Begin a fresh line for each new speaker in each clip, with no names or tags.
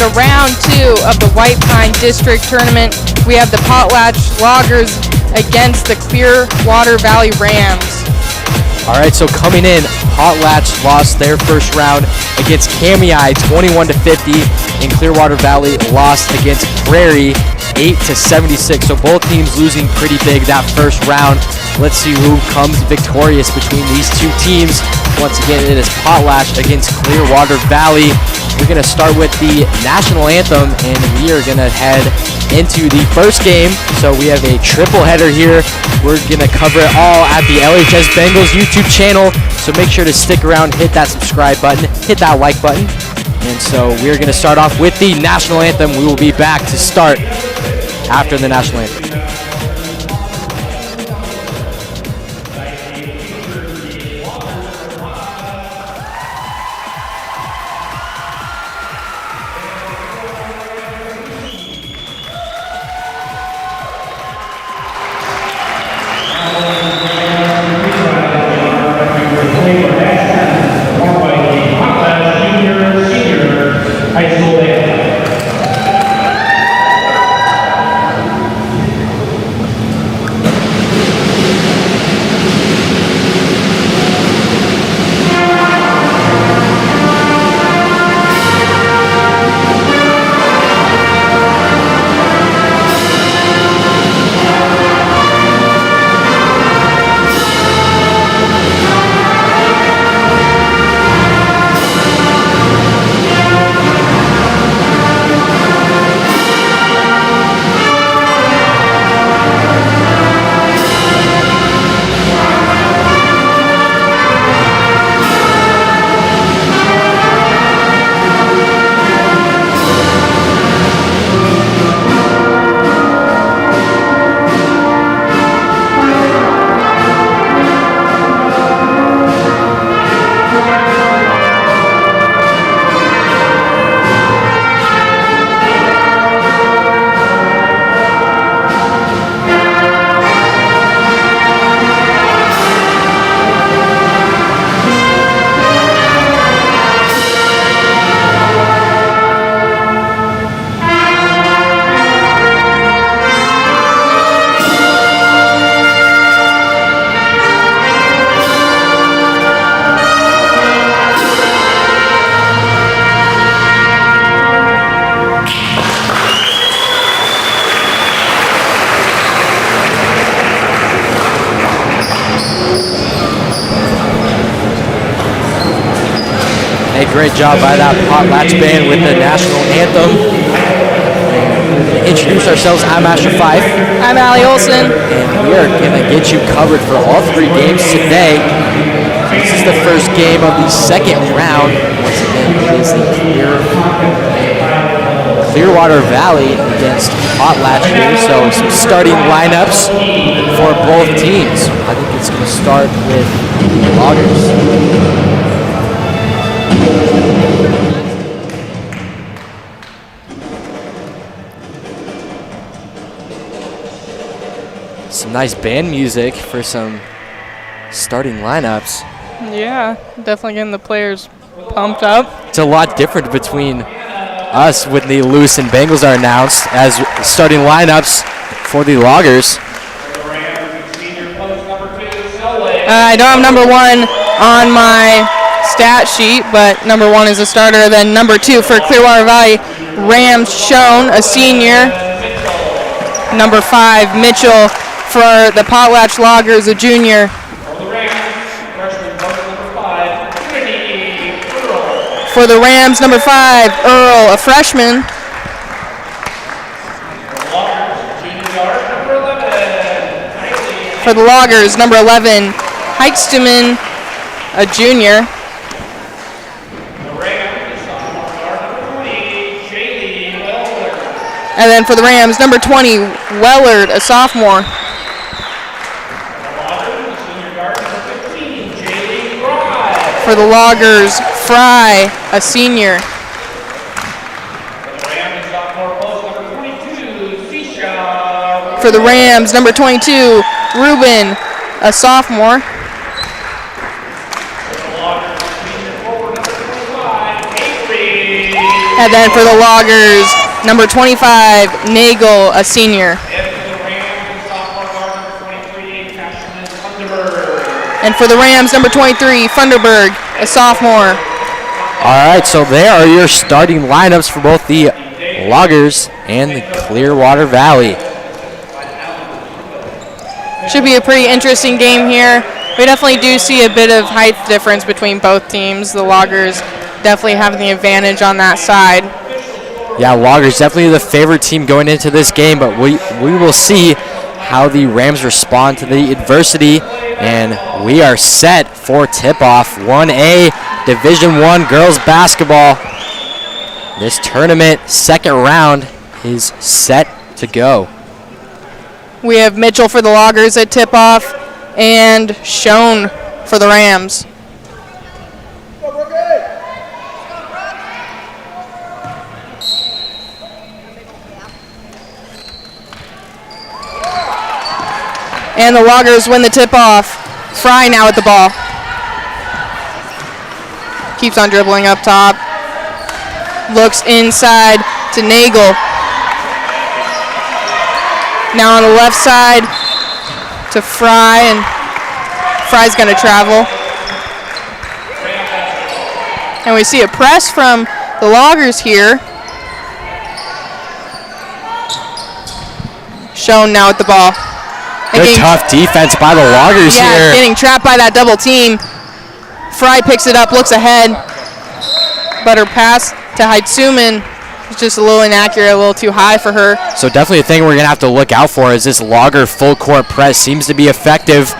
for round 2 of the White Pine District Tournament. We have the Potlatch Loggers against the Clearwater Valley Rams.
All right, so coming in, Potlatch lost their first round against Kamiah 21-50, and Clearwater Valley lost against Prairie 8-76. So both teams losing pretty big that first round. Let's see who comes victorious between these two teams. Once again, it is Potlatch against Clearwater Valley. We're going to start with the national anthem, and we are going to head into the first game. So we have a triple header here. We're going to cover it all at the LHS Bengals YouTube channel. So make sure to stick around, hit that subscribe button, hit that like button. And so we're going to start off with the national anthem. We will be back to start after the national anthem. Great job by that Potlatch band with the national anthem. Introduce ourselves. I'm Asher Fife.
I'm Allie Olson.
And we are going to get you covered for all 3 games today. This is the first game of the second round. Once again, it is the Clearwater Valley against Potlatch here. So some starting lineups for both teams. I think it's going to start with the Loggers. Some nice band music for some starting lineups.
Yeah, definitely getting the players pumped up.
It's a lot different between us when the LEWISTON Bengals are announced as starting lineups for the Loggers.
I don't have number 1 on my stat sheet, but number 1 is a starter. Then number 2 for Clearwater Valley Rams, Schoen, a senior. Number 5, Mitchell. For the Potlatch Loggers, a junior. For the Rams, number 5, Earl, a freshman. For the Loggers, number 11, Heichsteman, a junior. And then for the Rams, number 20, Wellard, a sophomore. For the Loggers, Fry, a senior. For the Rams, number 22, Ruben, a sophomore. And then for the Loggers, number 25, Nagel, a senior. And for the Rams, number 23, Funderburg, a sophomore.
All right, so there are your starting lineups for both the Loggers and the Clearwater Valley.
Should be a pretty interesting game here. We definitely do see a bit of height difference between both teams. The Loggers definitely having the advantage on that side.
Yeah, Loggers definitely the favorite team going into this game, but we will see how the Rams respond to the adversity, and we are set for tip-off 1A Division I girls basketball. This tournament second round is set to go.
We have Mitchell for the Loggers at tip-off and Schoen for the Rams. And the Loggers win the tip-off. Fry now at the ball. Keeps on dribbling up top. Looks inside to Nagel. Now on the left side to Fry, and Fry's going to travel. And we see a press from the Loggers here. Schoen now at the ball.
Good tough defense by the Loggers here.
Yeah, getting trapped by that double team. Fry picks it up, looks ahead. But her pass to Heitsuman is just a little inaccurate, a little too high for her.
So definitely a thing we're going to have to look out for is this Logger full court press. Seems to be effective.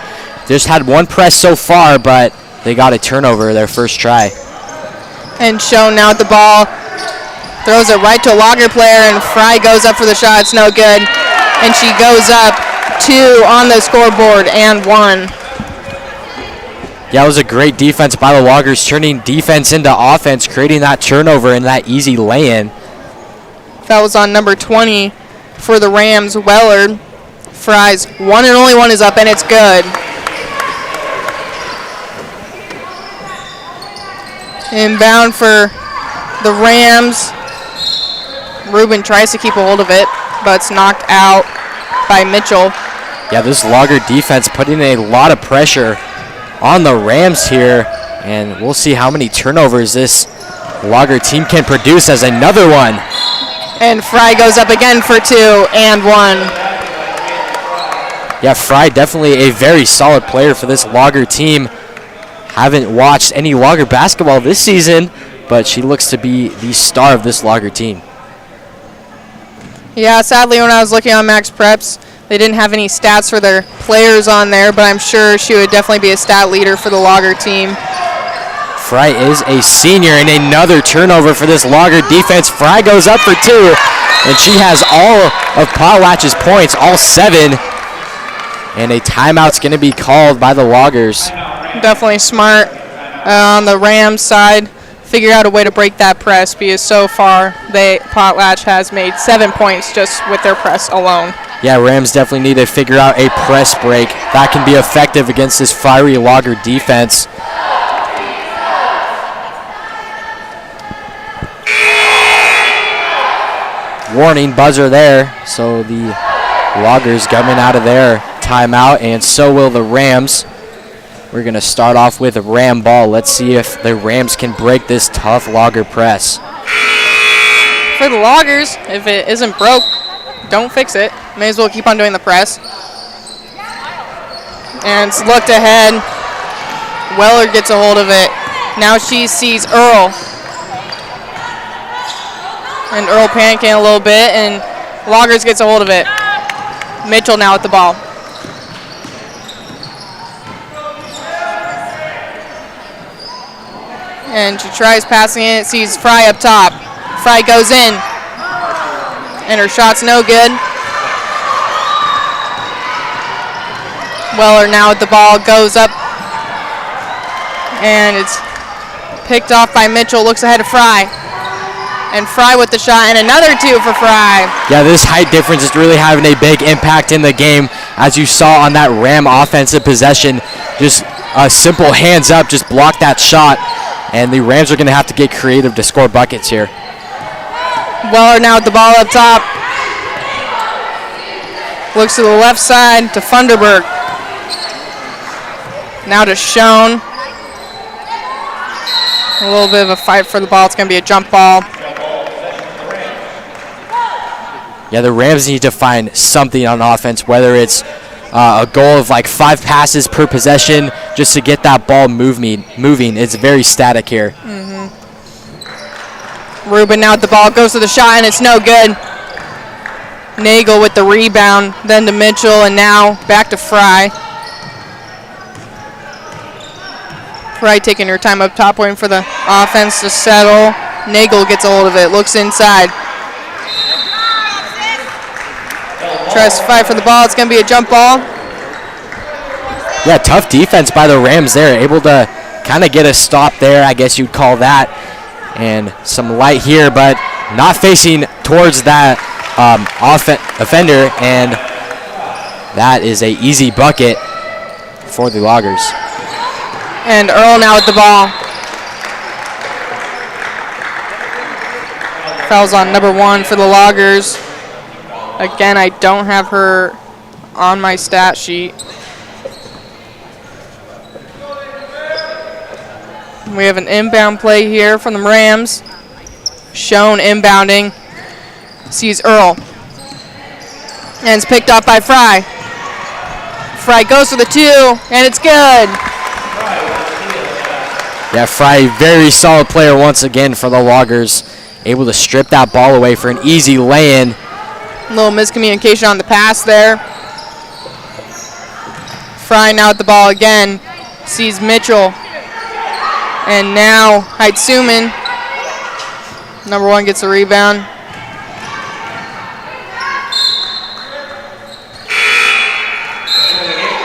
Just had one press so far, but they got a turnover their first try.
And Schoen now at the ball. Throws it right to a Logger player, and Fry goes up for the shot. It's no good. And she goes up 2 on the scoreboard and 1.
Yeah, it was a great defense by the Loggers, turning defense into offense, creating that turnover and that easy lay-in.
That was on number 20 for the Rams, Wellard. Fry's one and only one is up, and it's good. Inbound for the Rams. Ruben tries to keep a hold of it, but it's knocked out by Mitchell.
Yeah, this Logger defense putting a lot of pressure on the Rams here, and we'll see how many turnovers this Logger team can produce as another one.
And Fry goes up again for 2 and 1.
Yeah, Fry definitely a very solid player for this Logger team. Haven't watched any Logger basketball this season, but she looks to be the star of this Logger team.
Yeah, sadly when I was looking on Max Preps, they didn't have any stats for their players on there, but I'm sure she would definitely be a stat leader for the Logger team.
Fry is a senior, and another turnover for this Logger defense. Fry goes up for 2, and she has all of Potlatch's points, all 7. And a timeout's going to be called by the Loggers.
Definitely smart on the Rams side. Figure out a way to break that press, because so far Potlatch has made 7 points just with their press alone.
Yeah, Rams definitely need to figure out a press break that can be effective against this fiery Logger defense. Warning buzzer there, so the Loggers coming out of their timeout, and so will the Rams. We're going to start off with a Ram ball. Let's see if the Rams can break this tough Logger press.
For the Loggers, if it isn't broke, don't fix it. May as well keep on doing the press. And it's looked ahead. Weller gets a hold of it. Now she sees Earl. And Earl panicking a little bit, and Loggers gets a hold of it. Mitchell now at the ball. And she tries passing it, sees Fry up top. Fry goes in, and her shot's no good. Weller now at the ball, goes up, and it's picked off by Mitchell, looks ahead of Fry. And Fry with the shot, and another 2 for Fry.
Yeah, this height difference is really having a big impact in the game, as you saw on that Ram offensive possession. Just a simple hands up, just block that shot, and the Rams are going to have to get creative to score buckets here.
Weller now with the ball up top. Looks to the left side to Funderburg. Now to Schoen. A little bit of a fight for the ball. It's going to be a jump ball.
Yeah, the Rams need to find something on offense, whether it's a goal of like 5 passes per possession just to get that ball moving. It's very static here.
Rubin now with the ball, goes to the shot, and it's no good. Nagel with the rebound, then to Mitchell, and now back to Fry. Fry taking her time up top, waiting for the offense to settle. Nagel gets a hold of it, looks inside. Tries to fight for the ball. It's going to be a jump ball.
Yeah, tough defense by the Rams there. Able to kind of get a stop there, I guess you'd call that. And some light here, but not facing towards that offender. And that is a easy bucket for the Loggers.
And Earl now with the ball. Fouls on number 1 for the Loggers. Again, I don't have her on my stat sheet. We have an inbound play here from the Rams. Schoen inbounding. Sees Earl. And it's picked up by Fry. Fry goes for the 2, and it's good.
Yeah, Fry, very solid player once again for the Loggers. Able to strip that ball away for an easy lay-in.
A little miscommunication on the pass there. Fry now with the ball again. Sees Mitchell. And now Heitsuman. Number 1 gets the rebound.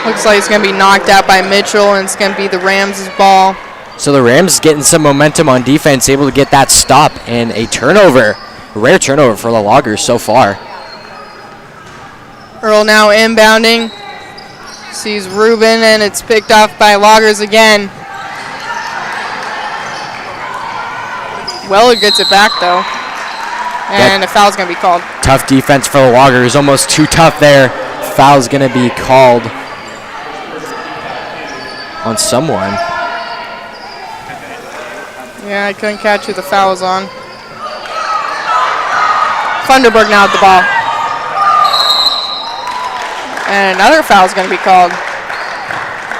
Looks like it's going to be knocked out by Mitchell, and it's going to be the Rams' ball.
So the Rams getting some momentum on defense, able to get that stop and a turnover. A rare turnover for the Loggers so far.
Earl now inbounding. Sees Rubin, and it's picked off by Loggers again. Weller gets it back, though. And a foul's going to be called.
Tough defense for the Loggers. Almost too tough there. Foul's going to be called on someone.
Yeah, I couldn't catch who the foul was on. Funderburg now with the ball. And another foul is going to be called.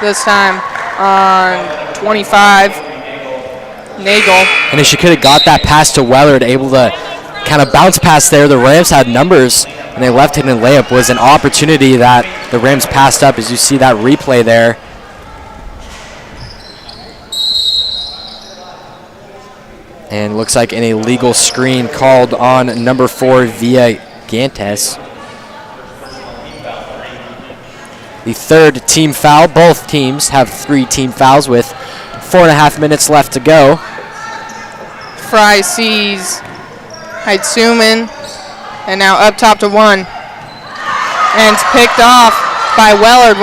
This time on 25. Nagel.
And if she could have got that pass to Weller, able to kind of bounce past there, the Rams had numbers, and they left it in layup. Was an opportunity that the Rams passed up, as you see that replay there. And looks like an illegal screen called on number 4 via Gantes. The third team foul. Both teams have 3 team fouls with 4.5 minutes left to go.
Fry sees Heitsuman, and now up top to 1. And it's picked off by Weller.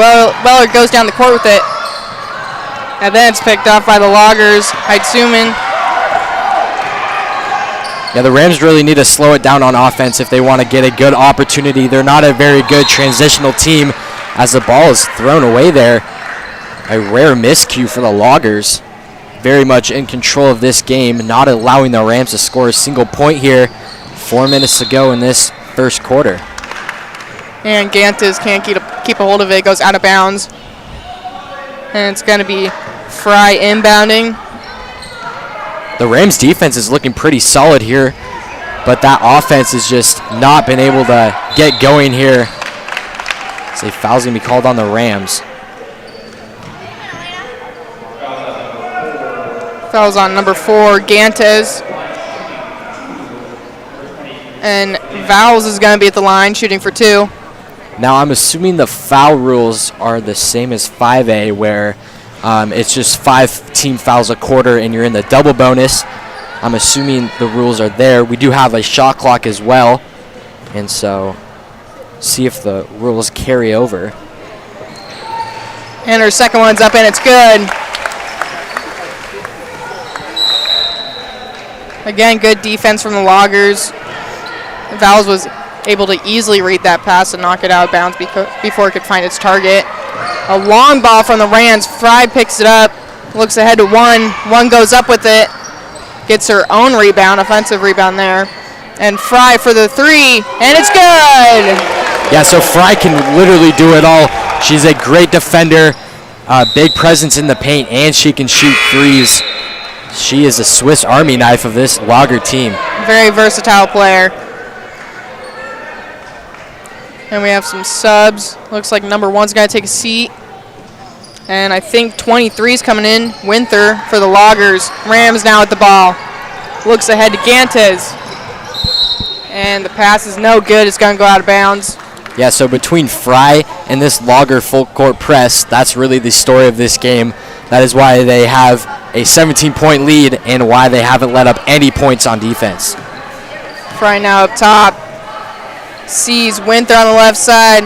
Weller goes down the court with it. And then it's picked off by the Loggers. Heitsuman.
Yeah, the Rams really need to slow it down on offense if they want to get a good opportunity. They're not a very good transitional team as the ball is thrown away there. A rare miscue for the Loggers. Very much in control of this game, not allowing the Rams to score a single point here. 4 minutes to go in this first quarter.
And Gantes can't keep a hold of it. It goes out of bounds. And it's going to be Fry inbounding.
The Rams defense is looking pretty solid here, but that offense has just not been able to get going here. So a foul's going to be called on the Rams.
Foul's on number 4, Gantes. And Vowles is going to be at the line, shooting for 2.
Now I'm assuming the foul rules are the same as 5A, where it's just 5 team fouls a quarter and you're in the double bonus. I'm assuming the rules are there. We do have a shot clock as well, and so see if the rules carry over.
And her second one's up, and it's good. Again, good defense from the Loggers. Vals was able to easily read that pass and knock it out of bounds before it could find its target. A long ball from the Rams. Fry picks it up, looks ahead to one. One goes up with it, gets her own rebound, offensive rebound there. And Fry for the three, and it's good!
Yeah, so Fry can literally do it all. She's a great defender, big presence in the paint, and she can shoot threes. She is a Swiss Army knife of this Lager team.
Very versatile player. And we have some subs. Looks like number 1's got to take a seat. And I think 23's coming in. Winther for the Loggers. Rams now at the ball. Looks ahead to Gantes. And the pass is no good. It's going to go out of bounds.
Yeah, so between Fry and this Lager full court press, that's really the story of this game. That is why they have a 17-point lead and why they haven't let up any points on defense.
Fry now up top. Sees Winther on the left side.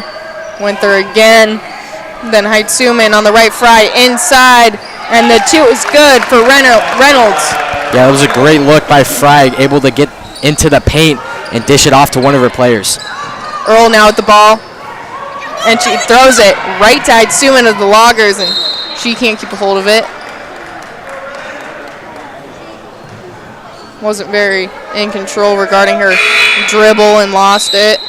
Winther again. Then Heitsuman on the right. Fry inside. And the two is good for Reynolds.
Yeah, it was a great look by Fry, able to get into the paint and dish it off to one of her players.
Earl now at the ball. And she throws it right to Heitsuman of the Loggers, and she can't keep a hold of it. Wasn't very in control regarding her dribble and lost it.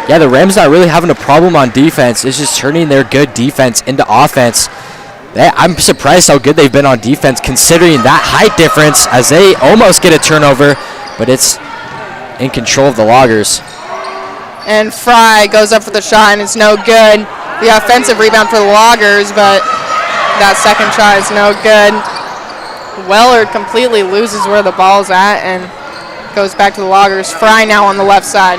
Yeah, the Rams not really having a problem on defense. It's just turning their good defense into offense. I'm surprised how good they've been on defense considering that height difference as they almost get a turnover, but it's in control of the Loggers.
And Fry goes up for the shot, and it's no good. The offensive rebound for the Loggers, but that second shot is no good. Weller completely loses where the ball's at and goes back to the Loggers. Fry now on the left side.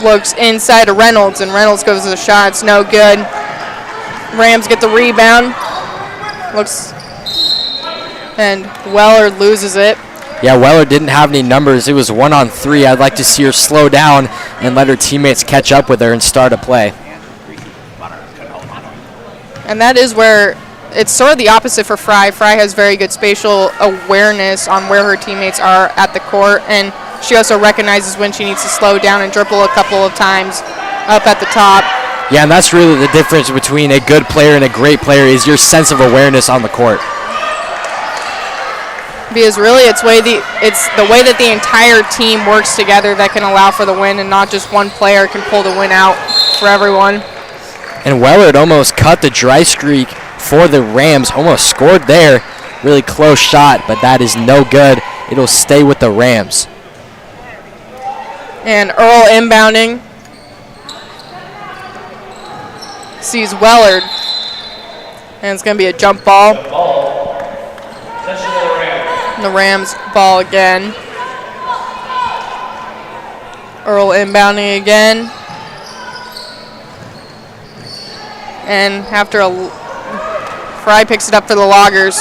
Looks inside to Reynolds, and Reynolds goes to the shot. It's no good. Rams get the rebound. And Weller loses it.
Yeah, Weller didn't have any numbers. It was 1-on-3. I'd like to see her slow down and let her teammates catch up with her and start a play.
And that is where it's sort of the opposite for Fry. Fry has very good spatial awareness on where her teammates are at the court, and she also recognizes when she needs to slow down and dribble a couple of times up at the top.
Yeah, and that's really the difference between a good player and a great player is your sense of awareness on the court.
Because really it's the way that the entire team works together that can allow for the win, and not just one player can pull the win out for everyone.
And Weller had almost cut the dry streak for the Rams, almost scored there. Really close shot, but that is no good. It'll stay with the Rams.
And Earl inbounding. Sees Wellard. And it's going to be a jump ball. The Rams ball again. Earl inbounding again. And after Fry picks it up for the Loggers.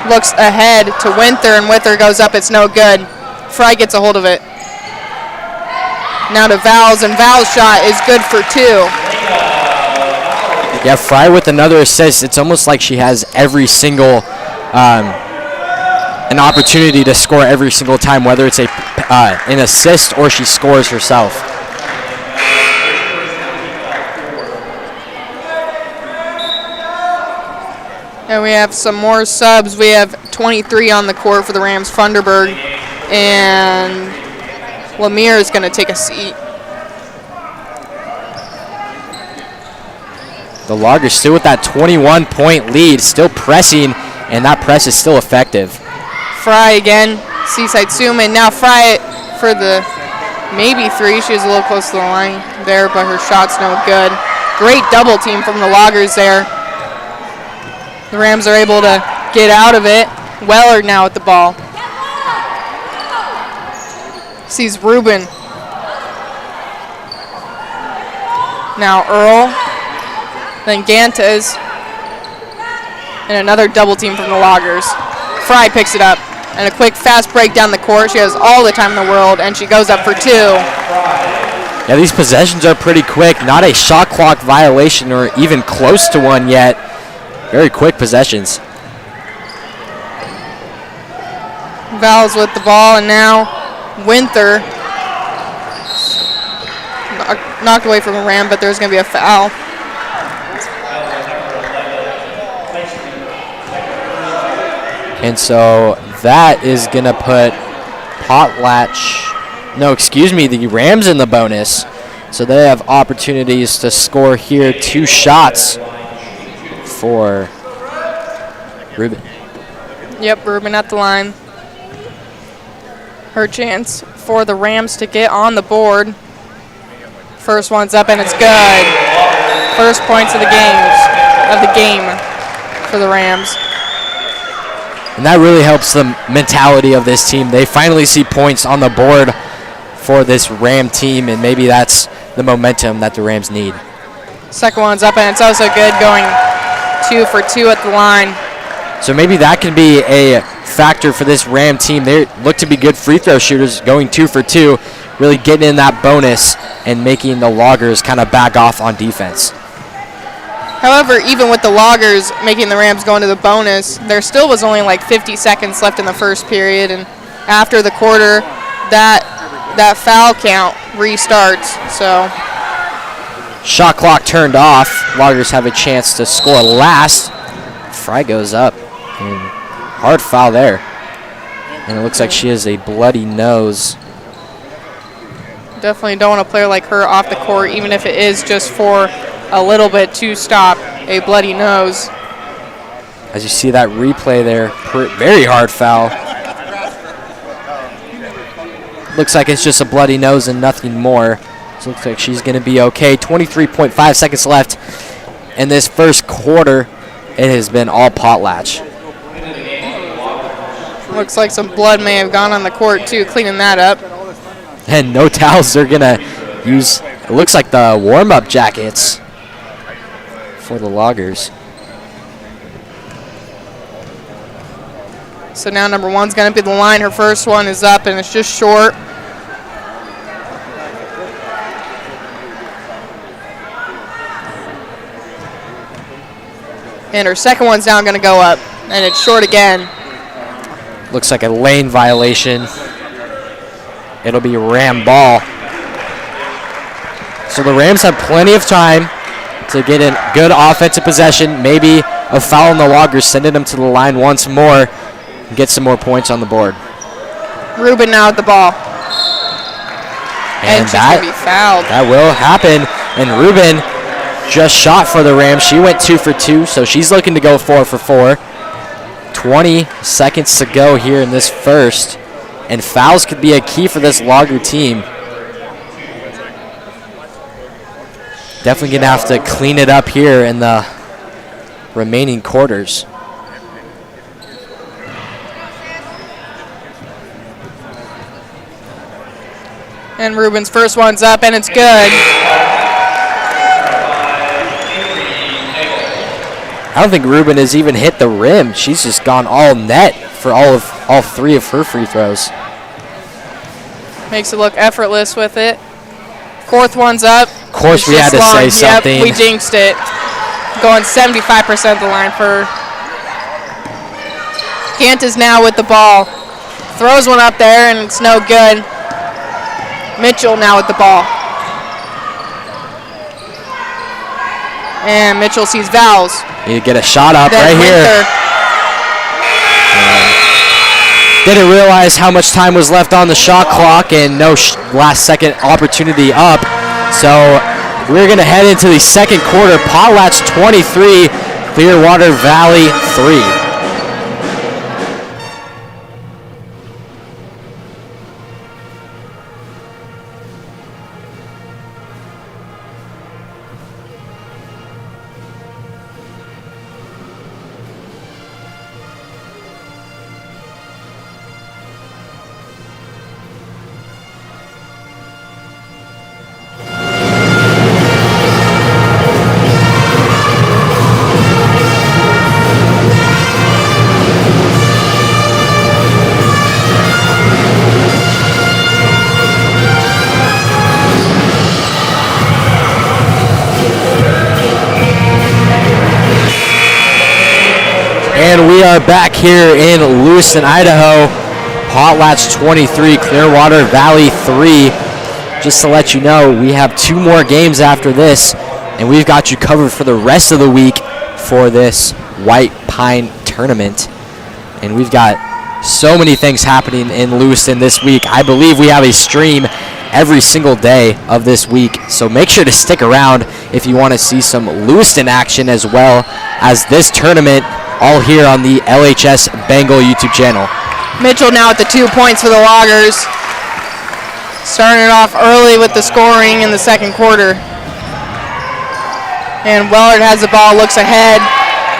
Looks ahead to Winther, and Winther goes up. It's no good. Fry gets a hold of it. Now to Vals, and Vals' shot is good for 2.
Yeah, Fry with another assist. It's almost like she has every single an opportunity to score every single time, whether it's an assist or she scores herself.
And we have some more subs. We have 23 on the court for the Rams. Funderburg and Lemire is going to take a seat.
The Loggers still with that 21-point lead, still pressing, and that press is still effective.
Fry again, Seaside Suman. Now Fry for the maybe 3. She was a little close to the line there, but her shot's no good. Great double team from the Loggers there. The Rams are able to get out of it. Weller now at the ball. Sees Rubin. Now Earl. Then Gantes. And another double team from the Loggers. Fry picks it up. And a quick fast break down the court. She has all the time in the world, and she goes up for 2.
Yeah, these possessions are pretty quick. Not a shot clock violation or even close to one yet. Very quick possessions.
Val's with the ball, and now Winther knocked away from a Ram, but there's going to be a foul.
And so that is going to put the Rams in the bonus. So they have opportunities to score here. 2 shots for Ruben.
Yep, Ruben at the line. Her chance for the Rams to get on the board. First one's up, and it's good. First points of the game for the Rams.
And that really helps the mentality of this team. They finally see points on the board for this Ram team, and maybe that's the momentum that the Rams need.
Second one's up, and it's also good, going 2 for 2 at the line.
So maybe that can be a factor for this Ram team. They look to be good free throw shooters, going 2 for 2, really getting in that bonus and making the Loggers kind of back off on defense.
However, even with the Loggers making the Rams go into the bonus, there still was only like 50 seconds left in the first period, and after the quarter, that foul count restarts. So
shot clock turned off. Loggers have a chance to score last. Fry goes up, and hard foul there. And it looks like she has a bloody nose.
Definitely don't want a player like her off the court, even if it is just for a little bit, to stop a bloody nose.
As you see that replay there, very hard foul. Looks like it's just a bloody nose and nothing more. So looks like she's going to be okay. 23.5 seconds left in this first quarter. It has been all Potlatch.
Looks like some blood may have gone on the court too, cleaning that up.
And no towels. They're going to use, it looks like, the warm-up jackets for the Loggers.
So now number 1's going to be the line. Her first one is up, and it's just short. And her second one's now going to go up, and it's short again.
Looks like a lane violation. It'll be Ram ball. So the Rams have plenty of time to get in good offensive possession. Maybe a foul on the Loggers, sending them to the line once more and get some more points on the board.
Ruben now at the ball. And she's going to be fouled.
That will happen. And Ruben just shot for the Rams. She went 2 for 2, so she's looking to go 4 for 4. 20 seconds to go here in this first. And fouls could be a key for this Logger team. Definitely going to have to clean it up here in the remaining quarters.
And Ruben's first one's up, and it's good.
I don't think Ruben has even hit the rim. She's just gone all net for all 3 of her free throws.
Makes it look effortless with it. Fourth one's up.
Of course, we had to say something.
Yep, we jinxed it. Going 75% the line for her. Gant is now with the ball. Throws one up there, and it's no good. Mitchell now with the ball. And Mitchell sees Vowles.
You get a shot up right here. Didn't realize how much time was left on the shot clock, and no last second opportunity up. So we're going to head into the second quarter. Potlatch 23, Clearwater Valley 3. And we are back here in Lewiston, Idaho. Potlatch 23, Clearwater Valley 3. Just to let you know, we have 2 more games after this, and we've got you covered for the rest of the week for this White Pine tournament. And we've got so many things happening in Lewiston this week. I believe we have a stream every single day of this week, so make sure to stick around if you want to see some Lewiston action as well as this tournament, all here on the LHS Bengal YouTube channel.
Mitchell now at the 2 points for the Loggers. Starting it off early with the scoring in the second quarter. And Wellard has the ball, looks ahead.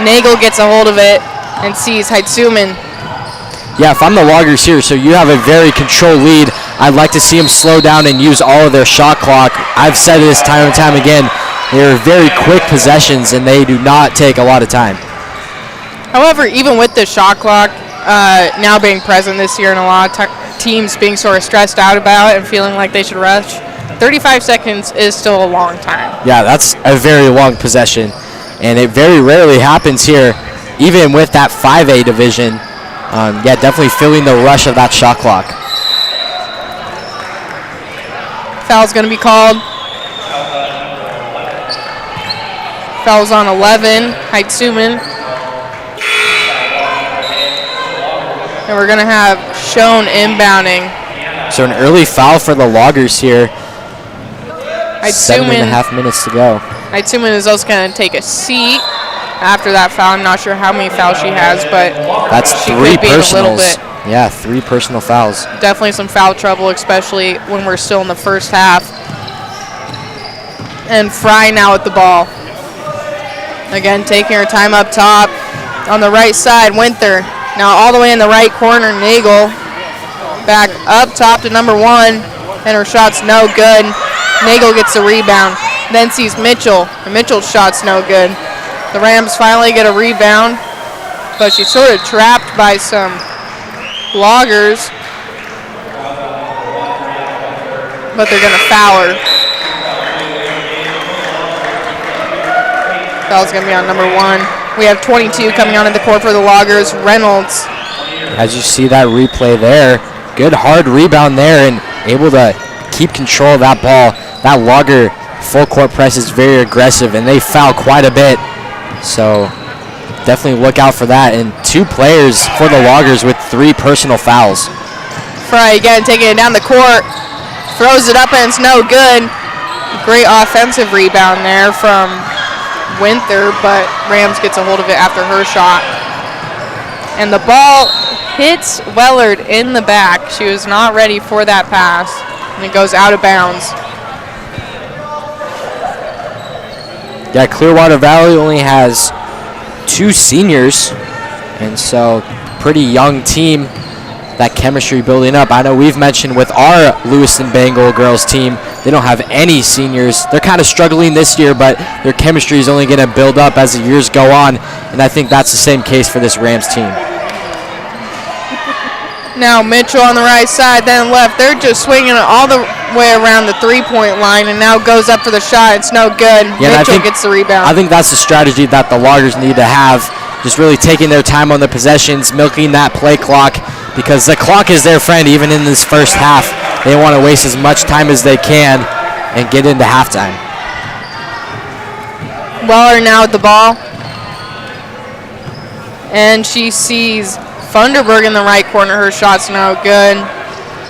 Nagel gets a hold of it and sees Heitsuman.
Yeah, if I'm the Loggers here, so you have a very controlled lead, I'd like to see them slow down and use all of their shot clock. I've said this time and time again, they're very quick possessions and they do not take a lot of time.
However, even with the shot clock now being present this year and a lot of teams being sort of stressed out about it and feeling like they should rush, 35 seconds is still a long time.
Yeah, that's a very long possession, and it very rarely happens here, even with that 5A division. Yeah, definitely feeling the rush of that shot clock.
Foul's going to be called. Foul's on 11, Heitsuman. And we're going to have Schoen inbounding.
So an early foul for the Loggers here.
Heitsuman,
7.5 minutes to go.
Heitsuman is also going to take a seat after that foul. I'm not sure how many fouls she has, but
that's
she
3
could be
personals.
A little bit.
Yeah, 3 personal fouls.
Definitely some foul trouble, especially when we're still in the first half. And Fry now with the ball. Again, taking her time up top. On the right side, Winther. Now all the way in the right corner, Nagel. Back up top to number 1, and her shot's no good. Nagel gets the rebound. Then sees Mitchell, and Mitchell's shot's no good. The Rams finally get a rebound, but she's sort of trapped by some Loggers. But they're going to foul her. Foul's going to be on number 1. We have 22 coming onto the court for the Loggers. Reynolds.
As you see that replay there, good hard rebound there and able to keep control of that ball. That Logger full court press is very aggressive and they foul quite a bit. So definitely look out for that. And 2 players for the Loggers with 3 personal fouls.
Fry again taking it down the court. Throws it up and it's no good. Great offensive rebound there from Winther, but Rams gets a hold of it after her shot. And the ball hits Wellard in the back. She was not ready for that pass. And it goes out of bounds.
Yeah, Clearwater Valley only has 2 seniors, and so pretty young team. That chemistry building up. I know we've mentioned with our Lewiston Bengal girls team, they don't have any seniors. They're kind of struggling this year, but their chemistry is only going to build up as the years go on, and I think that's the same case for this Rams team.
Now Mitchell on the right side, then left. They're just swinging it all the way around the 3-point line, and now goes up for the shot. It's no good.
Yeah,
Mitchell gets the rebound.
I think that's the strategy that the Loggers need to have, just really taking their time on the possessions, milking that play clock, because the clock is their friend even in this first half. They want to waste as much time as they can and get into halftime.
Weller now with the ball. And she sees Funderburg in the right corner. Her shot's no good.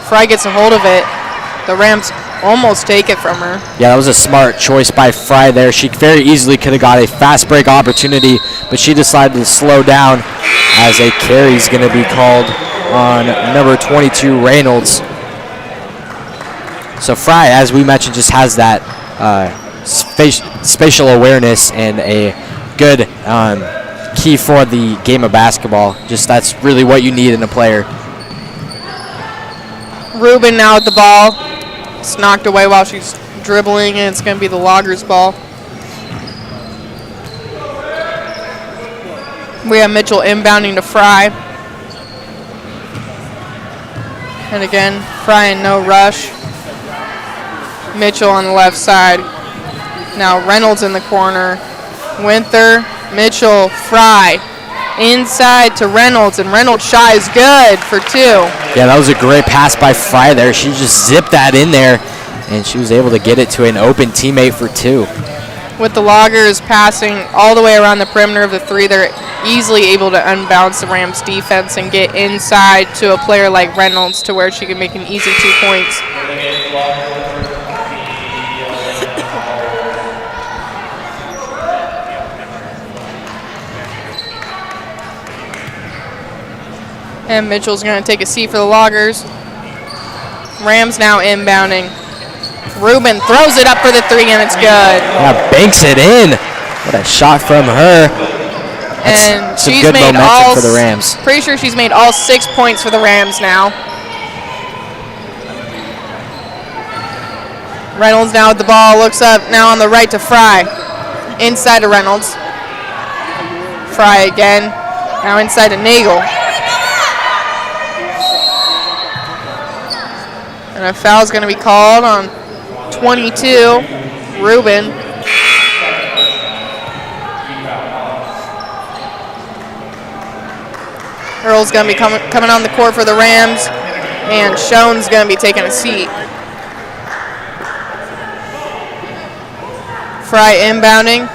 Fry gets a hold of it. The Rams almost take it from her.
Yeah, that was a smart choice by Fry there. She very easily could have got a fast break opportunity, but she decided to slow down as a carry is going to be called on number 22, Reynolds. So Fry, as we mentioned, just has that spatial awareness and a good key for the game of basketball. Just that's really what you need in a player.
Rubin now with the ball. It's knocked away while she's dribbling, and it's going to be the Loggers' ball. We have Mitchell inbounding to Fry. And again, Fry in no rush. Mitchell on the left side. Now Reynolds in the corner. Winther, Mitchell, Fry. inside to Reynolds, and Reynolds' shot is good for 2.
Yeah, that was a great pass by Fry there. She just zipped that in there, and she was able to get it to an open teammate for 2.
With the Loggers passing all the way around the perimeter of the 3, they're easily able to unbalance the Rams defense and get inside to a player like Reynolds to where she can make an easy 2 points. And Mitchell's going to take a seat for the Loggers. Rams now inbounding. Ruben throws it up for the 3, and it's good.
Yeah, banks it in. What a shot from her. That's
and
some
she's
good
made
momentum for the Rams.
Pretty sure she's made all 6 points for the Rams now. Reynolds now with the ball, looks up now on the right to Fry. Inside to Reynolds. Fry again. Now inside to Nagel. And a foul is going to be called on 22, Ruben. Earl's going to be coming on the court for the Rams, and Schoen's going to be taking a seat. Fry inbounding.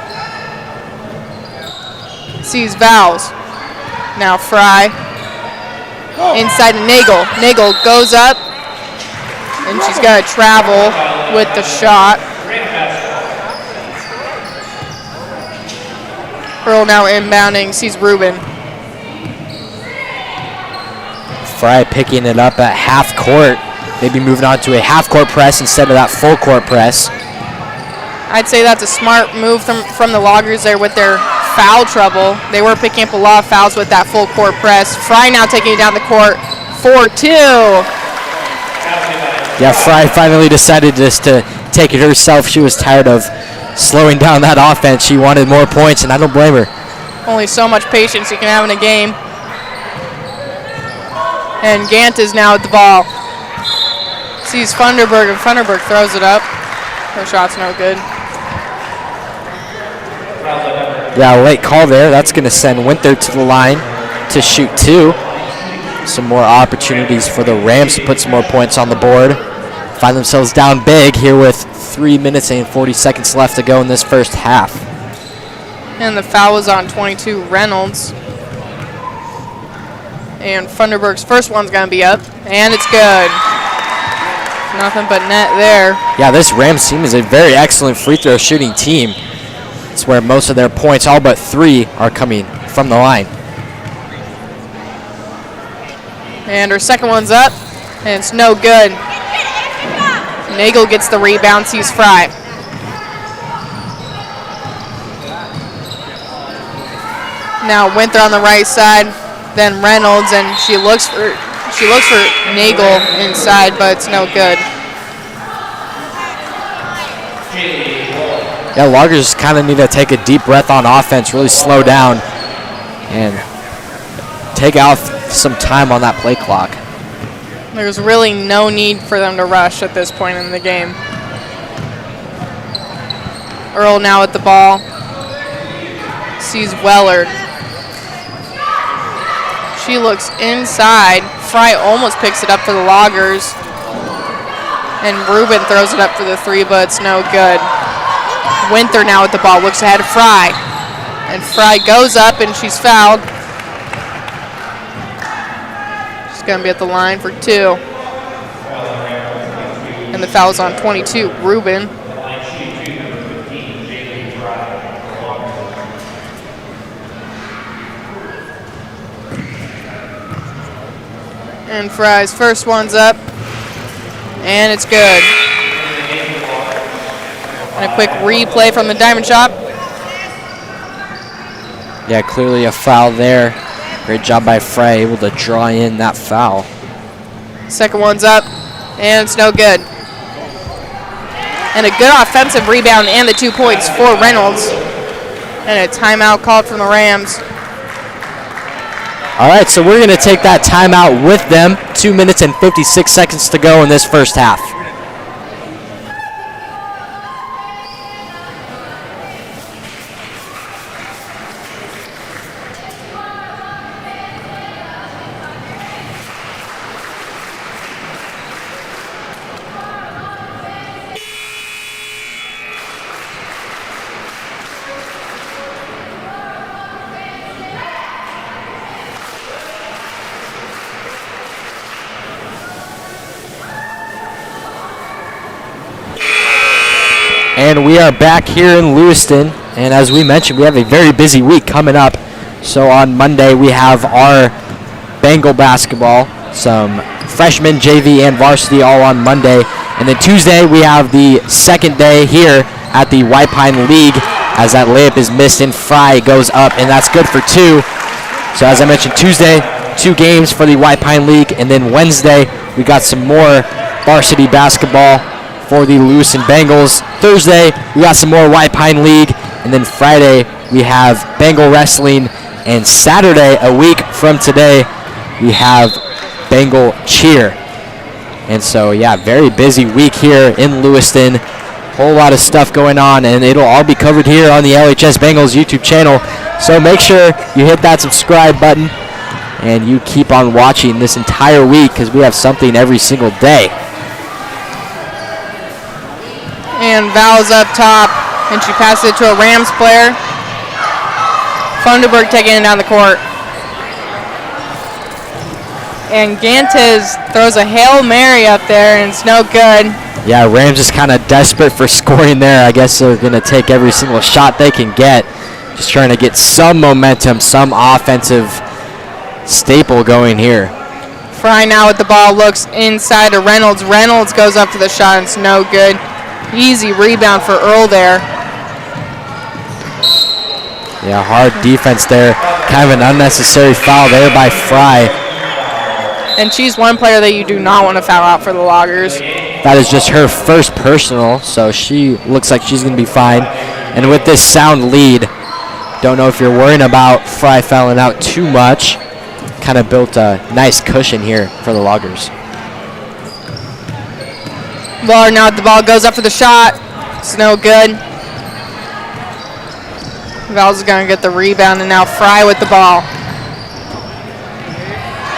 Sees Vowles. Now Fry. Inside to Nagel. Nagel goes up. And she's got to travel with the shot. Earl now inbounding, sees Ruben.
Fry picking it up at half court. Maybe moving on to a half court press instead of that full court press.
I'd say that's a smart move from the Loggers there with their foul trouble. They were picking up a lot of fouls with that full court press. Fry now taking it down the court for 2.
Yeah, Fry finally decided just to take it herself. She was tired of slowing down that offense. She wanted more points, and I don't blame her.
Only so much patience you can have in a game. And Gant is now at the ball. Sees Funderburg, and Funderburg throws it up. Her shot's no good.
Yeah, late call there. That's going to send Winter to the line to shoot 2. Some more opportunities for the Rams to put some more points on the board. Find themselves down big here with 3 minutes and 40 seconds left to go in this first half.
And the foul was on 22, Reynolds. And Funderburg's first one's going to be up, and it's good. Nothing but net there.
Yeah, this Rams team is a very excellent free throw shooting team. It's where most of their points, all but 3, are coming from the line.
And her second one's up, and it's no good. Nagel gets the rebound, sees Fry. Now Winter on the right side, then Reynolds, and she looks for Nagel inside, but it's no good.
Yeah, Loggers kind of need to take a deep breath on offense, really slow down, and take out some time on that play clock.
There's really no need for them to rush at this point in the game. Earl now at the ball. Sees Wellard. She looks inside. Fry almost picks it up for the Loggers. And Ruben throws it up for the 3, but it's no good. Winter now at the ball. Looks ahead of Fry. And Fry goes up, and she's fouled. Going to be at the line for 2. And the foul's on 22, Ruben. And Fry's first one's up. And it's good. And a quick replay from the Diamond Shop.
Yeah, clearly a foul there. Great job by Fry, able to draw in that foul.
Second one's up, and it's no good. And a good offensive rebound and the 2 points for Reynolds. And a timeout called from the Rams.
All right, so we're going to take that timeout with them. 2 minutes and 56 seconds to go in this first half. And we are back here in Lewiston. And as we mentioned, we have a very busy week coming up. So on Monday, we have our Bengal basketball, some freshman, JV, and varsity all on Monday. And then Tuesday, we have the second day here at the White Pine League as that layup is missed and Fry goes up, and that's good for 2. So as I mentioned, Tuesday, 2 games for the White Pine League, and then Wednesday, we got some more varsity basketball for the Lewiston Bengals. Thursday, we got some more White Pine League, and then Friday, we have Bengal wrestling, and Saturday, a week from today, we have Bengal cheer. And so, yeah, very busy week here in Lewiston. Whole lot of stuff going on, and it'll all be covered here on the LHS Bengals YouTube channel. So make sure you hit that subscribe button and you keep on watching this entire week because we have something every single day.
And Val's up top, and she passes it to a Rams player. Funderburg taking it down the court. And Gantes throws a Hail Mary up there, and it's no good.
Yeah, Rams is kind of desperate for scoring there. I guess they're going to take every single shot they can get. Just trying to get some momentum, some offensive staple going here.
Fry now with the ball, looks inside to Reynolds. Reynolds goes up to the shot, and it's no good. Easy rebound for Earl there.
Yeah, hard defense there. Kind of an unnecessary foul there by Fry.
And she's one player that you do not want to foul out for the Loggers.
That is just her first personal, so she looks like she's going to be fine. And with this sound lead, don't know if you're worrying about Fry fouling out too much. Kind of built a nice cushion here for the Loggers.
Lawler now the ball goes up for the shot. It's no good. Val's going to get the rebound, and now Fry with the ball.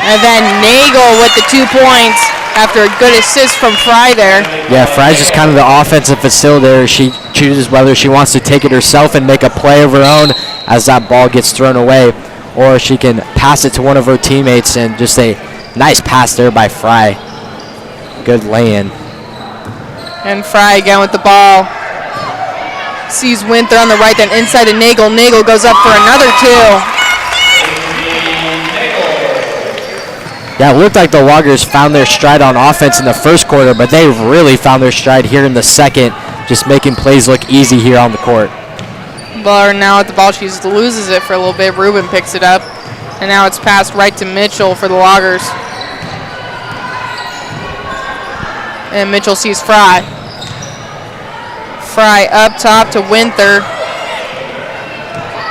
And then Nagel with the 2 points after a good assist from Fry there.
Yeah, Fry's just kind of the offensive facilitator. She chooses whether she wants to take it herself and make a play of her own as that ball gets thrown away, or she can pass it to one of her teammates, and just a nice pass there by Fry. Good lay-in.
And Fry again with the ball. Sees Winther on the right, then inside to Nagel. Nagel goes up for another 2.
Yeah, it looked like the Loggers found their stride on offense in the first quarter, but they've really found their stride here in the second, just making plays look easy here on the court.
Lawler now at the ball. She just loses it for a little bit. Rubin picks it up, and now it's passed right to Mitchell for the Loggers. And Mitchell sees Fry. Fry up top to Winther.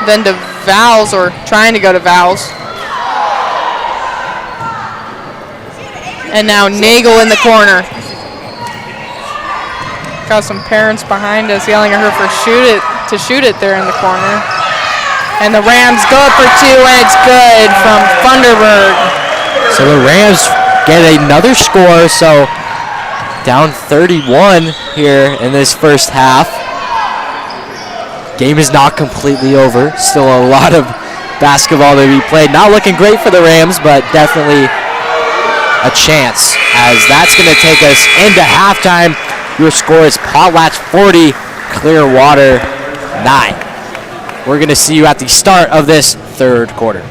Then to Vals, or trying to go to Vals. And now Nagel in the corner. Got some parents behind us yelling at her for shoot it there in the corner. And the Rams go up for 2, and it's good from Funderburg.
So the Rams get another score, so down 31 here in this first half. Game is not completely over. Still a lot of basketball to be played. Not looking great for the Rams, but definitely a chance, as that's going to take us into halftime. Your score is Potlatch 40, Clearwater 9. We're going to see you at the start of this third quarter.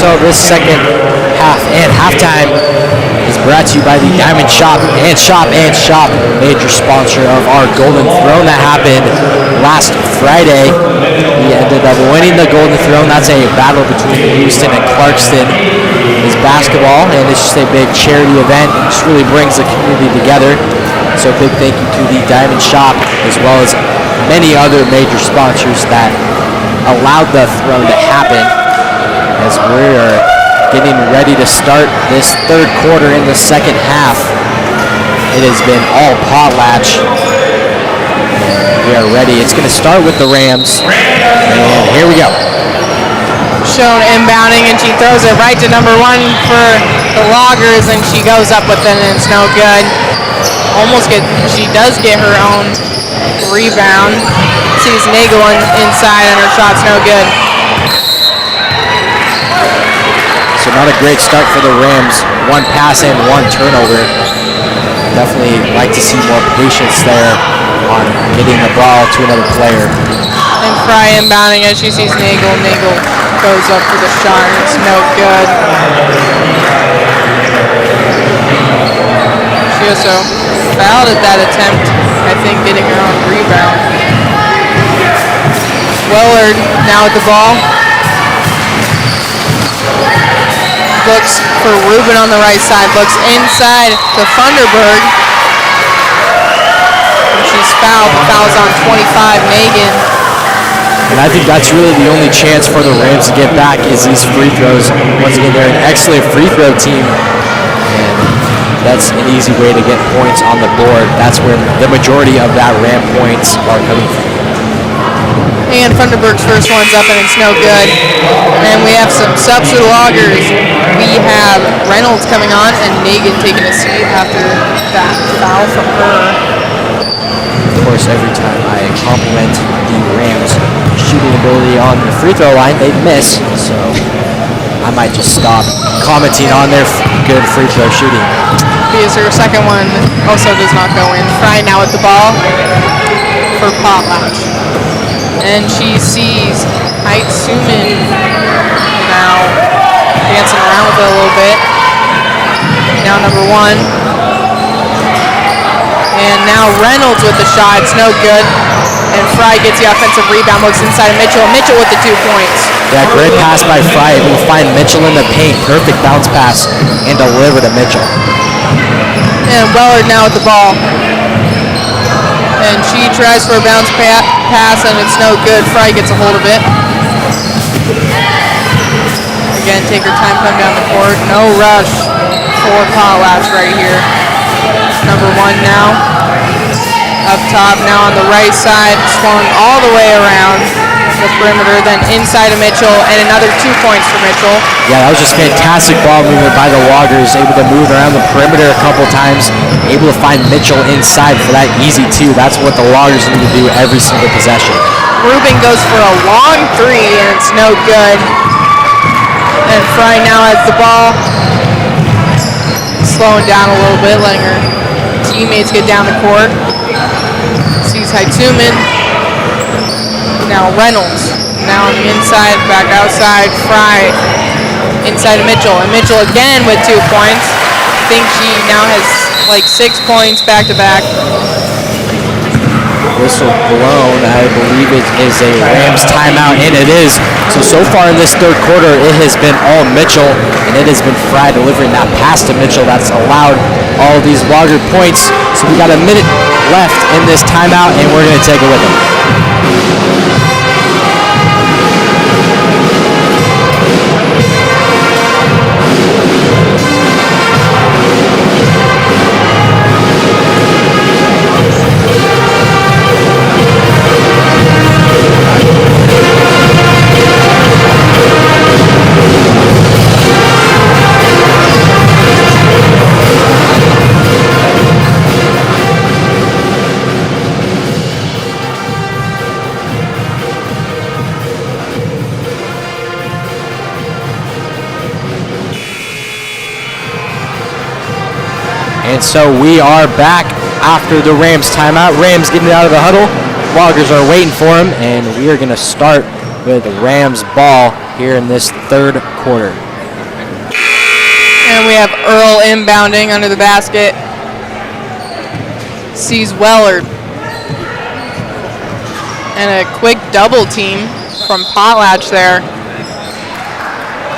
so this second half and halftime is brought to you by the Diamond Shop, major sponsor of our Golden Throne that happened last Friday. We ended up winning the Golden Throne. That's a battle between Houston and Clarkston. It's basketball, and it's just a big charity event. It just really brings the community together. So big thank you to the Diamond Shop, as well as many other major sponsors that allowed the Throne to happen, as we are getting ready to start this third quarter in the second half. It has been all Potlatch. We are ready. It's going to start with the Rams, and here we go.
Shown inbounding, and she throws it right to number 1 for the Loggers, and she goes up with it, and it's no good. She does get her own rebound. Sees Nagel inside, and her shot's no good.
So not a great start for the Rams. 1 pass and 1 turnover. Definitely like to see more patience there on getting the ball to another player.
And Fry inbounding as she sees Nagel. Nagel goes up for the shot, and it's no good. She also fouled at that attempt, I think, getting her own rebound. Willard now with the ball. Looks for Ruben on the right side. Looks inside to Funderburg. And she's fouled. Fouls on 25, Megan.
And I think that's really the only chance for the Rams to get back is these free throws. Once again, they're an excellent free throw team. And that's an easy way to get points on the board. That's where the majority of that Ram points are coming from.
And Funderburg's first one's up, and it's no good. And we have some subs for the Loggers. We have Reynolds coming on, and Megan taking a seat after that foul from her.
Of course, every time I compliment the Rams' shooting ability on the free throw line, they miss. So I might just stop commenting on their good free throw shooting.
Because her second one also does not go in. Fry now with the ball for Potlatch. And she sees Height Suman now dancing around with it a little bit. Now number 1. And now Reynolds with the shot. It's no good. And Fry gets the offensive rebound. Looks inside of Mitchell. Mitchell with the 2 points.
Yeah, great pass by Fry. Able to find Mitchell in the paint. Perfect bounce pass and deliver to Mitchell.
And Willard now with the ball. And she tries for a bounce pass, and it's no good. Fry gets a hold of it. Again, take her time, come down the court. No rush for Potlatch right here. Number 1 now. Up top now on the right side, swung all the way around the perimeter, then inside of Mitchell, and another 2 points for Mitchell.
Yeah, that was just fantastic ball movement by the Loggers, able to move around the perimeter a couple times, able to find Mitchell inside for that easy 2. That's what the Loggers need to do every single possession.
Ruben goes for a long 3, and it's no good. And Fry now has the ball, slowing down a little bit, letting her teammates get down the court. Sees Haitsuman. Now Reynolds. Now on the inside, back outside. Fry inside of Mitchell. And Mitchell again with 2 points. I think she now has like 6 points back to back.
Whistle blown. I believe it is a Rams timeout, and it is. So far in this third quarter, it has been all Mitchell, and it has been Fry delivering that pass to Mitchell that's allowed all these Logger points. So we got a minute left in this timeout, and we're going to take it with them. And so we are back after the Rams timeout. Rams getting out of the huddle. Loggers are waiting for him, and we are going to start with Rams ball here in this third quarter.
And we have Earl inbounding under the basket. Sees Wellard. And a quick double team from Potlatch there.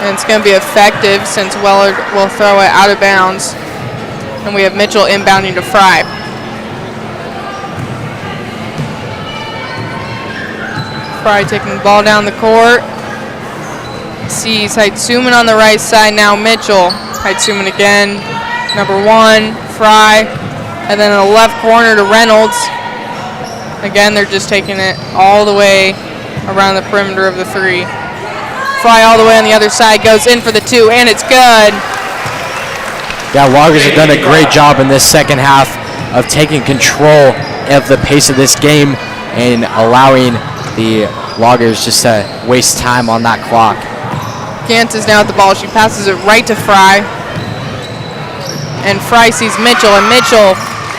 And it's going to be effective since Wellard will throw it out of bounds. And we have Mitchell inbounding to Fry. Fry taking the ball down the court. Sees Heitsuman on the right side, now Mitchell. Heitsuman again, number 1, Fry. And then in the left corner to Reynolds. Again, they're just taking it all the way around the perimeter of the 3. Fry all the way on the other side, goes in for the 2, and it's good.
Yeah, Loggers have done a great job in this second half of taking control of the pace of this game and allowing the Loggers just to waste time on that clock.
Gantz is now at the ball. She passes it right to Fry. And Fry sees Mitchell, and Mitchell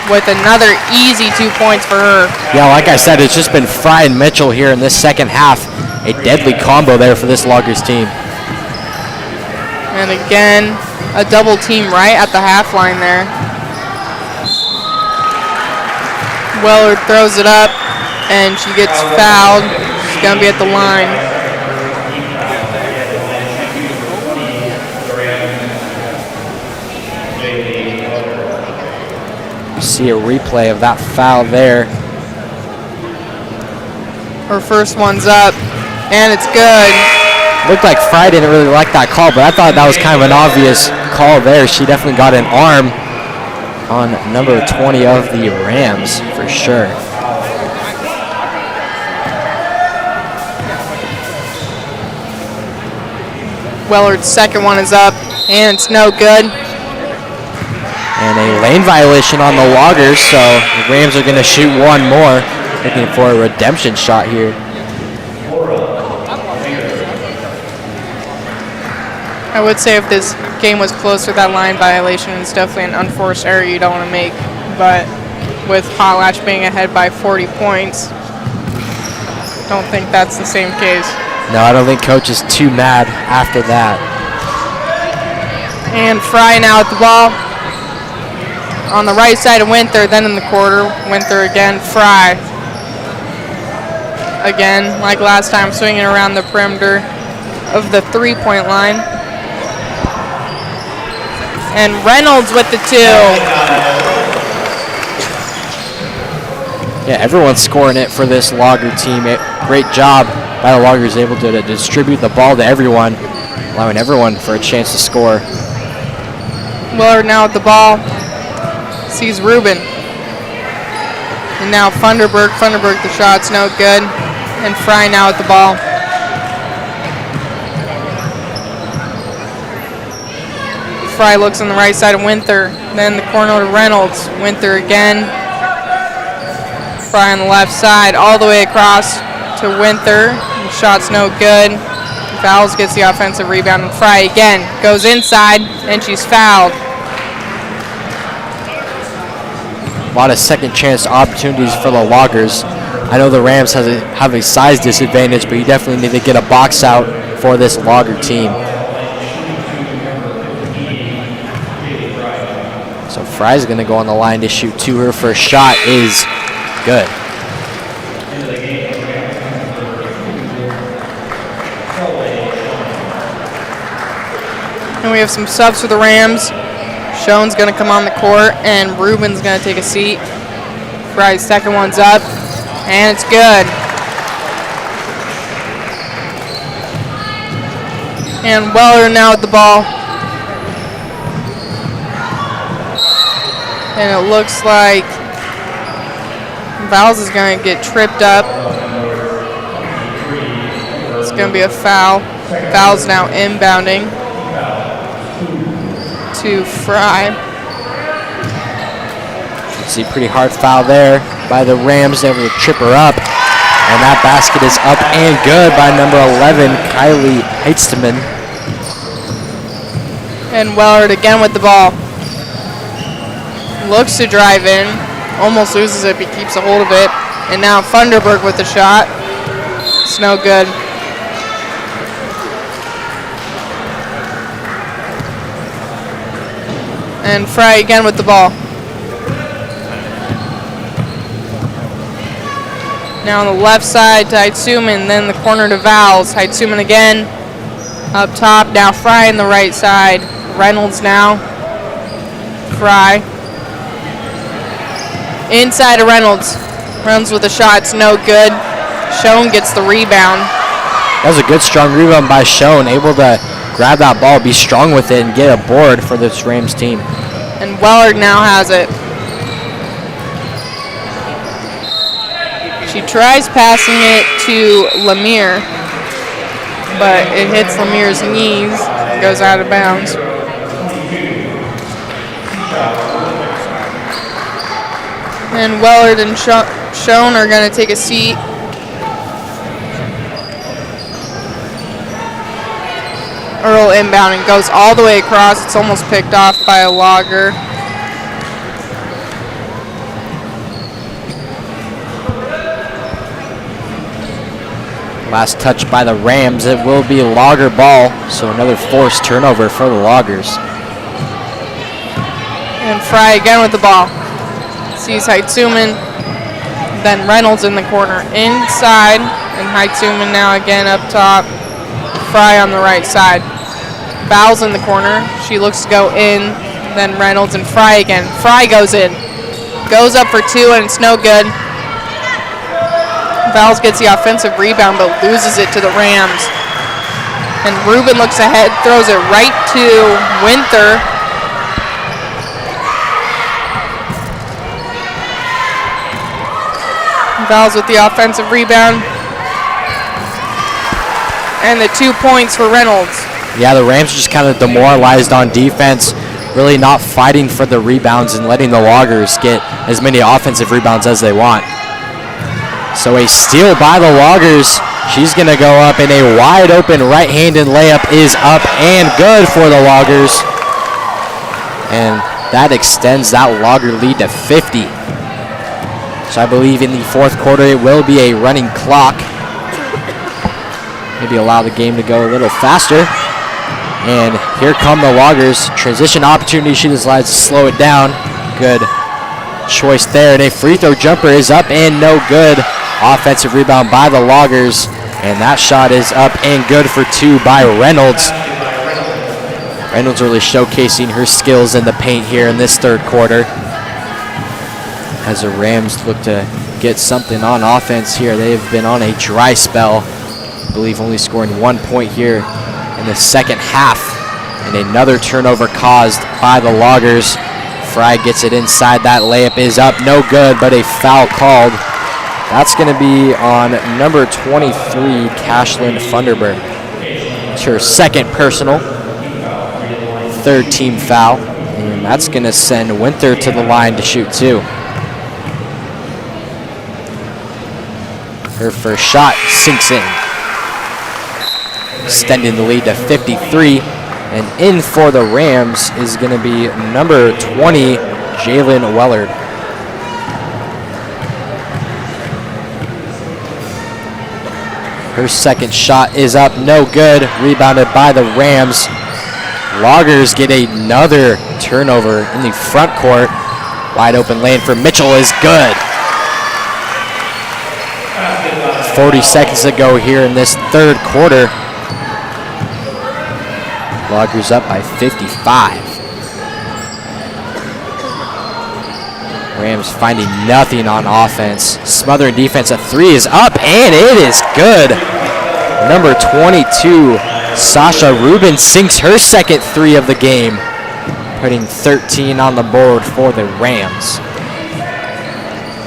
with another easy 2 points for her.
Yeah, like I said, it's just been Fry and Mitchell here in this second half. A deadly combo there for this Loggers team.
And again, a double team right at the half line there. Wellard throws it up, and she gets fouled. She's going to be at the line.
See a replay of that foul there.
Her first one's up, and it's good.
Looked like Fry didn't really like that call, but I thought that was kind of an obvious call there. She definitely got an arm on number 20 of the Rams for sure.
Wellard's second one is up, and it's no good.
And a lane violation on the Loggers, so the Rams are going to shoot one more, looking for a redemption shot here.
I would say if this game was closer, that line violation is definitely an unforced error you don't want to make. But with Potlatch being ahead by 40 points, don't think that's the same case.
No, I don't think Coach is too mad after that.
And Fry now at the ball. On the right side of Winther, then in the quarter. Winther again, Fry. Again, like last time, swinging around the perimeter of the 3-point line. And Reynolds with the 2.
Yeah, everyone's scoring it for this Logger team. Great job by the Loggers, able to distribute the ball to everyone, allowing everyone for a chance to score.
Willard now at the ball. Sees Rubin. And now Funderburg. Funderburg, the shot's no good. And Fry now at the ball. Fry looks on the right side of Winther. Then the corner to Reynolds. Winther again. Fry on the left side. All the way across to Winther. The shot's no good. Fouls, gets the offensive rebound. And Fry again goes inside, and she's fouled.
A lot of second chance opportunities for the Loggers. I know the Rams have a size disadvantage, but you definitely need to get a box out for this Logger team. So Fry's going to go on the line to shoot 2. Her first shot is good.
And we have some subs for the Rams. Schoen's going to come on the court, and Rubin's going to take a seat. Fry's second one's up, and it's good. And Weller now at the ball. And it looks like Vowles is going to get tripped up. It's going to be a foul. Vowles now inbounding to Fry.
See, pretty hard foul there by the Rams, able to trip her up. And that basket is up and good by number 11, Kylie Heitzman.
And Wellard again with the ball. Looks to drive in. Almost loses it, but he keeps a hold of it. And now Funderburg with the shot. It's no good. And Fry again with the ball. Now on the left side to Heitsuman, then the corner to Vowles. Heitsuman again, up top. Now Fry in the right side. Reynolds now. Fry. Inside to Reynolds. Reynolds with a shot, it's no good. Schoen gets the rebound.
That was a good, strong rebound by Schoen, able to grab that ball, be strong with it, and get a board for this Rams team.
And Wellard now has it. She tries passing it to Lemire, but it hits Lemire's knees and goes out of bounds. And Wellard and Schoen are going to take a seat. Earl inbound and goes all the way across. It's almost picked off by a logger.
Last touch by the Rams. It will be a logger ball, so another forced turnover for the Loggers.
And Fry again with the ball. Sees Heitsuman, then Reynolds in the corner inside, and Heitsuman now again up top. Fry on the right side. Vowles in the corner. She looks to go in, then Reynolds and Fry again. Fry goes in. Goes up for two, and it's no good. Vowles gets the offensive rebound, but loses it to the Rams. And Rubin looks ahead, throws it right to Winther. Vowles with the offensive rebound. And the 2 points for Reynolds.
Yeah, the Rams just kind of demoralized on defense, really not fighting for the rebounds and letting the Loggers get as many offensive rebounds as they want. So a steal by the Loggers. She's going to go up, and a wide open right-handed layup is up and good for the Loggers. And that extends that Logger lead to 50. So I believe in the fourth quarter it will be a running clock. Maybe allow the game to go a little faster. And here come the Loggers. Transition opportunity. She decides to slow it down. Good choice there. And a free throw jumper is up and no good. Offensive rebound by the Loggers. And that shot is up and good for two by Reynolds. Reynolds really showcasing her skills in the paint here in this third quarter. As the Rams look to get something on offense here. They've been on a dry spell. I believe only scoring 1 point here in the second half. And another turnover caused by the Loggers. Fry gets it inside. That layup is up. No good, but a foul called. That's going to be on number 23, Cashlyn Funderburg. It's her second personal. Third team foul. And that's going to send Winther to the line to shoot two. Her first shot sinks in, extending the lead to 53. And in for the Rams is going to be number 20, Jalen Wellard. Her second shot is up, no good. Rebounded by the Rams. Loggers get another turnover in the front court. Wide open lane for Mitchell is good. 40 seconds to go here in this third quarter. Loggers up by 55. Rams finding nothing on offense. Smothering defense. A three is up, and it is good. Number 22, Sasha Rubin, sinks her second three of the game, putting 13 on the board for the Rams.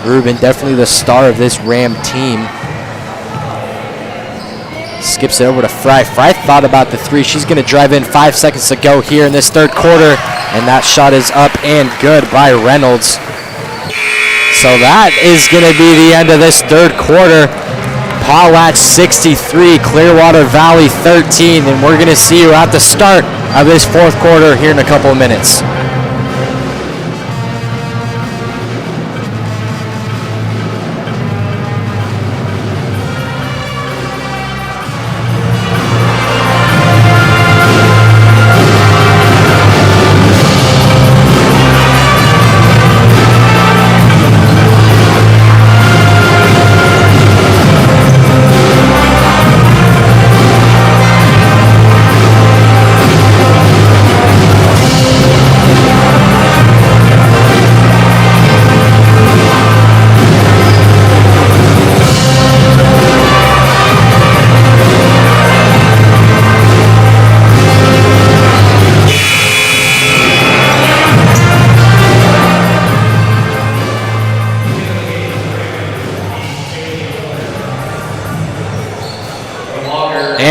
Rubin, definitely the star of this Ram team. Skips it over to Fry. Fry thought about the three. She's going to drive in. 5 seconds to go here in this third quarter. And that shot is up and good by Reynolds. So that is going to be the end of this third quarter. Potlatch 63, Clearwater Valley 13. And we're going to see you at the start of this fourth quarter here in a couple of minutes.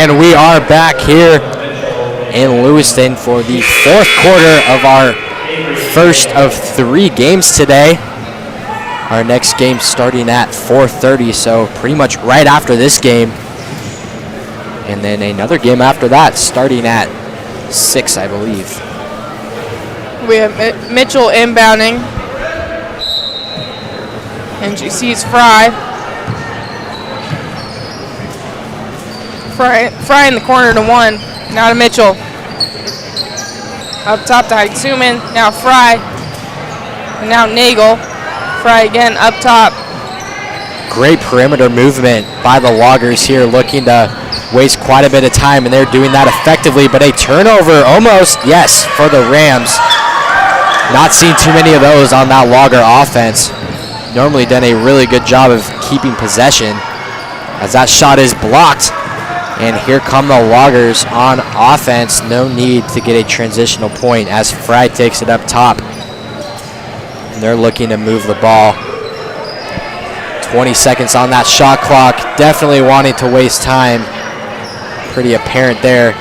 And we are back here in Lewiston for the fourth quarter of our first of 3 games today. Our next game starting at 4:30, so pretty much right after this game. And then another game after that starting at 6, I believe.
We have Mitchell inbounding. And she sees Fry. Fry in the corner to 1. Now to Mitchell. Up top to Heitsuman. Now Fry. And now Nagel. Fry again up top.
Great perimeter movement by the Loggers here, looking to waste quite a bit of time, and they're doing that effectively. But a turnover almost, yes, for the Rams. Not seeing too many of those on that Logger offense. Normally done a really good job of keeping possession, as that shot is blocked. And here come the Loggers on offense. No need to get a transitional point as Fry takes it up top. And they're looking to move the ball. 20 seconds on that shot clock. Definitely wanting to waste time. Pretty apparent there.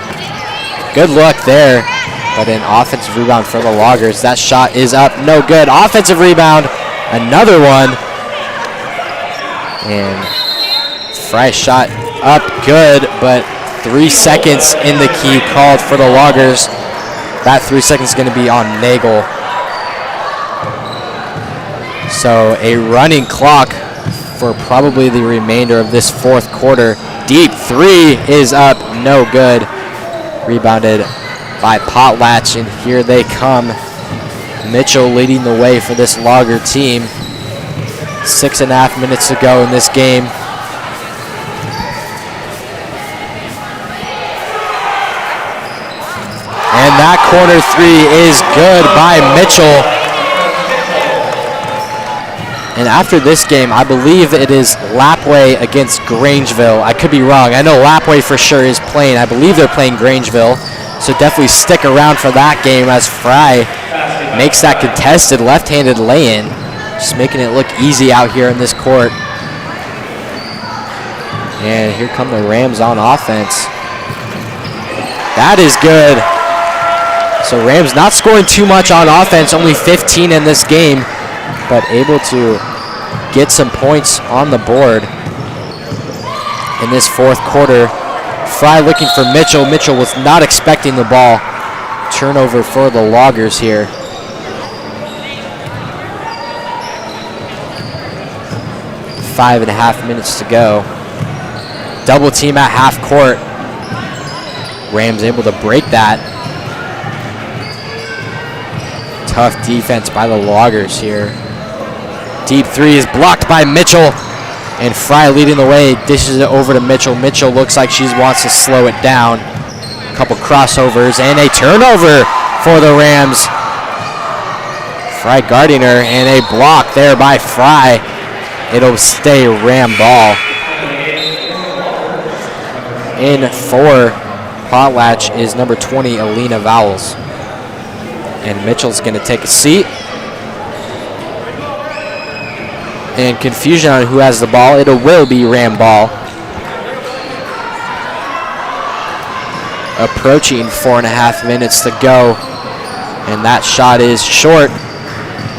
Good look there, but an offensive rebound for the Loggers. That shot is up, no good. Offensive rebound, another one. And Fry shot up good, but 3 seconds in the key called for the Loggers. That 3 seconds is going to be on Nagel. So a running clock for probably the remainder of this fourth quarter. Deep 3 is up, no good. Rebounded by Potlatch, and here they come. Mitchell leading the way for this Logger team. 6.5 minutes to go in this game. And that corner 3 is good by Mitchell. And after this game, I believe it is Lapwai against Grangeville. I could be wrong. I know Lapwai for sure is playing. I believe they're playing Grangeville. So definitely stick around for that game as Fry makes that contested left-handed lay-in. Just making it look easy out here in this court. And here come the Rams on offense. That is good. So Rams not scoring too much on offense, only 15 in this game, but able to get some points on the board in this fourth quarter. Fry looking for Mitchell. Mitchell was not expecting the ball. Turnover for the Loggers here. Five and a half minutes to go. Double team at half court. Rams able to break that. Tough defense by the Loggers here. Deep 3 is blocked by Mitchell, and Fry leading the way, dishes it over to Mitchell. Mitchell looks like she wants to slow it down. A couple crossovers and a turnover for the Rams. Fry guarding her, and a block there by Fry. It'll stay Ram ball. In for Potlatch is number 20, Alina Vowles. And Mitchell's going to take a seat. And confusion on who has the ball. It will be Ram ball. Approaching 4.5 minutes to go. And that shot is short.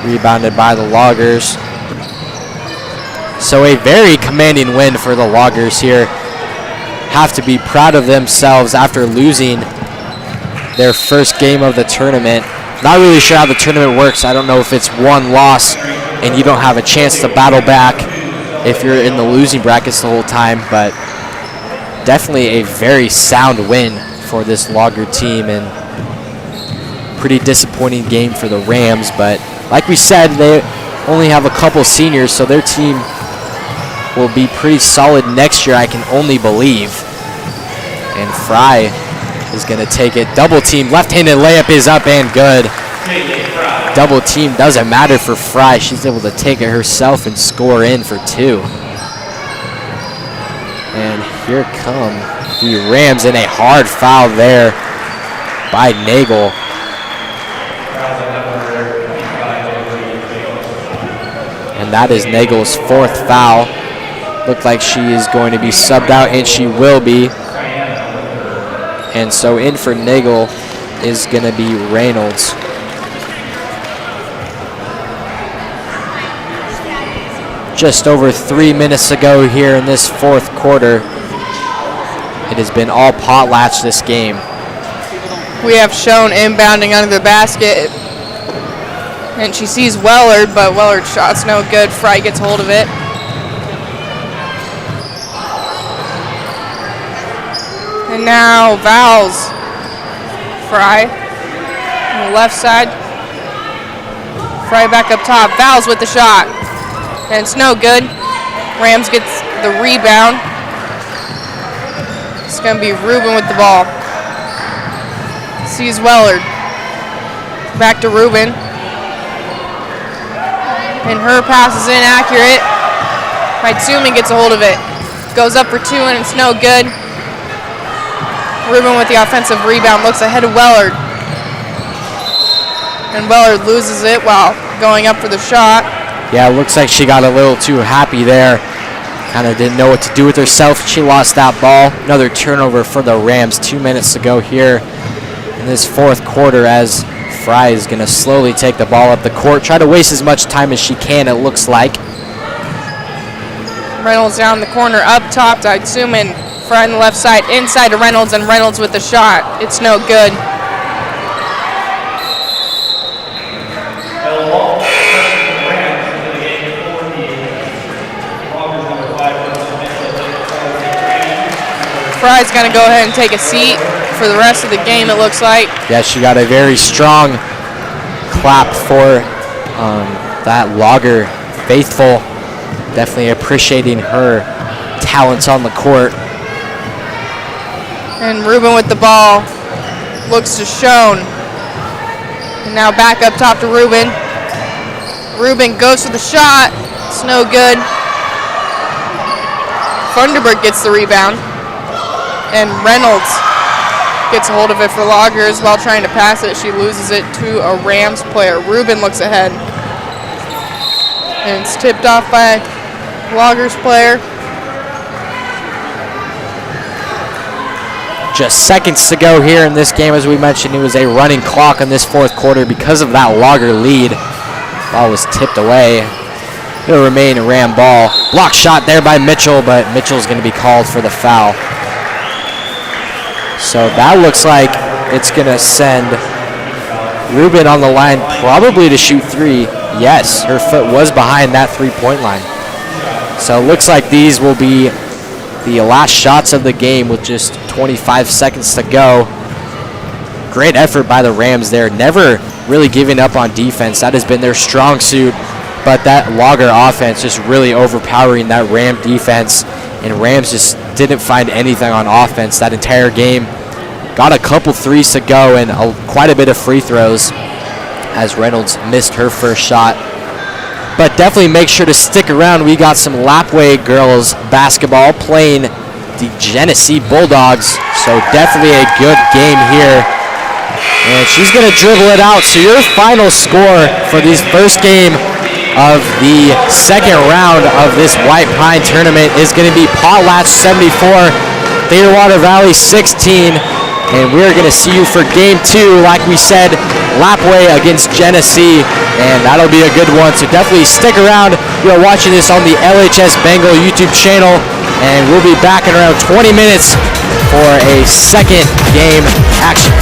Rebounded by the Loggers. So a very commanding win for the Loggers here. Have to be proud of themselves after losing their first game of the tournament. Not really sure how the tournament works. I don't know if it's one loss and you don't have a chance to battle back if you're in the losing brackets the whole time, but definitely a very sound win for this Logger team, and pretty disappointing game for the Rams, but like we said, they only have a couple seniors, so their team will be pretty solid next year, I can only believe. And Fry is going to take it. Double team, left-handed layup is up and good. Double team doesn't matter for Fry. She's able to take it herself and score in for 2. And here come the Rams, in a hard foul there by Nagel. And that is Nagel's 4th foul. Looked like she is going to be subbed out, and she will be. And so in for Nagel is going to be Reynolds. Just over 3 minutes ago here in this fourth quarter. It has been all Potlatch this game.
We have Schoen inbounding under the basket. And she sees Wellard, but Wellard's shot's no good. Fry gets hold of it. And now Vowles. Fry on the left side. Fry back up top. Vowles with the shot. And it's no good. Rams gets the rebound. It's going to be Ruben with the ball. Sees Wellard. Back to Ruben. And her pass is inaccurate. Maitsumi gets a hold of it. Goes up for two and it's no good. Ruben with the offensive rebound looks ahead of Wellard. And Wellard loses it while going up for the shot.
Yeah, it looks like she got a little too happy there. Kind of didn't know what to do with herself. She lost that ball. Another turnover for the Rams. 2 minutes to go here in this fourth quarter as Fry is going to slowly take the ball up the court. Try to waste as much time as she can, it looks like.
Reynolds down the corner, up top to Itsuman. Fry on the left side, inside to Reynolds, and Reynolds with the shot. It's no good. Fry's going to go ahead and take a seat for the rest of the game, it looks like.
Yeah, she got a very strong clap for that Lager faithful. Definitely appreciating her talents on the court.
And Ruben with the ball. Looks to Schoen. And now back up top to Ruben. Ruben goes for the shot. It's no good. Funderburg gets the rebound. And Reynolds gets a hold of it for Lagers while trying to pass it. She loses it to a Rams player. Ruben looks ahead. And it's tipped off by a Lagers player.
Just seconds to go here in this game. As we mentioned, it was a running clock in this fourth quarter because of that Lager lead. Ball was tipped away. It'll remain a Ram ball. Block shot there by Mitchell, but Mitchell's going to be called for the foul. So that looks like it's going to send Ruben on the line probably to shoot three. Yes, her foot was behind that three-point line. So it looks like these will be the last shots of the game with just 25 seconds to go. Great effort by the Rams there. Never really giving up on defense. That has been their strong suit. But that Lager offense just really overpowering that Ram defense. And Rams just didn't find anything on offense that entire game. Got a couple threes to go and quite a bit of free throws as Reynolds missed her first shot. But definitely make sure to stick around. We got some Lapwai girls basketball playing the Genesee Bulldogs. So definitely a good game here. And she's going to dribble it out. So your final score for this first game of the second round of this White Pine tournament is going to be Potlatch 74, Clearwater Valley 16. And we're going to see you for game two, like we said, Lapwai against Genesee, and that'll be a good one. So definitely stick around. You're watching this on the LHS Bengal YouTube channel, and we'll be back in around 20 minutes for a second game action.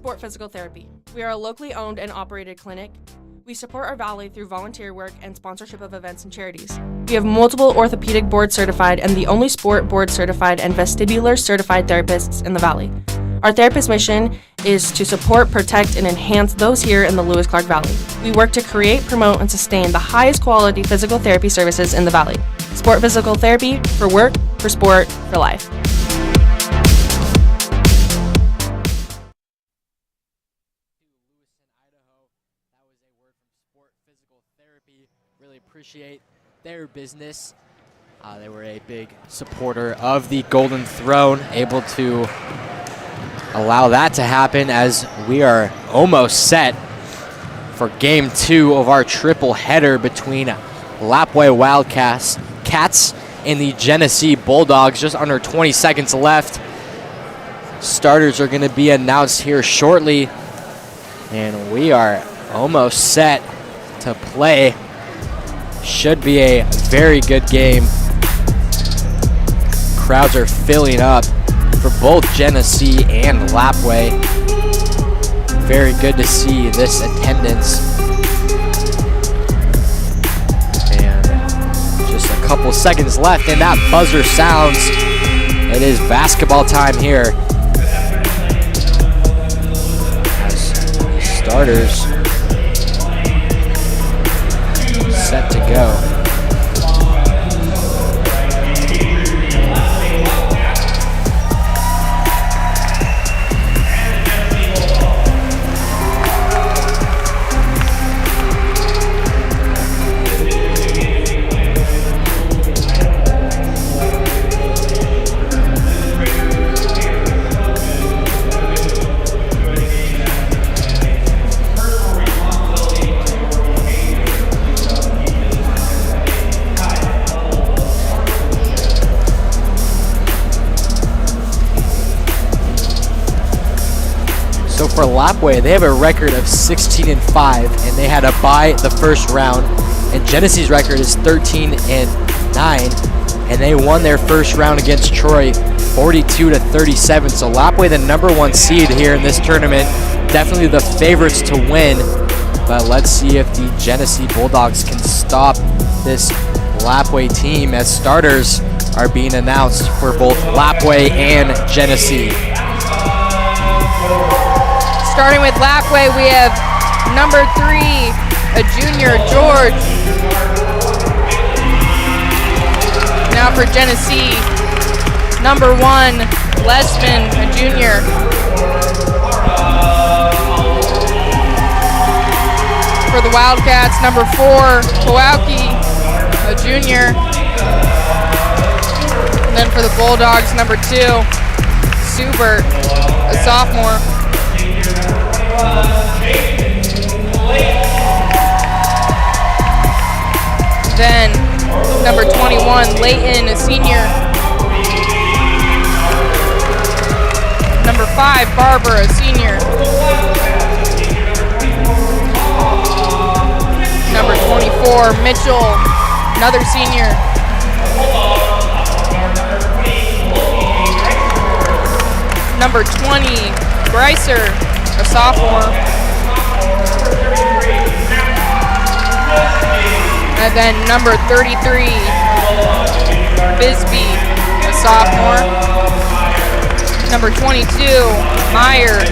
Sport Physical Therapy. We are a locally owned and operated clinic. We support our valley through volunteer work and sponsorship of events and charities. We have multiple orthopedic board certified and the only sport board certified and vestibular certified therapists in the valley. Our therapist mission is to support, protect, and enhance those here in the Lewis-Clark Valley. We work to create, promote, and sustain the highest quality physical therapy services in the valley. Sport Physical Therapy for work, for sport, for life.
Really appreciate their business. They were a big supporter of the Golden Throne, able to allow that to happen as we are almost set for game 2 of our triple header between Lapwai Wildcats and the Genesee Bulldogs. Just under 20 seconds left. Starters are going to be announced here shortly, and we are almost set to play. Should be a very good game. Crowds are filling up for both Genesee and Lapwai. Very good to see this attendance. And just a couple seconds left, and that buzzer sounds. It is basketball time here. As the starters set to go. For Lapwai, they have a record of 16-5, and they had a bye the first round. And Genesee's record is 13-9, and they won their first round against Troy 42-37. So Lapwai, the #1 seed here in this tournament, definitely the favorites to win. But let's see if the Genesee Bulldogs can stop this Lapwai team, as starters are being announced for both Lapwai and Genesee.
Starting with Lapwai, we have number 3, a junior, George. Now for Genesee, number 1, Lesman, a junior. For the Wildcats, number 4, Kowalski, a junior. And then for the Bulldogs, number 2, Subert, a sophomore. Then number 21, Layton, a senior. Number 5, Barber, a senior. Number 24, Mitchell, another senior. Number 20, Greiser, a sophomore. And then number 33, Bisbee, a sophomore. Number 22, Meyer,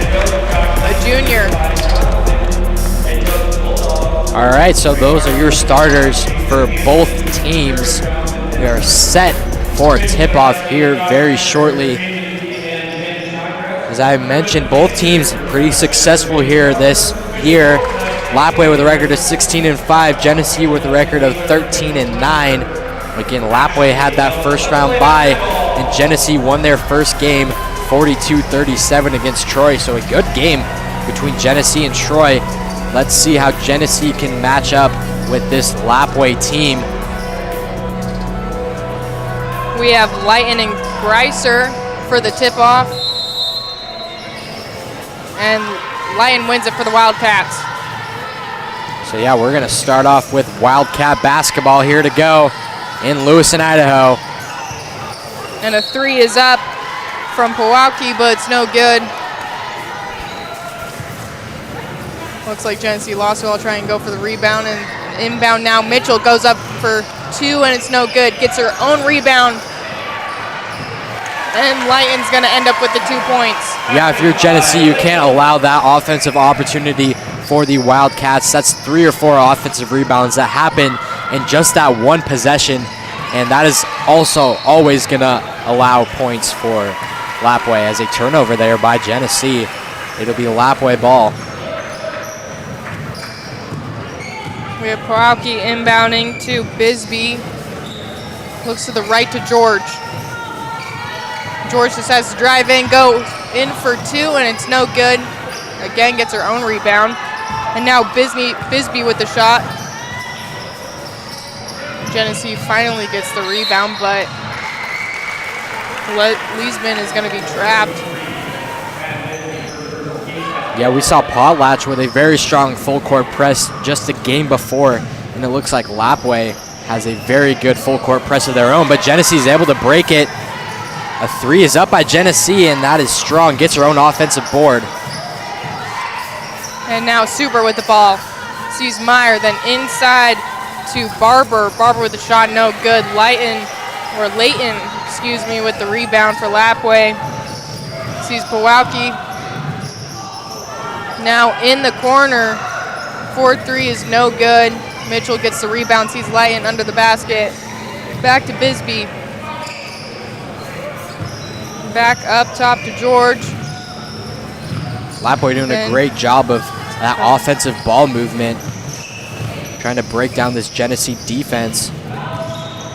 a junior.
All right, so those are your starters for both teams. We are set for a tip-off here very shortly. As I mentioned, both teams pretty successful here this year. Lapwai with a record of 16-5, Genesee with a record of 13-9. Again, Lapwai had that first round bye, and Genesee won their first game 42-37 against Troy. So a good game between Genesee and Troy. Let's see how Genesee can match up with this Lapwai team.
We have Lighton and Greiser for the tip-off. And Lighton wins it for the Wildcats.
So yeah, we're gonna start off with Wildcat basketball here to go in Lewiston, Idaho.
And a 3 is up from Pewaukee, but it's no good. Looks like Genesee lost it. I'll try and go for the rebound and inbound now. Mitchell goes up for 2 and it's no good. Gets her own rebound. And Lighton's going to end up with the 2 points.
Yeah, if you're Genesee, you can't allow that offensive opportunity for the Wildcats. That's 3 or 4 offensive rebounds that happen in just that one possession. And that is also always going to allow points for Lapwai as a turnover there by Genesee. It'll be a Lapwai ball.
We have Kowalski inbounding to Bisbee. Looks to the right to George. George just has to drive in, go in for 2, and it's no good. Again, gets her own rebound. And now Bisbee with the shot. Genesee finally gets the rebound, but Leesman is going to be trapped.
Yeah, we saw Potlatch with a very strong full court press just a game before, and it looks like Lapwai has a very good full court press of their own, but Genesee is able to break it. A 3 is up by Genesee, and that is strong. Gets her own offensive board.
And now Super with the ball. Sees Meyer, then inside to Barber. Barber with the shot, no good. Layton, excuse me, with the rebound for Lapwai. Sees Kowalski. Now in the corner. 4-3 is no good. Mitchell gets the rebound, sees Layton under the basket. Back to Bisbee. Back up top to George.
Lapwai doing a great job of that offensive ball movement, trying to break down this Genesee defense.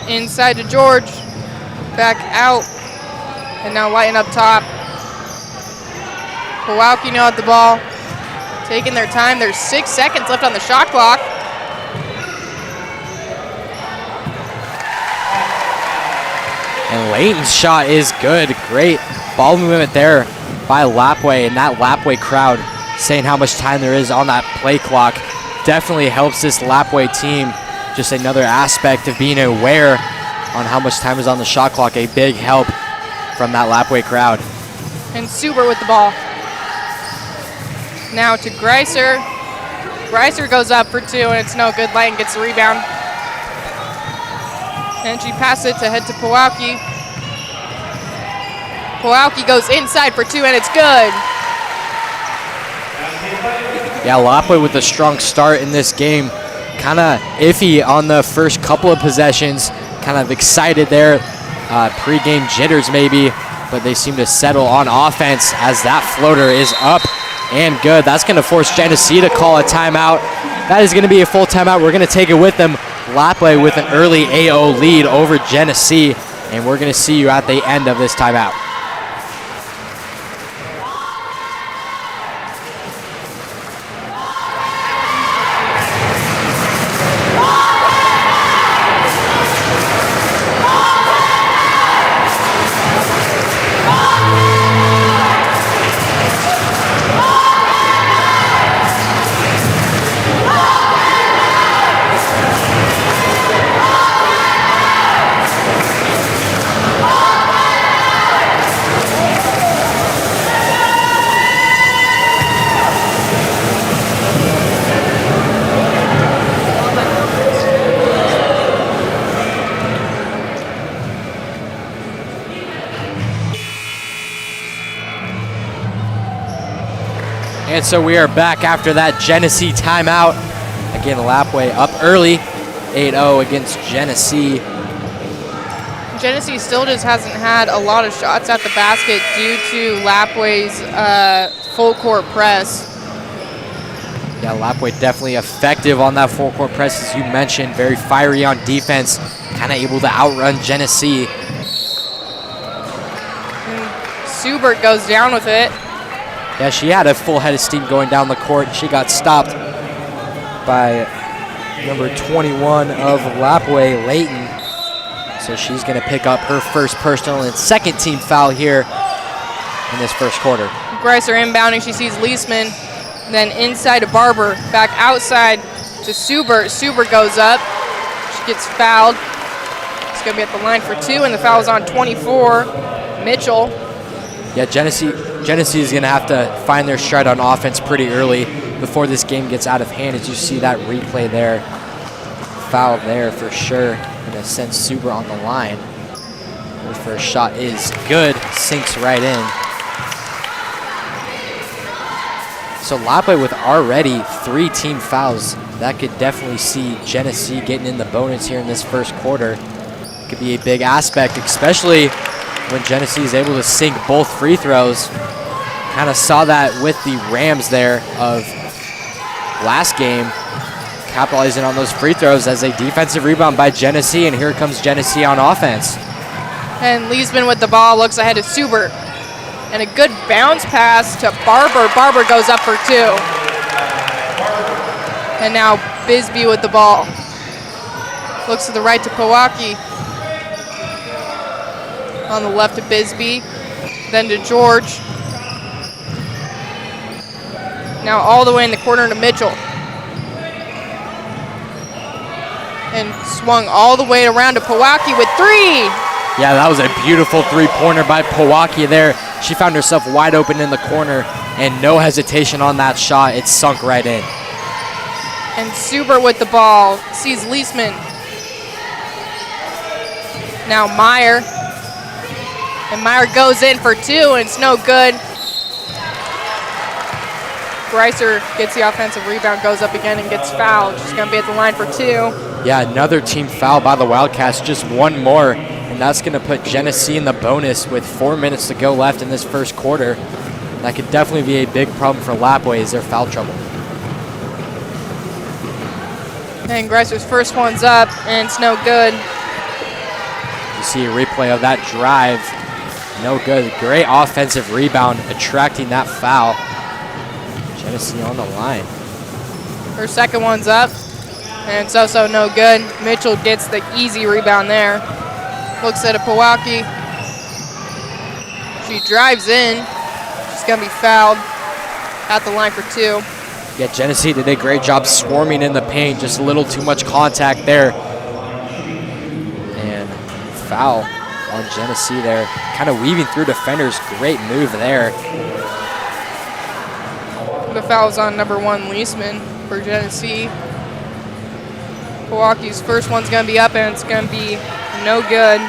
Inside to George. Back out. And now Layton up top. Kowalski now at the ball. Taking their time. There's 6 seconds left on the shot clock.
And Layton's shot is good. Great ball movement there by Lapwai, and that Lapwai crowd saying how much time there is on that play clock definitely helps this Lapwai team. Just another aspect of being aware on how much time is on the shot clock. A big help from that Lapwai crowd.
And Super with the ball. Now to Greiser. Greiser goes up for 2 and it's no good. Layton gets the rebound. And she passes it to head to Kowalski. Kowalski goes inside for 2 and it's good.
Yeah, Lapwai with a strong start in this game. Kind of iffy on the first couple of possessions. Kind of excited there. Pre-game jitters maybe, but they seem to settle on offense as that floater is up and good. That's going to force Genesee to call a timeout. That is going to be a full timeout. We're going to take it with them. Lapwai with an early AO lead over Genesee, and we're going to see you at the end of this timeout. And so we are back after that Genesee timeout. Again, Lapwai up early, 8-0 against Genesee.
Genesee still just hasn't had a lot of shots at the basket due to Lapwai's full court press.
Yeah, Lapwai definitely effective on that full court press, as you mentioned. Very fiery on defense, kind of able to outrun Genesee.
And Subert goes down with it.
Yeah, she had a full head of steam going down the court. She got stopped by number 21 of Lapwai, Layton. So she's going to pick up her first personal and second team foul here in this first quarter.
Greiser inbounding. She sees Leesman. Then inside to Barber. Back outside to Subert. Subert goes up. She gets fouled. It's going to be at the line for 2, and the foul is on 24. Mitchell.
Yeah, Genesee is going to have to find their stride on offense pretty early. before this game gets out of hand. As you see that replay there, foul there for sure. Gonna send Suber on the line. His first shot is good, sinks right in. So Lapwai with already 3 team fouls. That could definitely see Genesee getting in the bonus here in this first quarter. Could be a big aspect, especially when Genesee is able to sink both free throws. Kind of saw that with the Rams there of last game, capitalizing on those free throws as a defensive rebound by Genesee, and here comes Genesee on offense.
And Leesman with the ball, looks ahead to Suber. And a good bounce pass to Barber. Barber goes up for 2. And now Bisbee with the ball. Looks to the right to Powaki. On the left to Bisbee. Then to George. Now all the way in the corner to Mitchell. And swung all the way around to Powaki with 3.
Yeah, that was a beautiful three-pointer by Powaki there. She found herself wide open in the corner, and no hesitation on that shot. It sunk right in.
And Suber with the ball sees Leesman. Now Meyer. And Meyer goes in for 2, and it's no good. Greiser gets the offensive rebound, goes up again, and gets fouled. She's going to be at the line for 2.
Yeah, another team foul by the Wildcats, just one more. And that's going to put Genesee in the bonus with 4 minutes to go left in this first quarter. That could definitely be a big problem for Lapwai as they're foul trouble.
And Greiser's first one's up, and it's no good.
You see a replay of that drive. No good. Great offensive rebound, attracting that foul. Genesee on the line.
Her second one's up, and it's also no good. Mitchell gets the easy rebound there. Looks at a Powaki. She drives in. She's going to be fouled at the line for 2.
Yeah, Genesee did a great job swarming in the paint. Just a little too much contact there. And foul on Genesee there. Kind of weaving through defenders. Great move there.
The foul's on number 1, Leesman, for Genesee. Powaki's first one's going to be up, and it's going to be no good.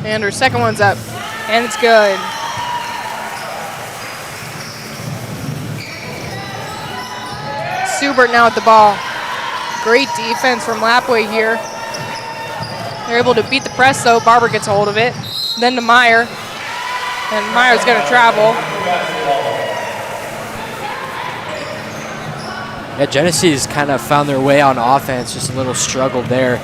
And her second one's up, and it's good. Subert now at the ball. Great defense from Lapwai here. They're able to beat the press, though. Barber gets a hold of it. Then to Meyer. And Meyer's going to travel.
Yeah, Genesee's kind of found their way on offense. Just a little struggle there.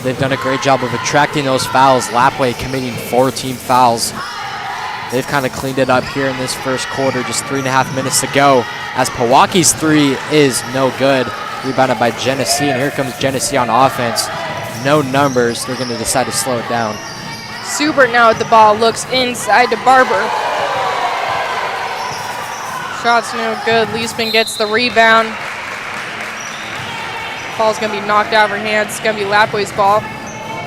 They've done a great job of attracting those fouls. Lapwai committing 4 team fouls. They've kind of cleaned it up here in this first quarter. Just 3.5 minutes to go. As Powaki's 3 is no good. Rebounded by Genesee, and here comes Genesee on offense. No numbers. They're going to decide to slow it down.
Subert now at the ball. Looks inside to Barber. Shot's no good. Leesman gets the rebound. Ball's going to be knocked out of her hands. It's going to be Lapwai's ball.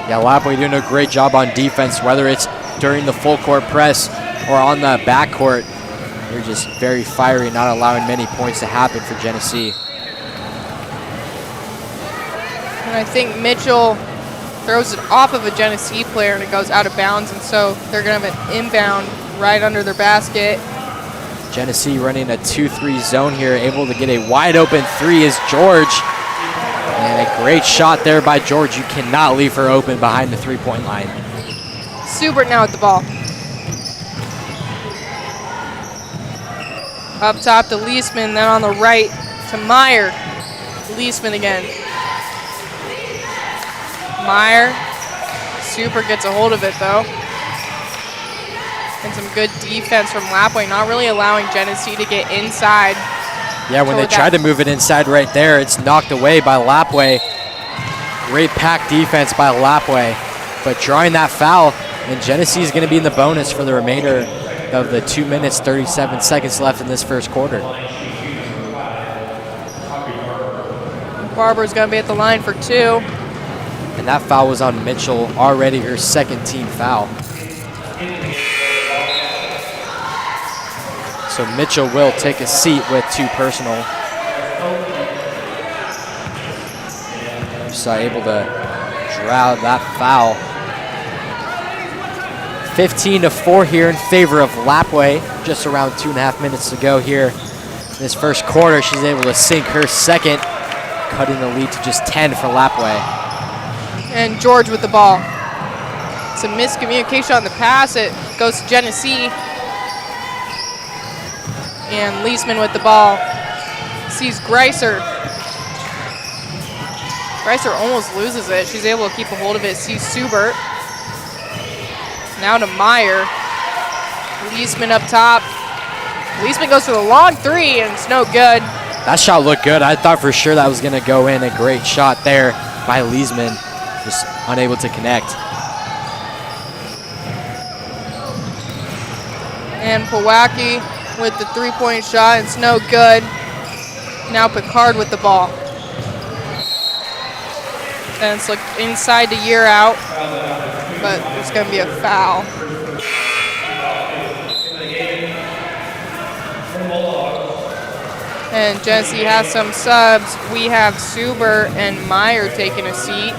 Yeah, Lapwai doing a great job on defense, whether it's during the full court press or on the backcourt. They're just very fiery, not allowing many points to happen for Genesee.
And I think Mitchell throws it off of a Genesee player, and it goes out of bounds, and so they're going to have an inbound right under their basket.
Genesee running a 2-3 zone here, able to get a wide open 3 is George. And a great shot there by George. You cannot leave her open behind the 3-point line.
Subert now at the ball. Up top to Leesman, then on the right to Meyer. Leesman again. Meyer. Super gets a hold of it, though. And some good defense from Lapwai, not really allowing Genesee to get inside.
Yeah, when they tried to move it inside right there, it's knocked away by Lapwai. Great pack defense by Lapwai. But drawing that foul, and Genesee is going to be in the bonus for the remainder of the 2 minutes, 37 seconds left in this first quarter.
Barber's going to be at the line for 2.
And that foul was on Mitchell, already her second team foul. So Mitchell will take a seat with 2 personal. So able to draw that foul. 15-4 here in favor of Lapwai. Just around 2.5 minutes to go here. This first quarter, she's able to sink her second, cutting the lead to just 10 for Lapwai.
And George with the ball. Some miscommunication on the pass. It goes to Genesee. And Leisman with the ball. Sees Greiser. Greiser almost loses it. She's able to keep a hold of it. Sees Subert. Now to Meyer. Leisman up top. Leisman goes for the long 3, and it's no good.
That shot looked good. I thought for sure that was going to go in. A great shot there by Leisman. Just unable to connect.
And Powacki with the 3-point shot. It's no good. Now Picard with the ball. And it's like inside the year out, but there's going to be a foul. And Genesee has some subs. We have Suber and Meyer taking a seat.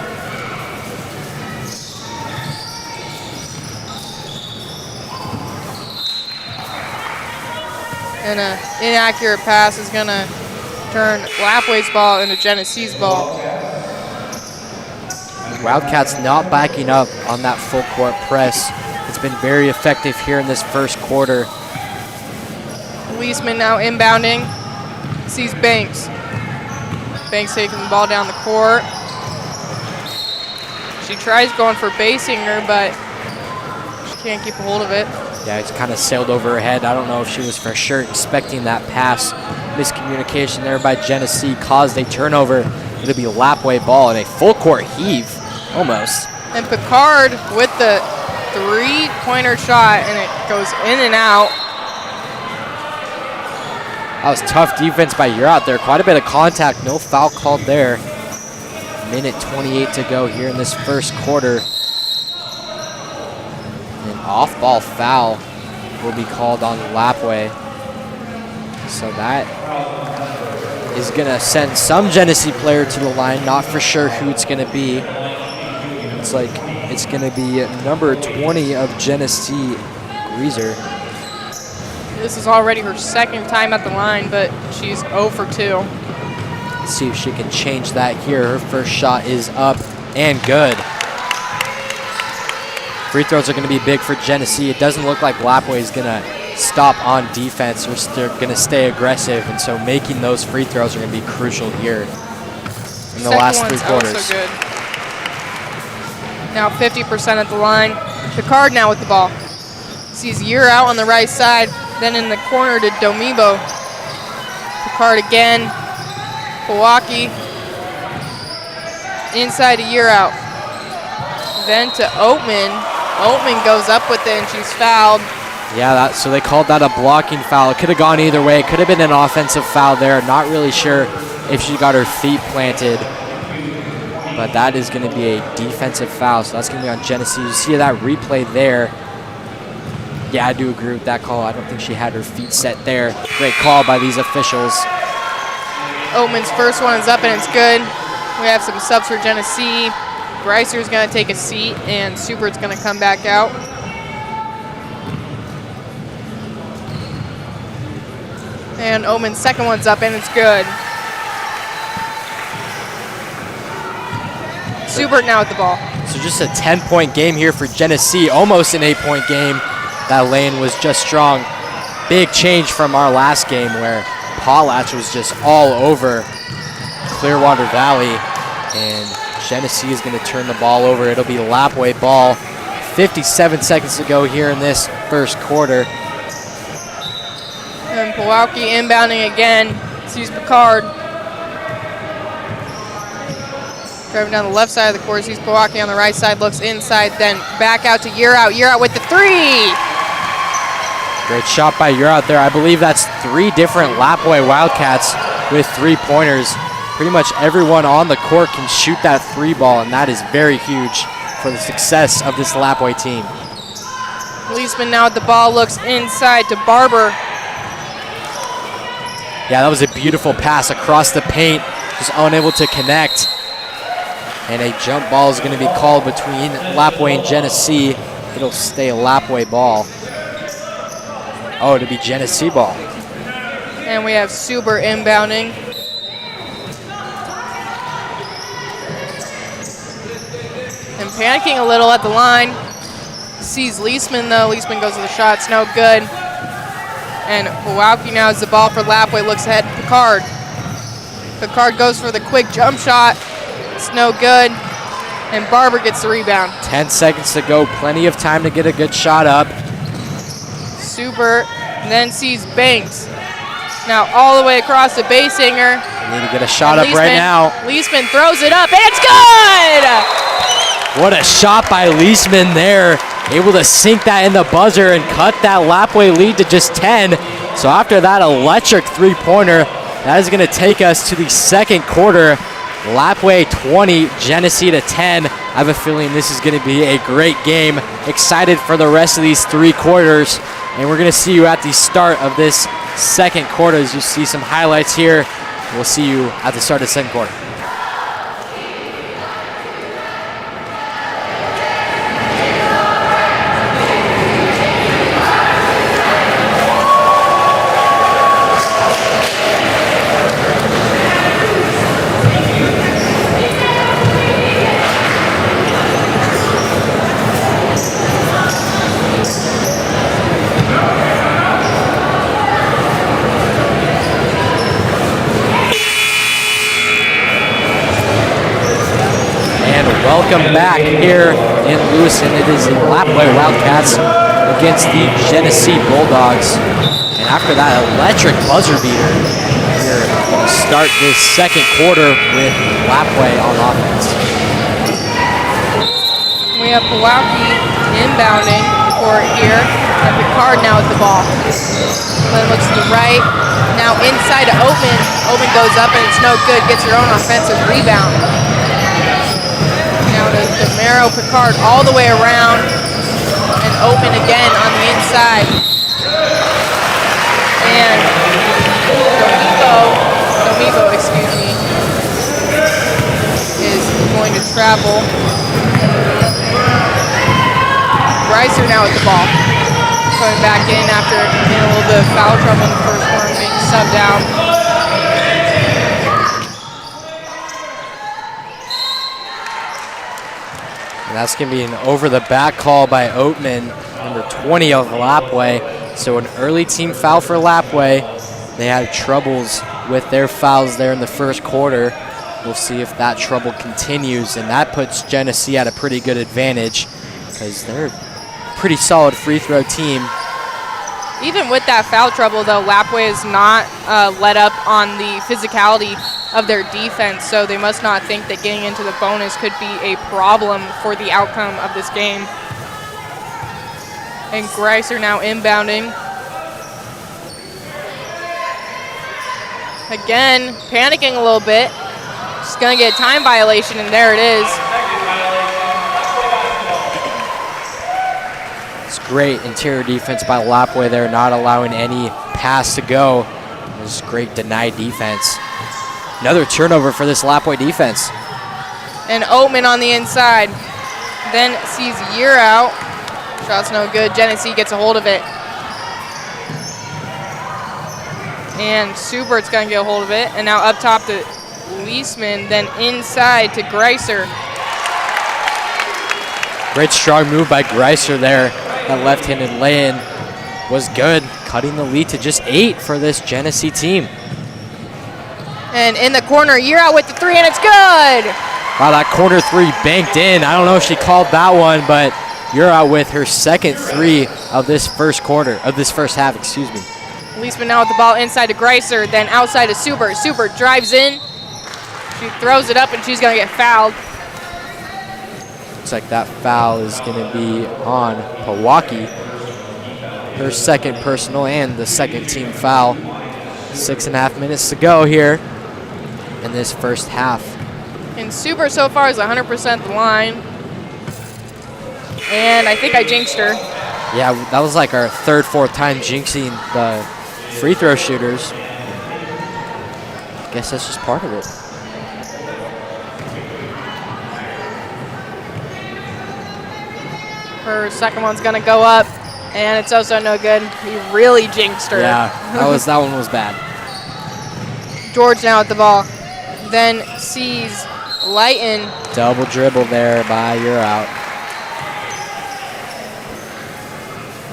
And an inaccurate pass is going to turn Lapwai's ball into Genesee's ball.
Wildcats not backing up on that full court press. It's been very effective here in this first quarter.
Leisman now inbounding. Sees Banks. Banks taking the ball down the court. She tries going for basing her, but she can't keep a hold of it.
Yeah, it's kind of sailed over her head. I don't know if she was for sure expecting that pass. Miscommunication there by Genesee caused a turnover. It'll be Lapwai ball and a full court heave, almost.
And Picard with the 3-pointer shot, and it goes in and out.
That was tough defense by Uraut there. Quite a bit of contact. No foul called there. Minute 28 to go here in this first quarter. An off-ball foul will be called on Lapwai. So that is going to send some Genesee player to the line. Not for sure who it's going to be. It's like it's going to be number 20 of Genesee, Greaser.
This is already her second time at the line, but she's 0 for 2.
Let's see if she can change that here. Her first shot is up and good. Free throws are going to be big for Genesee. It doesn't look like Lapwai is going to stop on defense. They're going to stay aggressive, and so making those free throws are going to be crucial here in the last 3 quarters.
Also good. Now 50% at the line. Picard now with the ball. Sees Year out on the right side. Then in the corner to Domibo. Picard again. Powacki. Inside to Year out. Then to Oatman. Oatman goes up with it and she's fouled.
Yeah, so they called that a blocking foul. It could have gone either way. It could have been an offensive foul there. Not really sure if she got her feet planted. But that is going to be a defensive foul. So that's going to be on Genesee. You see that replay there. Yeah, I do agree with that call. I don't think she had her feet set there. Great call by these officials.
Oatman's first one is up and it's good. We have some subs for Genesee. Greiser's going to take a seat and Supert's going to come back out. And Oatman's second one's up and it's good. Subert now with the ball.
So just a 10-point game here for Genesee. Almost an 8-point game. That lane was just strong. Big change from our last game where Potlatch was just all over Clearwater Valley. And Genesee is going to turn the ball over. It'll be Lapwai ball. 57 seconds to go here in this first quarter.
And Powacki inbounding again. Sees Picard. Driving down the left side of the court. Sees Powacki on the right side. Looks inside. Then back out to Year out. Year out with the 3.
Great shot by Uraut there. I believe that's 3 different Lapwai Wildcats with 3-pointers. pretty much everyone on the court can shoot that 3-ball, and that is very huge for the success of this Lapwai team.
Leisman now at the ball, looks inside to Barber.
Yeah, that was a beautiful pass across the paint, just unable to connect. And a jump ball is going to be called between Lapwai and Genesee. It'll stay a Lapwai ball. Oh, it'll be Genesee ball.
And we have Suber inbounding. And panicking a little at the line. Sees Leisman though. Leisman goes to the shot. It's no good. And Pawowki now has the ball for Lapwai. Looks ahead. Picard. Picard goes for the quick jump shot. It's no good. And Barber gets the rebound.
10 seconds to go. Plenty of time to get a good shot up.
Suber then sees Banks. Now all the way across the base hanger.
Need to get a shot up right now.
Leisman throws it up, and it's good!
What a shot by Leisman there. Able to sink that in the buzzer and cut that Lapwai lead to just 10. So after that electric three-pointer, that is going to take us to the second quarter. Lapwai 20, Genesee to 10. I have a feeling this is going to be a great game. Excited for the rest of these 3 quarters. And we're going to see you at the start of this second quarter. As you see some highlights here, we'll see you at the start of the second quarter. Welcome back here in Lewiston. It is the Lapwai Wildcats against the Genesee Bulldogs. And after that electric buzzer beater, we're going to start this second quarter with Lapwai on offense.
We have Pawowki inbounding for here. And Picard now with the ball. Then looks to the right. Now inside to Oatman. Oatman goes up and it's no good. Gets her own offensive rebound. Now to DeMero, Picard all the way around, and Oatman again on the inside. And Domingo, excuse me, is going to travel. Greiser now with the ball. Going back in after getting a little bit of foul trouble in the first quarter, being subbed out.
And that's going to be an over-the-back call by Oatman, number 20 of Lapwai. So an early team foul for Lapwai. They had troubles with their fouls there in the first quarter. We'll see if that trouble continues, and that puts Genesee at a pretty good advantage because they're a pretty solid free throw team.
Even with that foul trouble, though, Lapwai is not let up on the physicality of their defense, so they must not think that getting into the bonus could be a problem for the outcome of this game. And Greiser now inbounding. Again, panicking a little bit. Just gonna get a time violation, and there it is.
It's great interior defense by Lapwai there, not allowing any pass to go. This is great denied defense. Another turnover for this Lapwai defense.
And Oatman on the inside. Then sees Year out. Shot's no good. Genesee gets a hold of it. And Subert's going to get a hold of it. And now up top to Leisman. Then inside to Greiser.
Great strong move by Greiser there. That left-handed lay-in was good, cutting the lead to just 8 for this Genesee team.
And in the corner, Year out with the 3, and it's good!
Wow, that corner 3 banked in. I don't know if she called that one, but Year out with her second 3 of this first quarter, of this first half, excuse me.
Leisman now with the ball inside to Greiser, then outside to Subert. Subert drives in. She throws it up, and she's going to get fouled.
Looks like that foul is going to be on Pawowki. Her second personal and the second team foul. 6.5 minutes to go here. in this first half.
And Super so far is 100% the line. And I think I jinxed her.
Yeah, that was like our third, fourth time jinxing the free throw shooters. Guess that's just part of it.
Her second one's gonna go up, and it's also no good. He really jinxed her.
Yeah, that one was bad.
George now at the ball, then sees Lighten.
Double dribble there by you're out.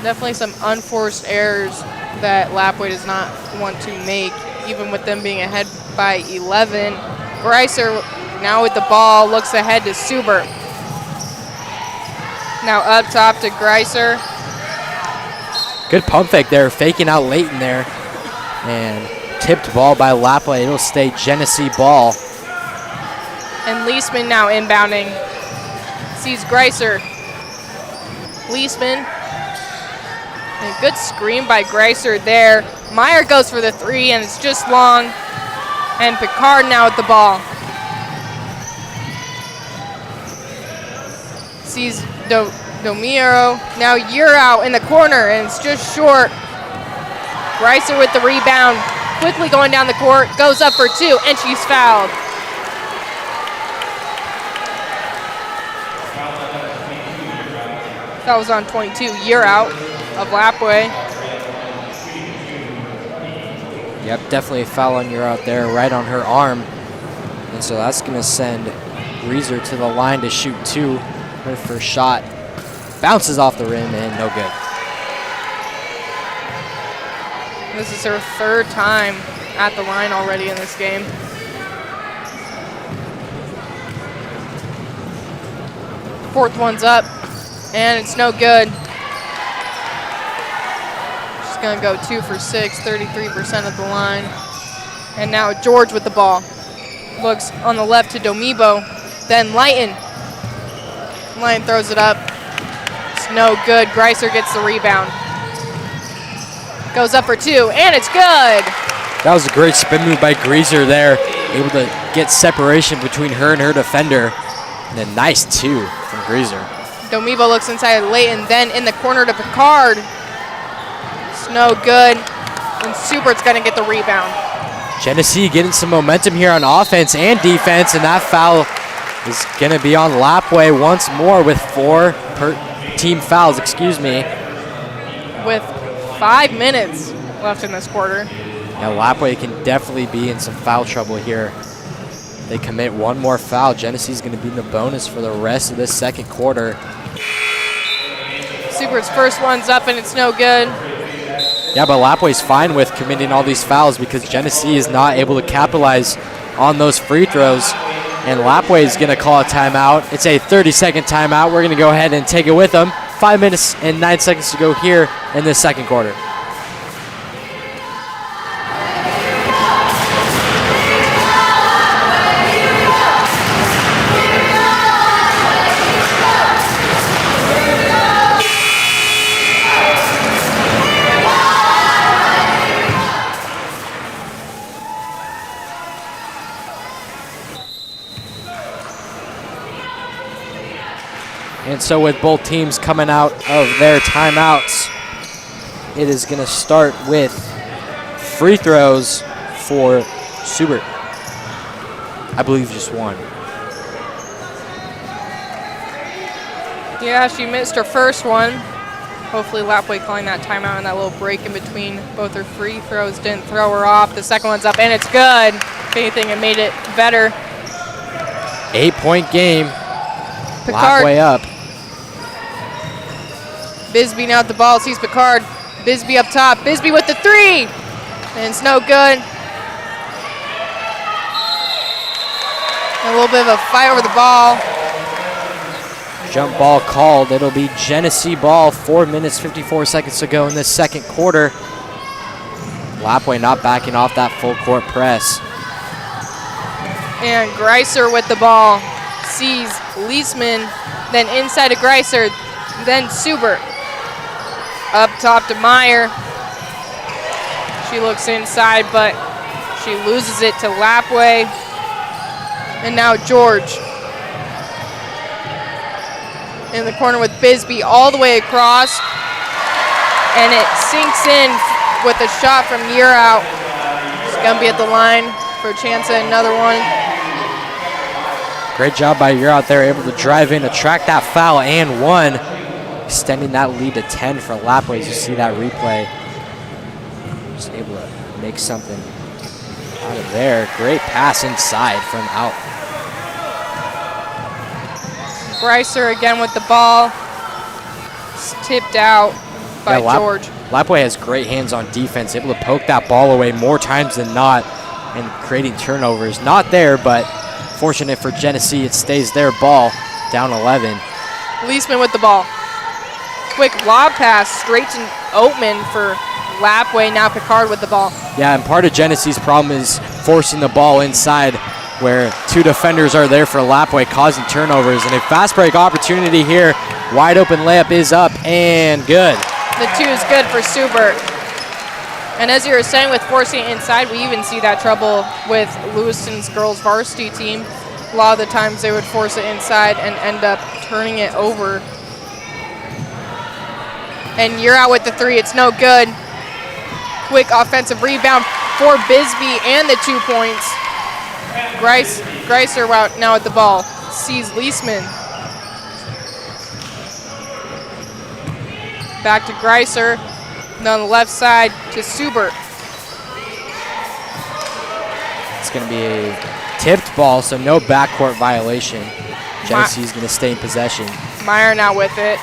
Definitely some unforced errors that Lapwai does not want to make, even with them being ahead by 11. Greiser now with the ball, looks ahead to Subert. Now up top to Greiser.
Good pump fake there, faking out Leighton there. And tipped ball by Lapwai. It'll stay Genesee ball.
And Leisman now inbounding. Sees Greiser. Leisman. And a good screen by Greiser there. Meyer goes for the three, and it's just long. And Picard now at the ball. Sees Domiro. Now you're out in the corner, and it's just short. Greiser with the rebound. Quickly going down the court. Goes up for two, and she's fouled. That was on 22. You're out of Lapwai.
Yep, definitely a foul on you're out there, right on her arm. And so that's going to send Reiser to the line to shoot two. Her first shot bounces off the rim and no good.
This is her third time at the line already in this game. Fourth one's up, and it's no good. She's gonna go 2 for 6, 33% of the line. And now George with the ball. Looks on the left to Domibo, then Lighten. Lighten throws it up. It's no good. Greiser gets the rebound. Goes up for two, and it's good.
That was a great spin move by Greiser there. Able to get separation between her and her defender. And a nice two from Greiser.
Domibo looks inside Leighton, then in the corner to Picard. It's no good. And Subert's gonna get the rebound.
Genesee getting some momentum here on offense and defense, and that foul is gonna be on Lapwai once more with 4 team fouls,
With 5 minutes left in this quarter.
Now Lapwai can definitely be in some foul trouble here. They commit one more foul. Genesee's going to be in the bonus for the rest of this second quarter.
Subert's first one's up, and it's no good.
Yeah, but Lapwai's fine with committing all these fouls because Genesee is not able to capitalize on those free throws. And Lapwai is going to call a timeout. It's a 30-second timeout. We're going to go ahead and take it with them. 5 minutes and 9 seconds to go here in this second quarter. And so with both teams coming out of their timeouts, it is going to start with free throws for Subert. I believe just one.
Yeah, she missed her first one. Hopefully Lapwai calling that timeout and that little break in between both her free throws didn't throw her off. The second one's up, and it's good. If anything, it made it better.
8-point game.
Picard.
Lapwai up.
Bisbee now at the ball, sees Picard. Bisbee up top. Bisbee with the three. And it's no good. A little bit of a fight over the ball.
Jump ball called. It'll be Genesee ball. 4 minutes, 54 seconds to go in this second quarter. Lapwai not backing off that full court press.
And Greiser with the ball. Sees Leisman. Then inside to Greiser. Then Subert. Up top to Meyer. She looks inside, but she loses it to Lapwai. And now George in the corner with Bisbee all the way across. And it sinks in with a shot from Year Out. It's going to be at the line for a chance at another one.
Great job by Year Out there, able to drive in, attract that foul and one, extending that lead to 10 for Lapwai. As you see that replay, just able to make something out of there. Great pass inside from out.
Greiser again with the ball. It's tipped out by George.
Lapwai has great hands on defense, able to poke that ball away more times than not and creating turnovers. Not there, but fortunate for Genesee, it stays their ball, down 11.
Leisman with the ball. Quick lob pass straight to Oatman for Lapwai. Now Picard with the ball.
Yeah, and part of Genesee's problem is forcing the ball inside where two defenders are there for Lapwai, causing turnovers. And a fast break opportunity here. Wide open layup is up and good.
The 2 is good for Subert. And as you were saying, with forcing it inside, we even see that trouble with Lewiston's girls varsity team. A lot of the times they would force it inside and end up turning it over. And You're Out with the 3. It's no good. Quick offensive rebound for Bisbee and the 2 points. Greiser out now at the ball. Sees Leisman. Back to Greiser. And on the left side to Subert.
It's going to be a tipped ball, so no backcourt violation. Genesee's going to stay in possession.
Meyer now with it.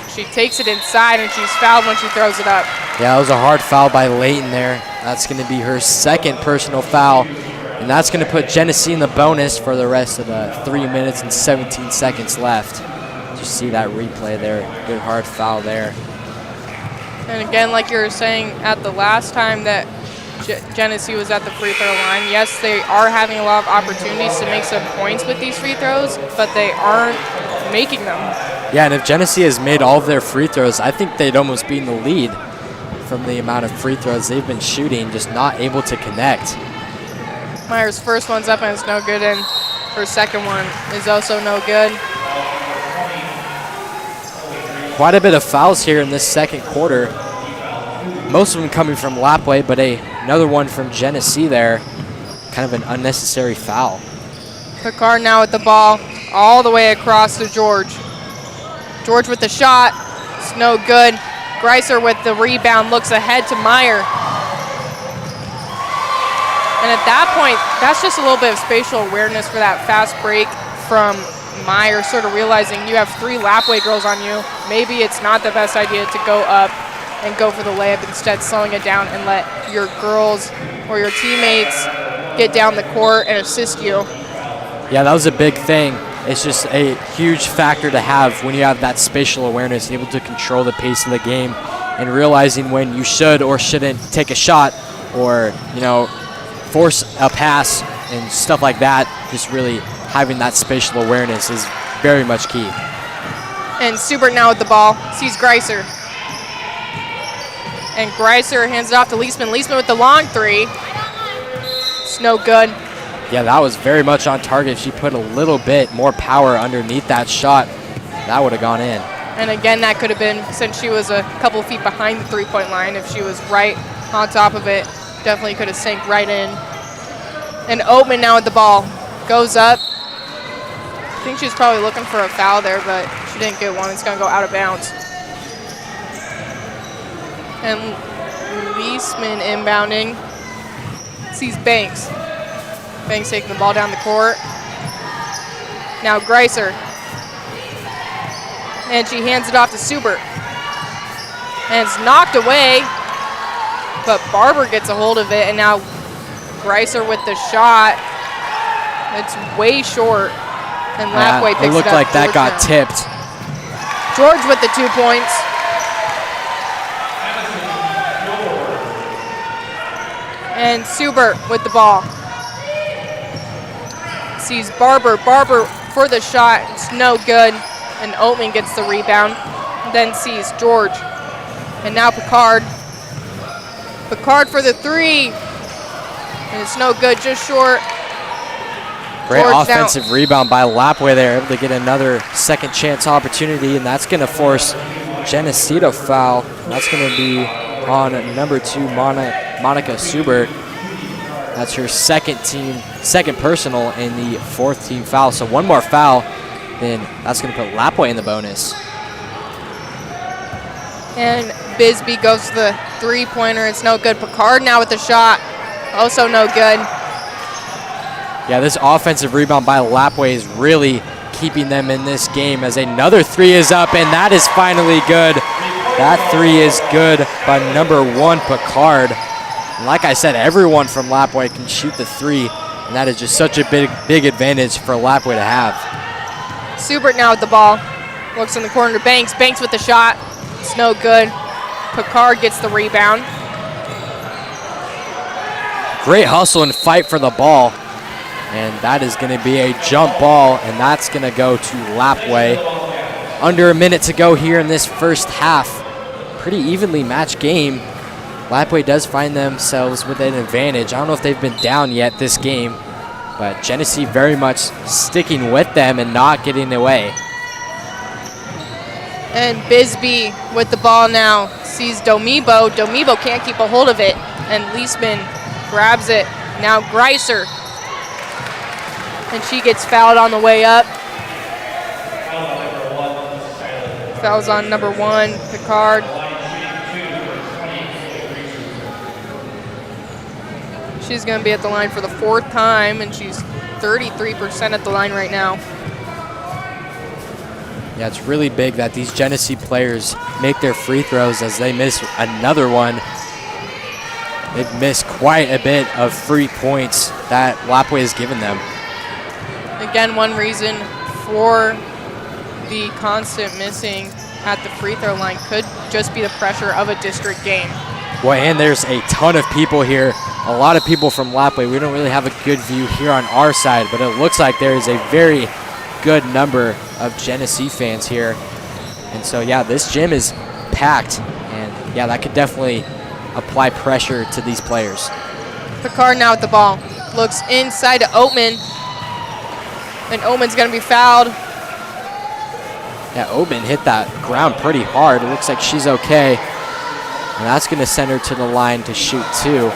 She takes it inside, and she's fouled when she throws it up.
Yeah, that was a hard foul by Layton there. That's going to be her second personal foul, and that's going to put Genesee in the bonus for the rest of the 3 minutes and 17 seconds left. Just see that replay there. Good hard foul there.
And again, like you were saying at the last time that Genesee was at the free throw line, yes, they are having a lot of opportunities to make some points with these free throws, but they aren't making them.
Yeah, and if Genesee has made all of their free throws, I think they'd almost be in the lead from the amount of free throws they've been shooting, just not able to connect.
Meyer's first one's up and it's no good, and her second one is also no good.
Quite a bit of fouls here in this second quarter. Most of them coming from Lapwai, but another one from Genesee there. Kind of an unnecessary foul.
Picard now with the ball all the way across to George. George with the shot. It's no good. Greiser with the rebound looks ahead to Meyer. And at that point, that's just a little bit of spatial awareness for that fast break from Meyer, sort of realizing you have 3 Lapwai girls on you. Maybe it's not the best idea to go up and go for the layup, instead slowing it down and let your girls or your teammates get down the court and assist you.
Yeah, that was a big thing. It's just a huge factor to have when you have that spatial awareness, able to control the pace of the game and realizing when you should or shouldn't take a shot or, you know, force a pass and stuff like that. Just really having that spatial awareness is very much key.
And Subert now with the ball, sees Greiser. And Greiser hands it off to Leisman. Leisman with the long 3. It's no good.
Yeah, that was very much on target. If she put a little bit more power underneath that shot, that would have gone in.
And again, that could have been, since she was a couple feet behind the 3-point line, if she was right on top of it, definitely could have sank right in. And Oatman now with the ball. Goes up. I think she's probably looking for a foul there, but she didn't get one. It's going to go out of bounds. And Leisman inbounding. Sees Banks. Banks taking the ball down the court. Now Greiser. And she hands it off to Subert. And it's knocked away, but Barber gets a hold of it, and now Greiser with the shot. It's way short, and Lapwai picks it up.
It looked like that got tipped.
George with the 2 points. And Subert with the ball. Sees Barber. Barber for the shot. It's no good. And Oatman gets the rebound. Then sees George. And now Picard. Picard for the 3. And it's no good, just short.
Great
George
offensive rebound by Lapwai there, able to get another second chance opportunity, and that's going to force Genesee to foul. That's going to be on number 2, Monica Subert. That's her second personal and the 4th team foul. So one more foul, then that's going to put Lapwai in the bonus.
And Bisbee goes to the three-pointer. It's no good. Picard now with the shot. Also no good.
Yeah, this offensive rebound by Lapwai is really keeping them in this game as another 3 is up, and that is finally good. That 3 is good by number 1, Picard. And like I said, everyone from Lapwai can shoot the 3, and that is just such a big advantage for Lapwai to have.
Subert now with the ball. Looks in the corner to Banks. Banks with the shot. It's no good. Picard gets the rebound.
Great hustle and fight for the ball. And that is going to be a jump ball, and that's going to go to Lapwai. Under a minute to go here in this first half. Pretty evenly matched game. Lapwai does find themselves with an advantage. I don't know if they've been down yet this game, but Genesee very much sticking with them and not getting away.
And Bisbee with the ball now sees Domibo. Domibo can't keep a hold of it, and Leisman grabs it. Now Greiser. And she gets fouled on the way up. Fouls on number 1, Picard. She's going to be at the line for the 4th time, and she's 33% at the line right now.
Yeah, it's really big that these Genesee players make their free throws as they miss another one. They've missed quite a bit of free points that Lapwai has given them.
Again, one reason for the constant missing at the free throw line could just be the pressure of a district game.
Well, and there's a ton of people here. A lot of people from Lapwai. We don't really have a good view here on our side, but it looks like there is a very good number of Genesee fans here. And so, yeah, this gym is packed, and yeah, that could definitely apply pressure to these players.
Picard now with the ball. Looks inside to Oatman. And Oatman's going to be fouled.
Yeah, Oatman hit that ground pretty hard. It looks like she's okay. And that's going to send her to the line to shoot 2.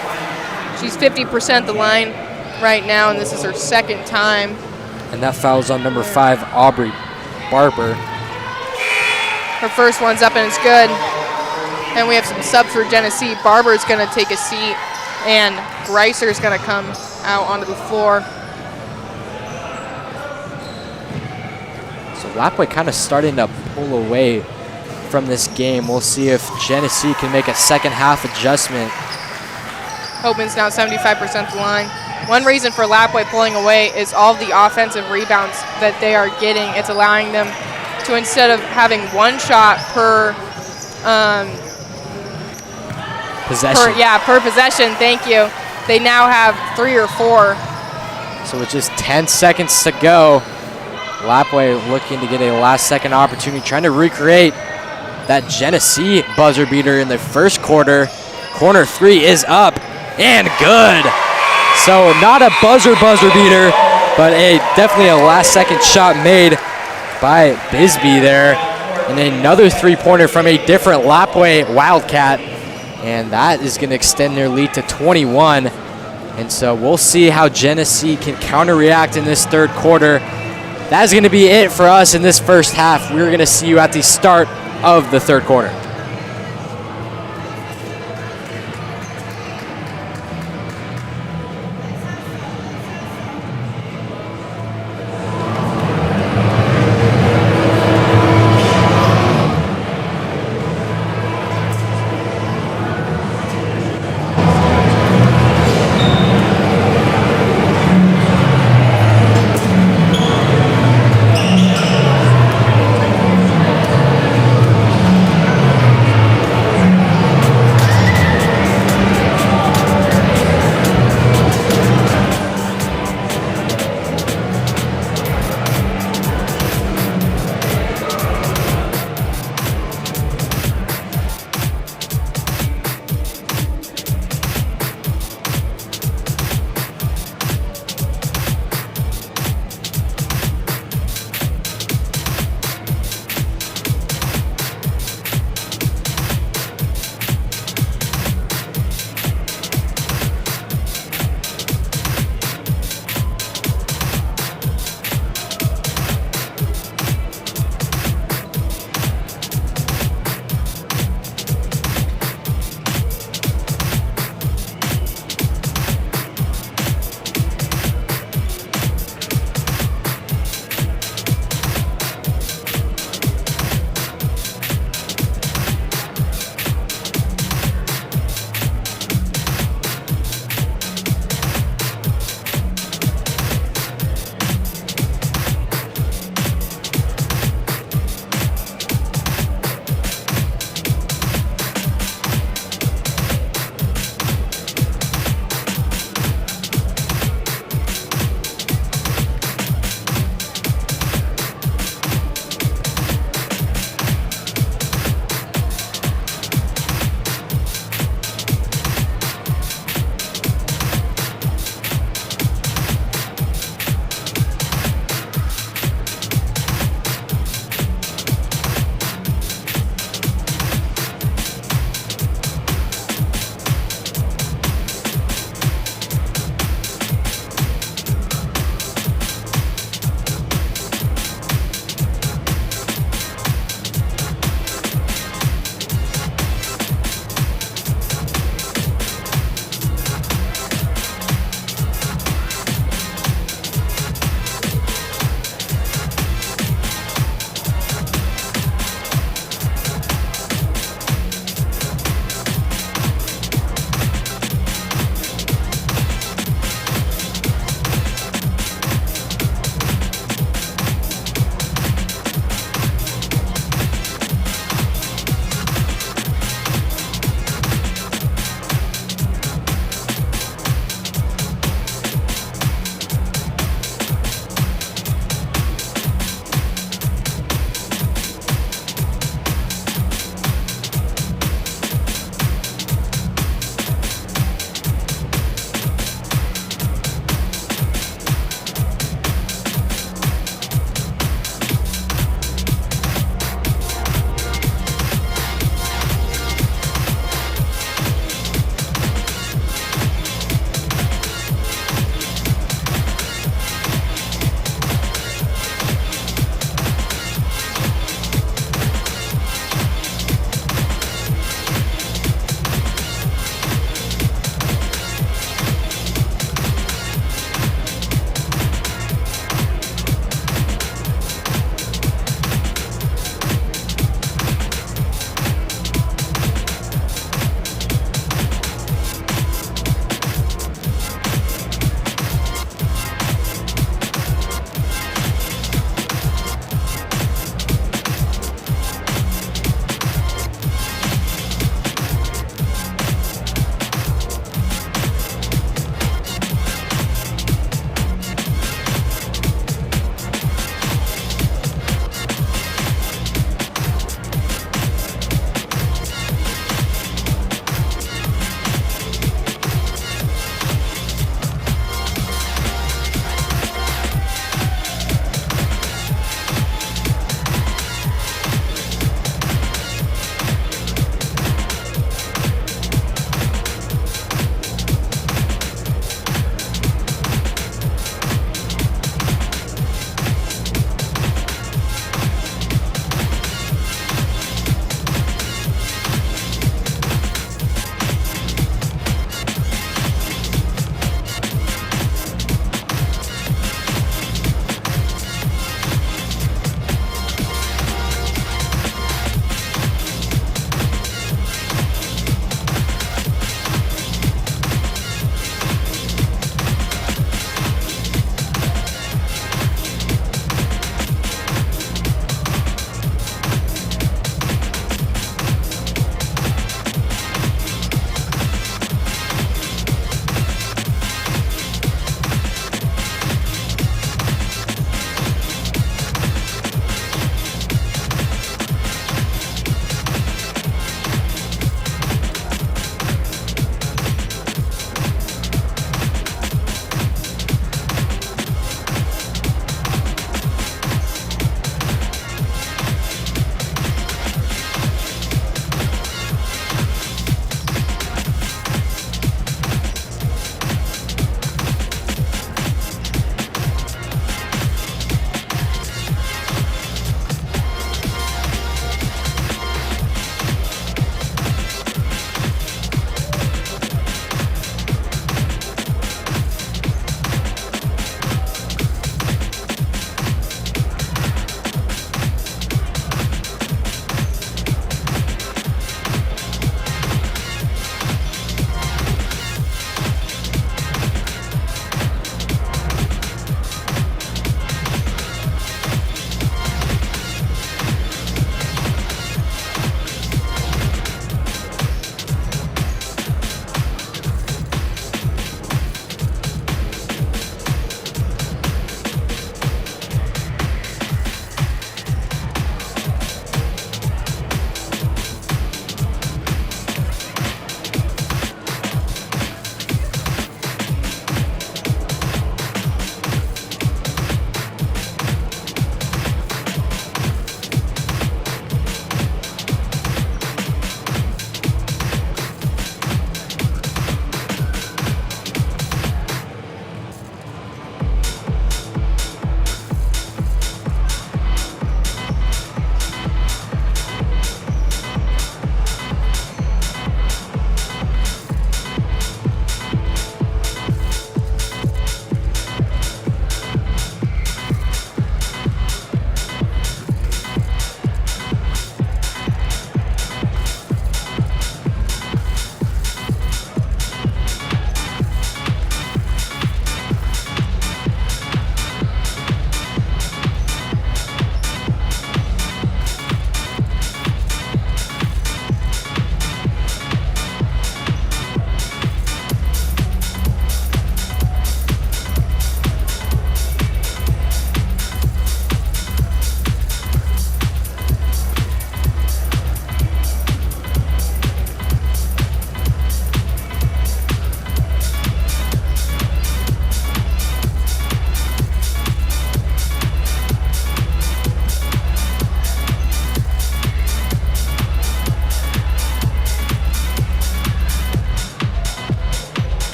She's 50% the line right now, and this is her 2nd time.
And that foul's on number 5, Aubrey Barber.
Her first one's up, and it's good. And we have some subs for Genesee. Barber's going to take a seat, and Greiser's going to come out onto the floor.
So Lapwai kind of starting to pull away from this game. We'll see if Genesee can make a second half adjustment.
Oatman's now 75% the line. One reason for Lapwai pulling away is all the offensive rebounds that they are getting. It's allowing them to, instead of having 1 shot per
possession.
Per possession, thank you. They now have 3 or 4.
So with just 10 seconds to go, Lapwai looking to get a last-second opportunity, trying to recreate that Genesee buzzer beater in the first quarter. Corner 3 is up and good. So not a buzzer beater, but definitely a last-second shot made by Bisbee there. And another three-pointer from a different Lapwai Wildcat. And that is going to extend their lead to 21. And so we'll see how Genesee can counter-react in this third quarter. That is going to be it for us in this first half. We're going to see you at the start of the third quarter.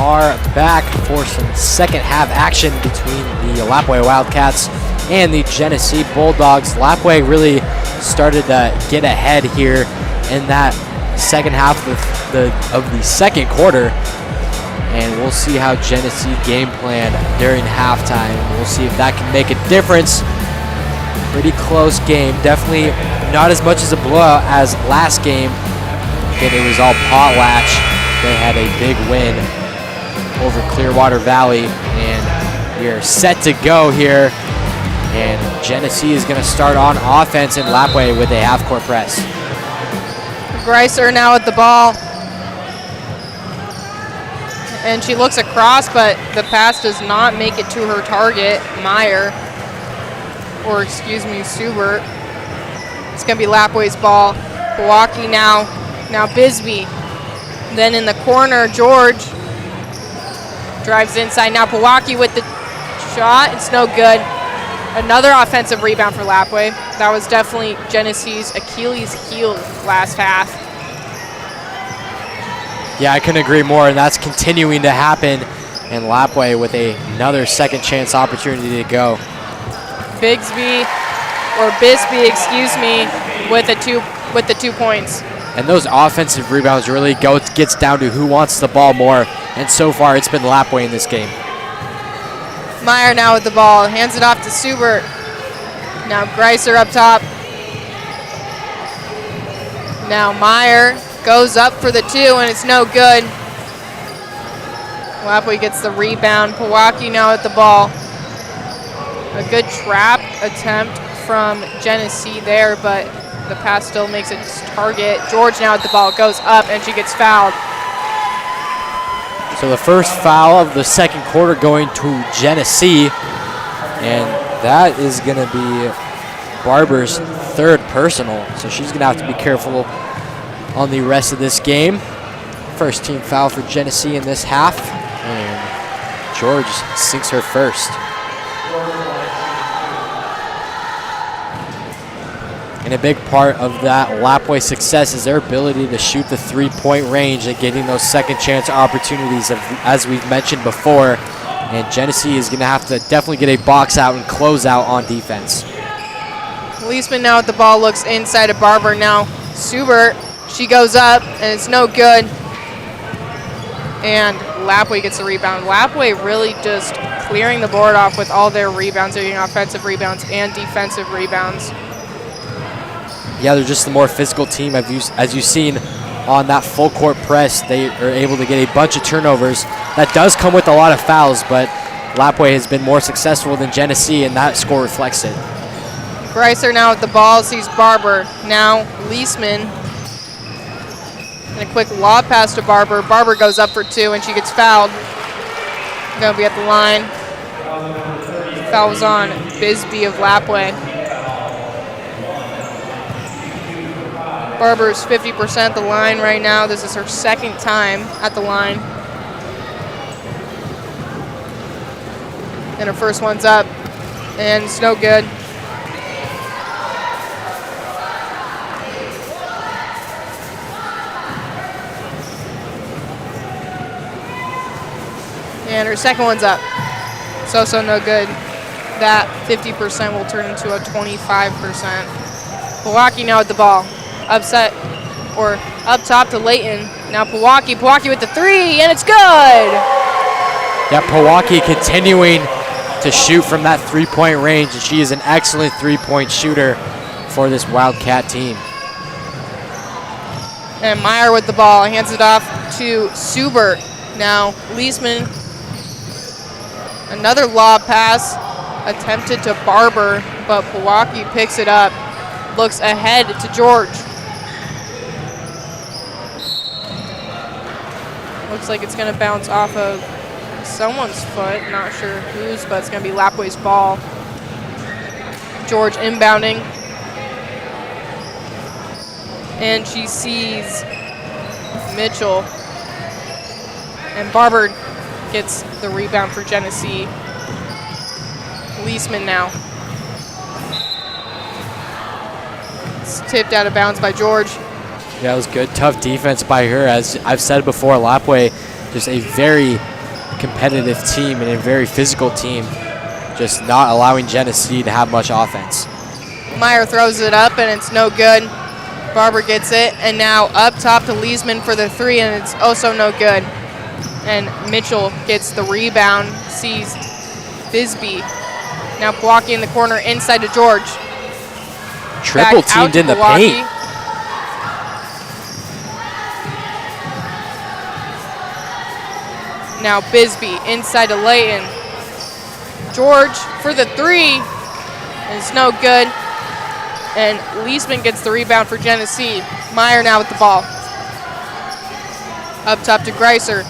are back for some second half action between the Lapwai Wildcats and the Genesee Bulldogs. Lapwai really started to get ahead here in that second half of the second quarter, and we'll see how Genesee game plan during halftime. We'll see if that can make a difference. Pretty close game, definitely not as much as a blowout as last game. Again, it was all Potlatch. They had a big win over Clearwater Valley, and we are set to go here. And Genesee is going to start on offense in Lapwai with a half-court press.
Greiser now at the ball. And she looks across, but the pass does not make it to her target, Meyer. Or excuse me, Subert. It's going to be Lapwai's ball. Milwaukee now Bisbee. Then in the corner, George drives inside. Now Milwaukee with the shot. It's no good. Another offensive rebound for Lapwai. That was definitely Genesee's Achilles heel last half.
Yeah, I couldn't agree more, and that's continuing to happen. And Lapwai with another second chance opportunity to go.
Bisbee, excuse me, with the 2 points.
And those offensive rebounds really gets down to who wants the ball more, and so far it's been Lapwai in this game.
Meyer now with the ball, hands it off to Subert. Now Greiser up top. Now Meyer goes up for the 2, and it's no good. Lapwai gets the rebound. Milwaukee now at the ball. A good trap attempt from Genesee there, but the pass still makes it target. George now at the ball, goes up, and she gets fouled.
So the first foul of the second quarter going to Genesee, and that is going to be Barber's third personal, so she's going to have to be careful on the rest of this game. First team foul for Genesee in this half, and George sinks her first. And a big part of that Lapwai success is their ability to shoot the three-point range and getting those second chance opportunities, as we've mentioned before. And Genesee is going to have to definitely get a box out and close out on defense.
Leisman now at the ball, looks inside of Barber. Now Subert, she goes up, and it's no good. And Lapwai gets the rebound. Lapwai really just clearing the board off with all their rebounds. They're getting offensive rebounds and defensive rebounds.
Yeah, they're just the more physical team. As you've seen on that full court press, they are able to get a bunch of turnovers. That does come with a lot of fouls, but Lapwai has been more successful than Genesee, and that score reflects it.
Greiser now at the ball, sees Barber. Now Leisman. And a quick lob pass to Barber. Barber goes up for 2, and she gets fouled. Gonna be at the line. Foul was on Bisbee of Lapwai. Barber's 50% at the line right now. This is her second time at the line. And her first one's up, and it's no good. And her second one's up. So no good. That 50% will turn into a 25%. Milwaukee now at the ball. Upset, or up top to Layton. Now Milwaukee with the 3, and it's good!
Yeah, Milwaukee continuing to shoot from that three-point range, and she is an excellent three-point shooter for this Wildcat team.
And Meyer with the ball, hands it off to Subert. Now Leisman, another lob pass attempted to Barber, but Milwaukee picks it up. Looks ahead to George. Looks like it's going to bounce off of someone's foot. Not sure whose, but it's going to be Lapwai's ball. George inbounding. And she sees Mitchell. And Barber gets the rebound for Genesee. Leisman now. It's tipped out of bounds by George.
Yeah, it was good. Tough defense by her. As I've said before, Lapwai just a very competitive team and a very physical team, just not allowing Genesee to have much offense.
Meyer throws it up, and it's no good. Barber gets it, and now up top to Leesman for the three, and it's also no good. And Mitchell gets the rebound, sees Bisbee. Now Pewaukee in the corner, inside to George.
Triple teamed in the paint.
Now Bisbee inside to Layton. George for the three. It's no good. And Leesman gets the rebound for Genesee. Meyer now with the ball. Up top to Greiser.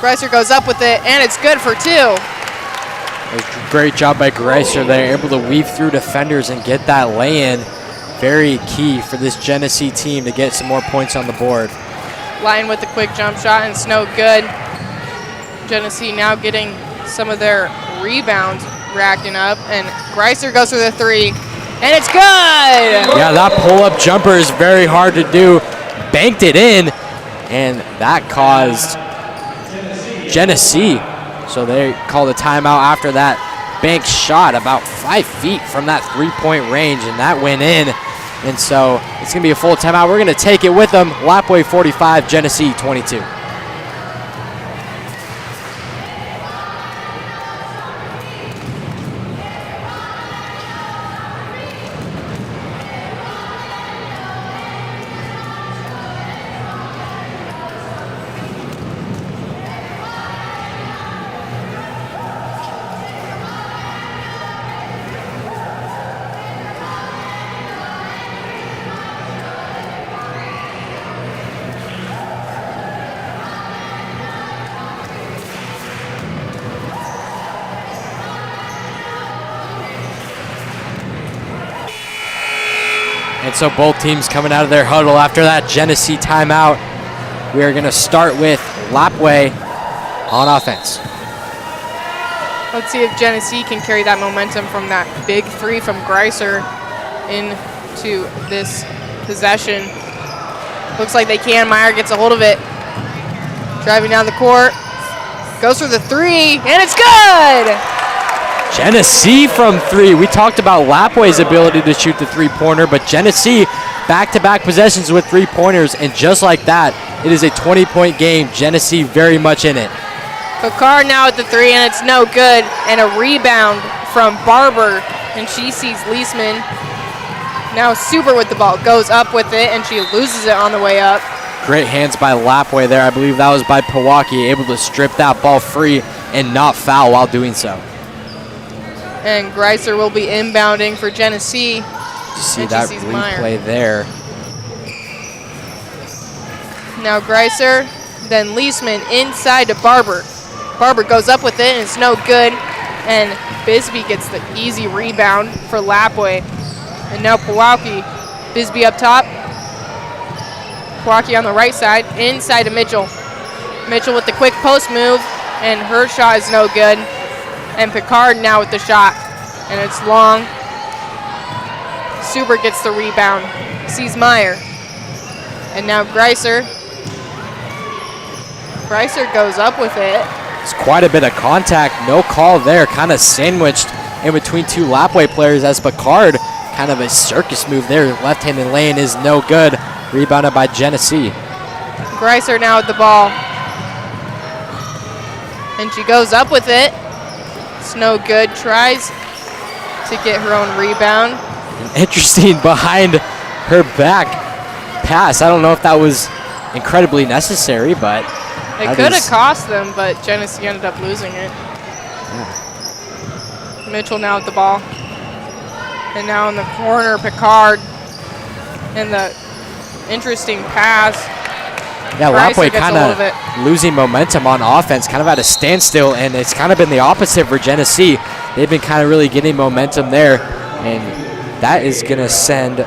Greiser goes up with it, and it's good for two.
Great job by Greiser there, able to weave through defenders and get that lay-in. Very key for this Genesee team to get some more points on the board.
Lyon with the quick jump shot, and it's no good. Genesee now getting some of their rebounds racking up, and Greiser goes for the three, and it's good!
Yeah, that pull-up jumper is very hard to do. Banked it in, and that caused Genesee. So they called a timeout after that bank shot about 5 feet from that three-point range, and that went in. And so it's going to be a full timeout. We're going to take it with them. Lapwai 45, Genesee 22. And so both teams coming out of their huddle after that Genesee timeout. We are going to start with Lapwai on offense.
Let's see if Genesee can carry that momentum from that big three from Greiser into this possession. Looks like they can. Meyer gets a hold of it. Driving down the court. Goes for the three, and it's good!
Genesee from three. We talked about Lapwai's ability to shoot the three-pointer, but Genesee back-to-back possessions with three-pointers, and just like that, it is a 20-point game. Genesee very much in it.
Picard now at the three, and it's no good. And a rebound from Barber, and she sees Leesman. Now Super with the ball, goes up with it, and she loses it on the way up.
Great hands by Lapwai there. I believe that was by Pewaukee, able to strip that ball free and not foul while doing so.
And Greiser will be inbounding for Genesee.
You see that replay there.
Now Greiser, then Leesman inside to Barber. Barber goes up with it, and it's no good. And Bisbee gets the easy rebound for Lapwai. And now Pewaukee. Bisbee up top. Pewaukee on the right side, inside to Mitchell. Mitchell with the quick post move, and her shot is no good. And Picard now with the shot, and it's long. Super gets the rebound, sees Meyer. And now Greiser. Greiser goes up with it.
It's quite a bit of contact, no call there, kind of sandwiched in between two Lapwai players as Picard, kind of a circus move there. Left-handed lane is no good. Rebounded by Genesee.
Greiser now with the ball. And she goes up with it. It's no good. Tries to get her own rebound.
Interesting behind her back pass. I don't know if that was incredibly necessary, but
it could have cost them, but Genesee ended up losing it.
Yeah.
Mitchell now with the ball. And now in the corner, Picard. And the interesting pass.
Yeah, Lapwai kind of losing momentum on offense, kind of at a standstill, and it's kind of been the opposite for Genesee. They've been kind of really getting momentum there, and that is going to send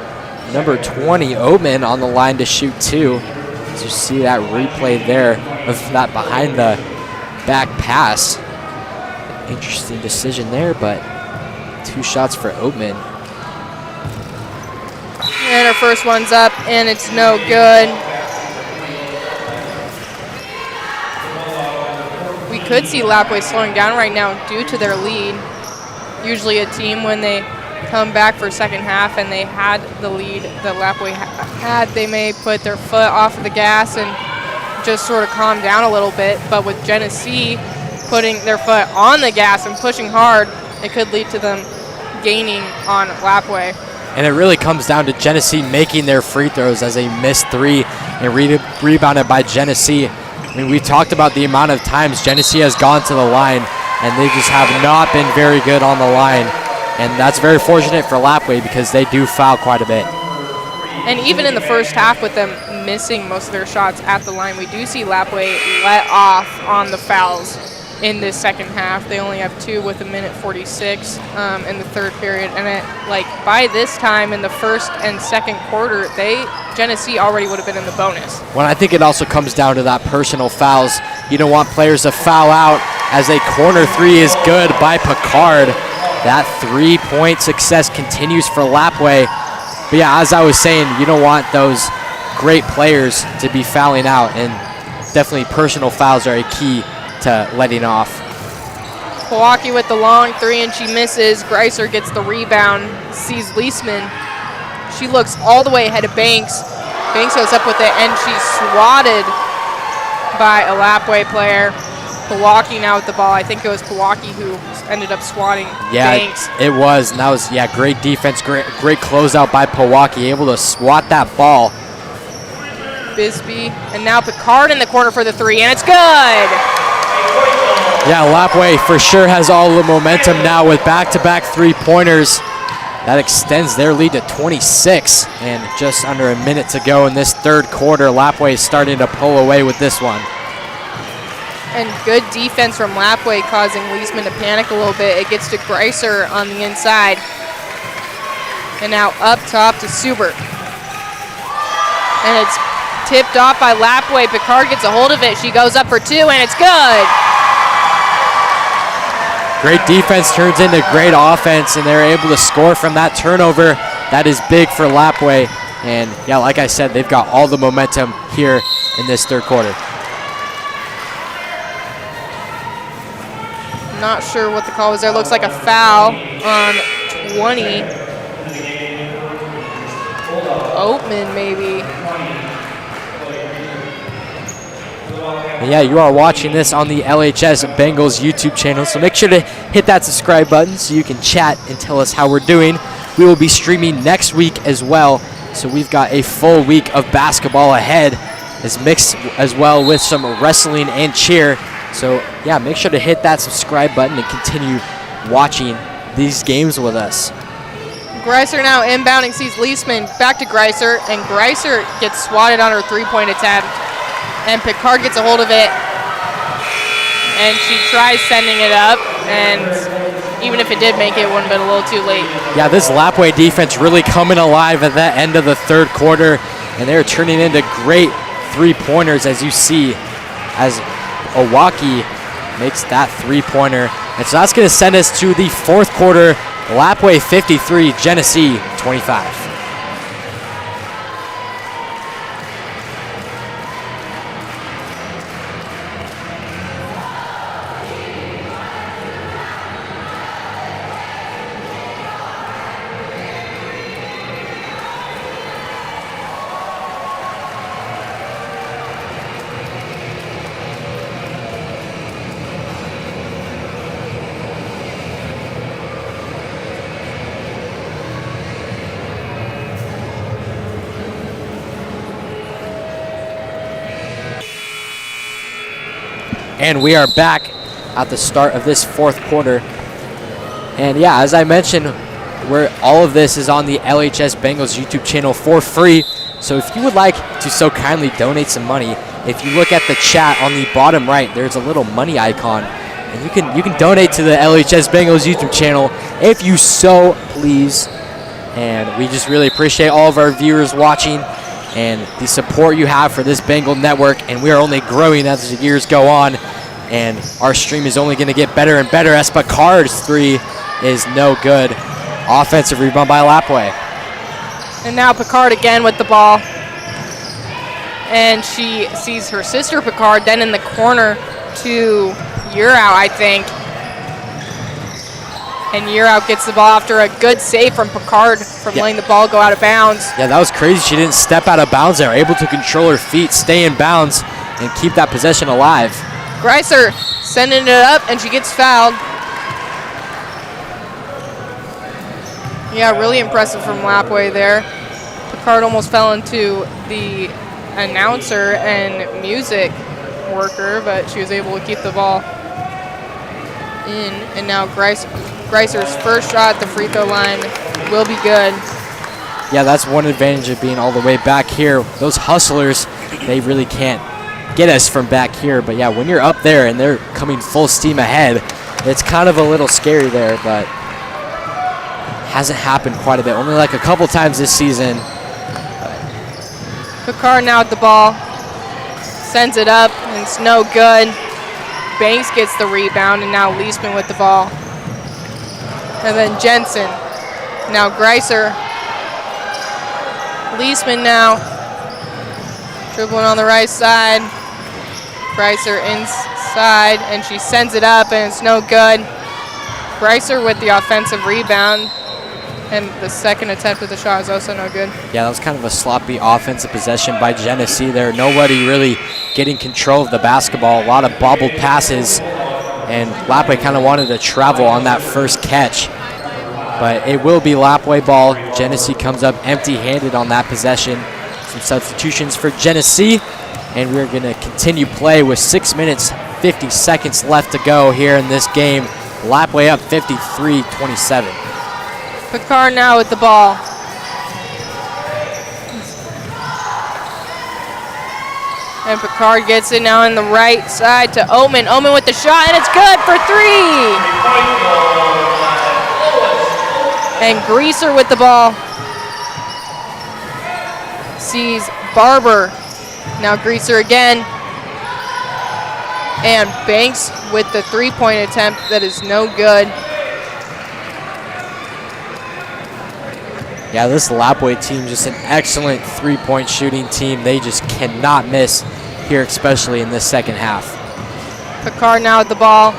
number 20, Oatman, on the line to shoot two. As you see that replay there of that behind the back pass. Interesting decision there, but 2 shots for Oatman.
And her first one's up, and it's no good. could see Lapwai slowing down right now due to their lead. Usually a team, when they come back for second half and they had the lead that Lapwai had, they may put their foot off of the gas and just sort of calm down a little bit. But with Genesee putting their foot on the gas and pushing hard, it could lead to them gaining on Lapwai.
And it really comes down to Genesee making their free throws, as they missed 3 and rebounded by Genesee. I mean, we talked about the amount of times Genesee has gone to the line, and they just have not been very good on the line. And that's very fortunate for Lapwai, because they do foul quite a bit.
And even in the first half, with them missing most of their shots at the line, we do see Lapwai let off on the fouls in this second half. They only have 2 with 1:46 in the third period. And by this time in the first and second quarter, Genesee already would have been in the bonus.
Well, I think it also comes down to that personal fouls. You don't want players to foul out, as a corner 3 is good by Picard. That 3-point success continues for Lapwai. But yeah, as I was saying, you don't want those great players to be fouling out, and definitely personal fouls are a key to letting off.
Milwaukee with the long 3, and she misses. Greiser gets the rebound, sees Leisman. She looks all the way ahead of Banks. Banks goes up with it, and she's swatted by a Lapwai player. Milwaukee now with the ball. I think it was Milwaukee who ended up swatting Banks.
It was, and that was, great defense, great closeout by Milwaukee, able to swat that ball.
Bisbee, and now Picard in the corner for the 3, and it's good!
Yeah, Lapwai for sure has all the momentum now with back-to-back 3-pointers. That extends their lead to 26, and just under a minute to go in this third quarter. Lapwai is starting to pull away with this one.
And good defense from Lapwai, causing Leisman to panic a little bit. It gets to Greiser on the inside. And now up top to Subert. And it's tipped off by Lapwai. Picard gets a hold of it. She goes up for 2, and it's good.
Great defense turns into great offense, and they're able to score from that turnover. That is big for Lapwai. And yeah, like I said, they've got all the momentum here in this third quarter.
Not sure what the call was there. Looks like a foul on 20. Oatman, maybe.
Yeah, you are watching this on the LHS Bengals YouTube channel, so make sure to hit that subscribe button so you can chat and tell us how we're doing. We will be streaming next week as well, so we've got a full week of basketball ahead. It's mixed as well with some wrestling and cheer. So yeah, make sure to hit that subscribe button and continue watching these games with us.
Greiser now inbounding, sees Leisman. Back to Greiser, and Greiser gets swatted on her 3-point attempt. And Picard gets a hold of it, and she tries sending it up, and even if it did make it, it wouldn't have been a little too late.
Yeah, this Lapwai defense really coming alive at the end of the third quarter, and they're turning into great 3-pointers, as you see, as Owaki makes that 3-pointer. And so that's going to send us to the fourth quarter. Lapwai 53, Genesee 25. And we are back at the start of this fourth quarter. And yeah, as I mentioned, all of this is on the LHS Bengals YouTube channel for free. So if you would like to so kindly donate some money, if you look at the chat on the bottom right, there's a little money icon, and you can donate to the LHS Bengals YouTube channel if you so please. And we just really appreciate all of our viewers watching and the support you have for this Bengal network, and we are only growing as the years go on, and our stream is only going to get better and better as Picard's 3 is no good. Offensive rebound by Lapwai.
And now Picard again with the ball, and she sees her sister Picard then in the corner to You're out, I think. And you're out gets the ball after a good save from Picard from letting the ball go out of bounds.
Yeah, that was crazy. She didn't step out of bounds there. Able to control her feet, stay in bounds, and keep that possession alive.
Greiser sending it up, and she gets fouled. Yeah, really impressive from Lapwai there. Picard almost fell into the announcer and music worker, but she was able to keep the ball in. And now Greiser's first shot at the free throw line will be good.
Yeah, that's one advantage of being all the way back here. Those hustlers, they really can't get us from back here. But yeah, when you're up there and they're coming full steam ahead, it's kind of a little scary there, but hasn't happened quite a bit. Only like a couple times this season.
Picard now at the ball. Sends it up, and it's no good. Banks gets the rebound, and now Leisman with the ball. And then Jensen. Now Greiser. Leisman now. Dribbling on the right side. Greiser inside, and she sends it up, and it's no good. Greiser with the offensive rebound. And the second attempt at the shot is also no good.
Yeah, that was kind of a sloppy offensive possession by Genesee there. Nobody really getting control of the basketball. A lot of bobbled passes. And Lapwai kind of wanted to travel on that first catch. But it will be Lapwai ball. Genesee comes up empty-handed on that possession. Some substitutions for Genesee. And we're going to continue play with 6 minutes, 50 seconds left to go here in this game. Lapwai up 53-27.
Picard now with the ball. And Picard gets it now on the right side to Omen. Omen with the shot, and it's good for three. And Greaser with the ball. Sees Barber. Now Greaser again. And Banks with the three-point attempt that is no good.
Yeah, this Lapwai team just an excellent three-point shooting team. They just cannot miss here, especially in this second half.
Picard now with the ball.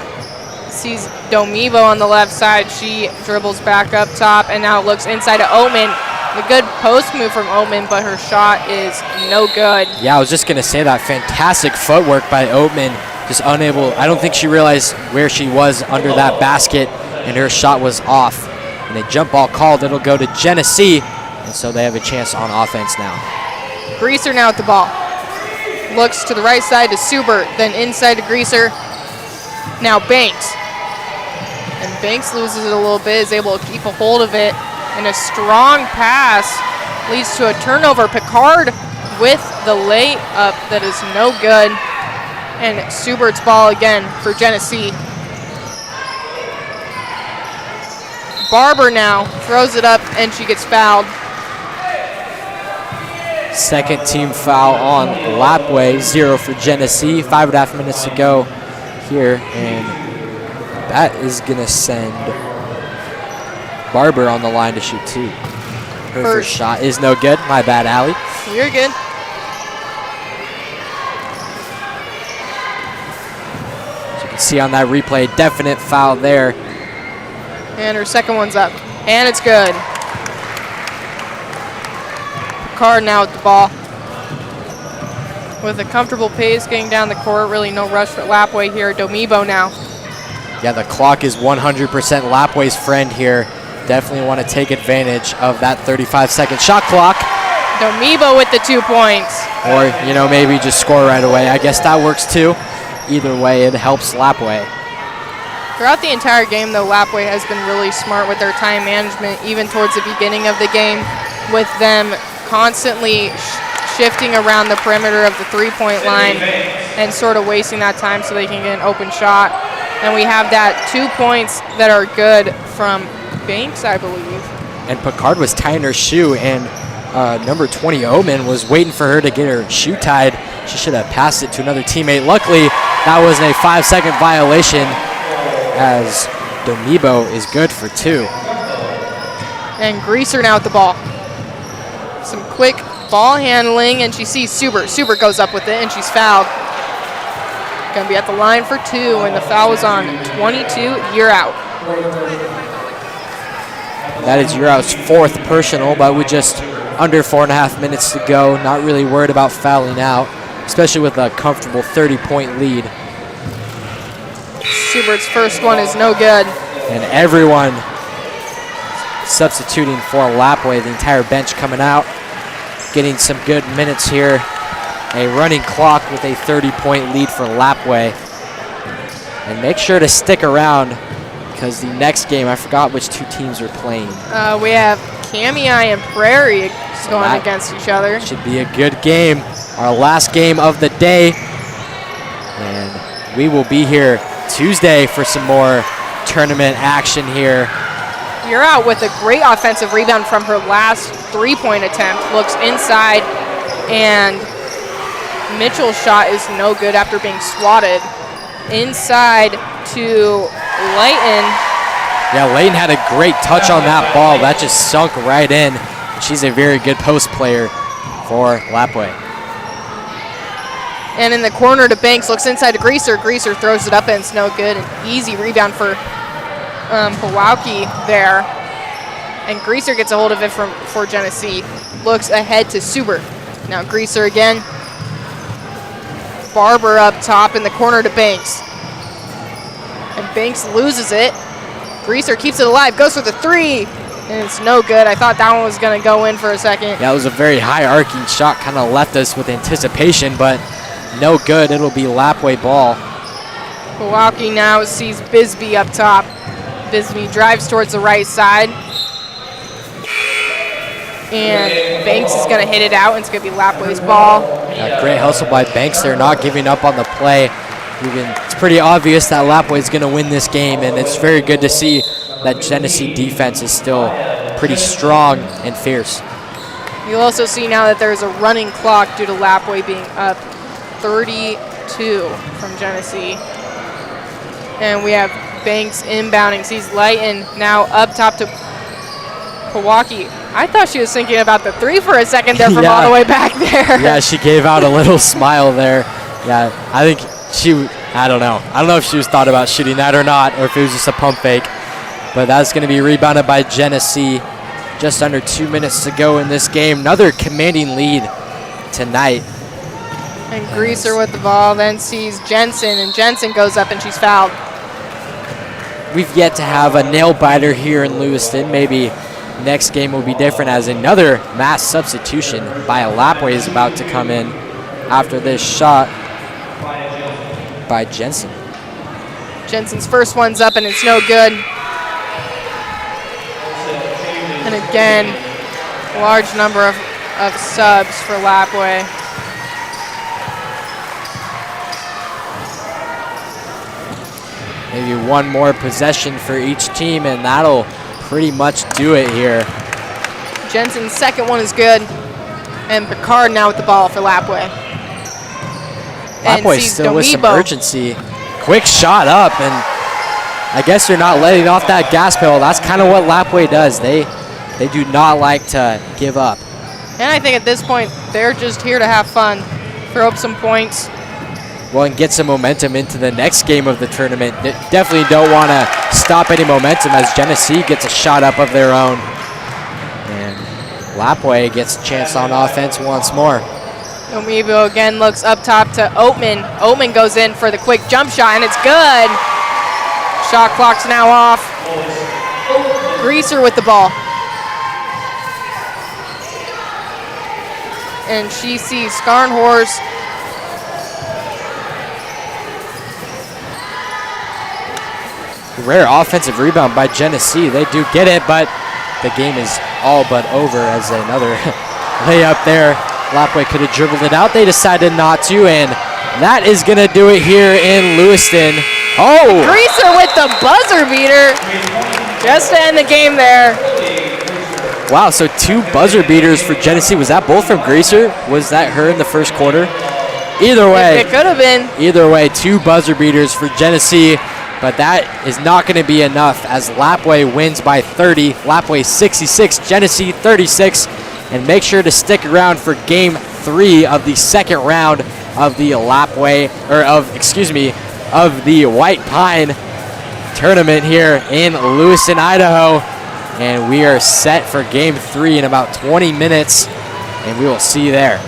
Sees Domivo on the left side. She dribbles back up top and now looks inside to Omen. A good post move from Omen, but her shot is no good. Yeah,
I was just going to say that. Fantastic footwork by Omen. Just unable, I don't think she realized where she was under that basket, and her shot was off. And a jump ball called. It'll go to Genesee, and so they have a chance on offense now.
Greaser now with the ball. Looks to the right side to Subert, then inside to Greaser. Now Banks. And Banks loses it a little bit, is able to keep a hold of it. And a strong pass leads to a turnover. Picard with the layup that is no good. And Subert's ball again for Genesee. Barber now throws it up, and she gets fouled.
Second team foul on Lapwai, 0 for Genesee. 5.5 minutes to go here, and that is going to send Barber on the line to shoot two. Her first shot is no good. My bad, Allie.
You're good.
As you can see on that replay, definite foul there.
And her second one's up. And it's good. Picard now with the ball. With a comfortable pace getting down the court. Really no rush for Lapwai here. Domivo now.
Yeah, the clock is 100% Lapwai's friend here. Definitely want to take advantage of that 35-second shot clock.
Domivo with the 2 points.
Or, you know, maybe just score right away. I guess that works too. Either way, it helps Lapwai.
Throughout the entire game, though, Lapwai has been really smart with their time management, even towards the beginning of the game, with them constantly shifting around the perimeter of the three-point line and sort of wasting that time so they can get an open shot. And we have that 2 points that are good from Banks, I believe.
And Picard was tying her shoe, and number 20, Omen, was waiting for her to get her shoe tied. She should have passed it to another teammate. Luckily, that was a 5-second violation, as Domivo is good for 2.
And Greaser now with the ball. Some quick ball handling, and she sees Subert. Subert goes up with it, and she's fouled. Gonna be at the line for 2, and the foul is on 22. You're out.
That is Urao's 4th personal, but with just under 4.5 minutes to go, not really worried about fouling out, especially with a comfortable 30-point lead.
Schubert's first one is no good.
And everyone substituting for Lapwai, the entire bench coming out, getting some good minutes here. A running clock with a 30-point lead for Lapwai. And make sure to stick around because the next game, I forgot which 2 teams are playing.
We have Kamiah and Prairie going against each other.
Should be a good game. Our last game of the day. And we will be here Tuesday for some more tournament action here.
You're out with a great offensive rebound from her last 3-point attempt. Looks inside, and Mitchell's shot is no good after being swatted. Inside to Layton.
Yeah, Layton had a great touch on that ball. That just sunk right in. She's a very good post player for Lapwai.
And in the corner to Banks, looks inside to Greaser. Greaser throws it up and it's no good. An easy rebound for Pewaukee there. And Greaser gets a hold of it for Genesee. Looks ahead to Suber. Now Greaser again. Barber up top in the corner to Banks. And Banks loses it. Greaser keeps it alive, goes for the 3, and it's no good. I thought that one was going to go in for a second.
Yeah, it was a very high arcing shot, kind of left us with anticipation, but no good. It'll be Lapwai ball.
Pewaukee now sees Bisbee up top. Bisbee drives towards the right side. And Banks is going to hit it out, and it's going to be Lapwai's ball.
Yeah, great hustle by Banks there, not giving up on the play. It's pretty obvious that Lapwai is going to win this game, and it's very good to see that Genesee defense is still pretty strong and fierce.
You'll also see now that there's a running clock due to Lapwai being up 32 from Genesee. And we have Banks inbounding, sees Layton now up top to Pewaukee. I thought she was thinking about the 3 for a second there from all the way back there.
Yeah, she gave out a little smile there. Yeah, I think I don't know. I don't know if she was thought about shooting that or not, or if it was just a pump fake. But that's going to be rebounded by Genesee. Just under 2 minutes to go in this game. Another commanding lead tonight.
And Greaser with the ball, then sees Jensen, and Jensen goes up and she's fouled.
We've yet to have a nail biter here in Lewiston. Maybe next game will be different, as another mass substitution by Lapwai is about to come in after this shot by Jensen.
Jensen's first one's up and it's no good. And again, large number of subs for Lapwai.
Maybe one more possession for each team, and that'll pretty much do it here.
Jensen's second one is good. And Picard now with the ball for Lapwai.
Lapwai still with some urgency. Quick shot up, and I guess they're not letting off that gas pedal. That's kind of what Lapwai does. They do not like to give up.
And I think at this point, they're just here to have fun, throw up some points.
Well, and get some momentum into the next game of the tournament. They definitely don't want to stop any momentum as Genesee gets a shot up of their own. And Lapwai gets a chance on offense once more.
Omibo again looks up top to Oatman. Oatman goes in for the quick jump shot, and it's good. Shot clock's now off. Greaser with the ball. And she sees Skarnhorst.
Rare offensive rebound by Genesee. They do get it, but the game is all but over as another layup there. Lapwai could have dribbled it out. They decided not to, and that is going to do it here in Lewiston. Oh!
Greaser with the buzzer beater. Just to end the game there.
Wow, so 2 buzzer beaters for Genesee. Was that both from Greaser? Was that her in the first quarter? Either way.
It could have been.
Either way, 2 buzzer beaters for Genesee. But that is not going to be enough as Lapwai wins by 30. Lapwai 66, Genesee 36. And make sure to stick around for game 3 of the second round of the Lapwai, of the White Pine tournament here in Lewiston, Idaho. And we are set for game 3 in about 20 minutes, and we will see you there.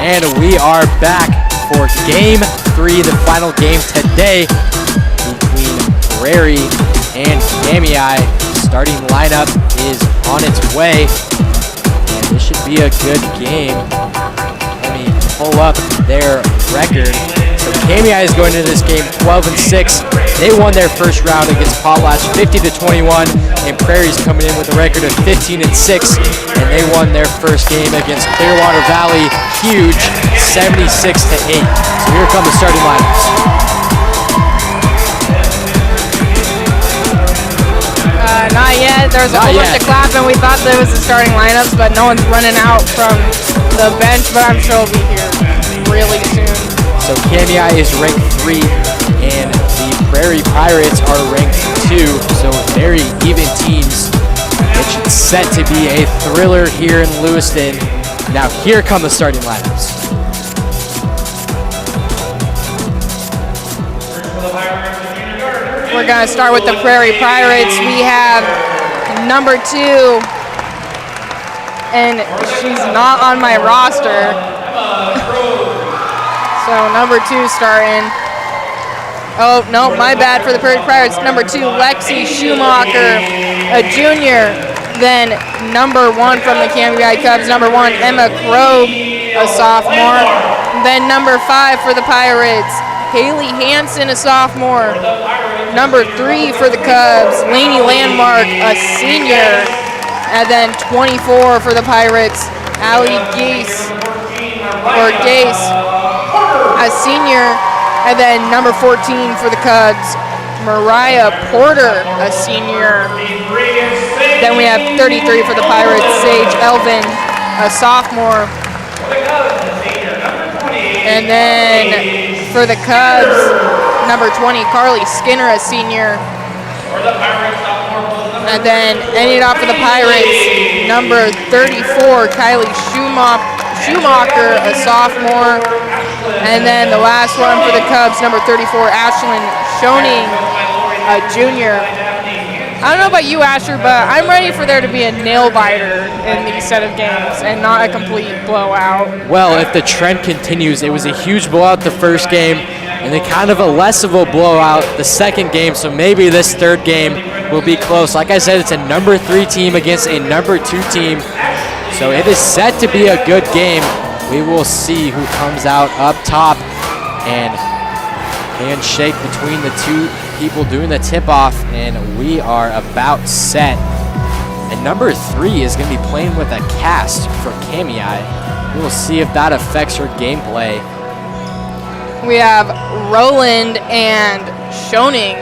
And we are back for Game 3, the final game today between Prairie and Kamiah. Starting lineup is on its way, and this should be a good game. Let me pull up their record. So Kamiah is going into this game 12-6. They won their first round against Potlatch 50-21, and Prairie's coming in with a record of 15-6, and they won their first game against Clearwater Valley, huge, 76-8. So here come the starting lineups.
Not yet. There's a whole bunch of clapping. We thought there was the starting lineups, but no one's running out from the bench, but I'm sure it'll be here really soon.
So Kamiah is ranked 3, and the Prairie Pirates are ranked 2, so very even teams. It should set to be a thriller here in Lewiston. Now here come the starting lineups.
We're going to start with the Prairie Pirates. We have number 2, and she's not on my roster. So number 2 starting. Oh, no, my bad for the Prairie Pirates. Number 2, Lexi Schumacher, a junior. Then number 1 from the Kamiah Kubs, number 1, Emma Krogh, a sophomore. Then number 5 for the Pirates, Haley Hansen, a sophomore. Number 3 for the Cubs, Lainey Landmark, a senior. And then 24 for the Pirates, Allie Gase, a senior. And then number 14 for the Cubs, Mariah Porter, a senior. Then we have 33 for the Pirates, Sage Elvin, a sophomore. And then for the Cubs, number 20, Carly Skinner, a senior. And then ending off for the Pirates, number 34, Kylie Schumacher, a sophomore. And then the last one for the Cubs, number 34, Ashlyn Schoening, a junior. I don't know about you, Asher, but I'm ready for there to be a nail-biter in these set of games and not a complete blowout.
Well, if the trend continues, it was a huge blowout the first game, and then kind of a less of a blowout the second game, so maybe this third game will be close. Like I said, it's a number 3 team against a number 2 team, so it is set to be a good game. We will see who comes out up top, and handshake between the two people doing the tip-off, and we are about set. And number 3 is going to be playing with a cast for Kamiah. We will see if that affects her gameplay.
We have Roland and Schoening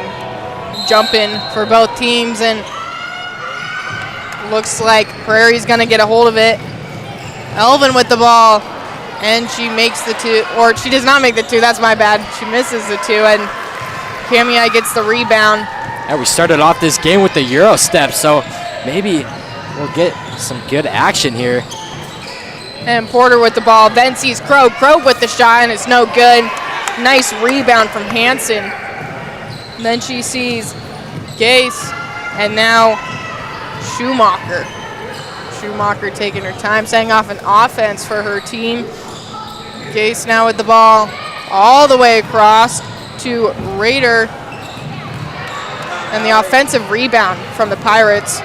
jumping for both teams, and looks like Prairie's going to get a hold of it. Elvin with the ball, and she makes the 2, or she does not make the 2, that's my bad. She misses the 2, and Kamiah gets the rebound.
And we started off this game with the Euro step, so maybe we'll get some good action here.
And Porter with the ball, then sees Krogh. Krogh with the shot, and it's no good. Nice rebound from Hansen. And then she sees Gase, and now Schumacher. Schumacher taking her time, setting off an offense for her team. Gase now with the ball all the way across to Raider. And the offensive rebound from the Pirates.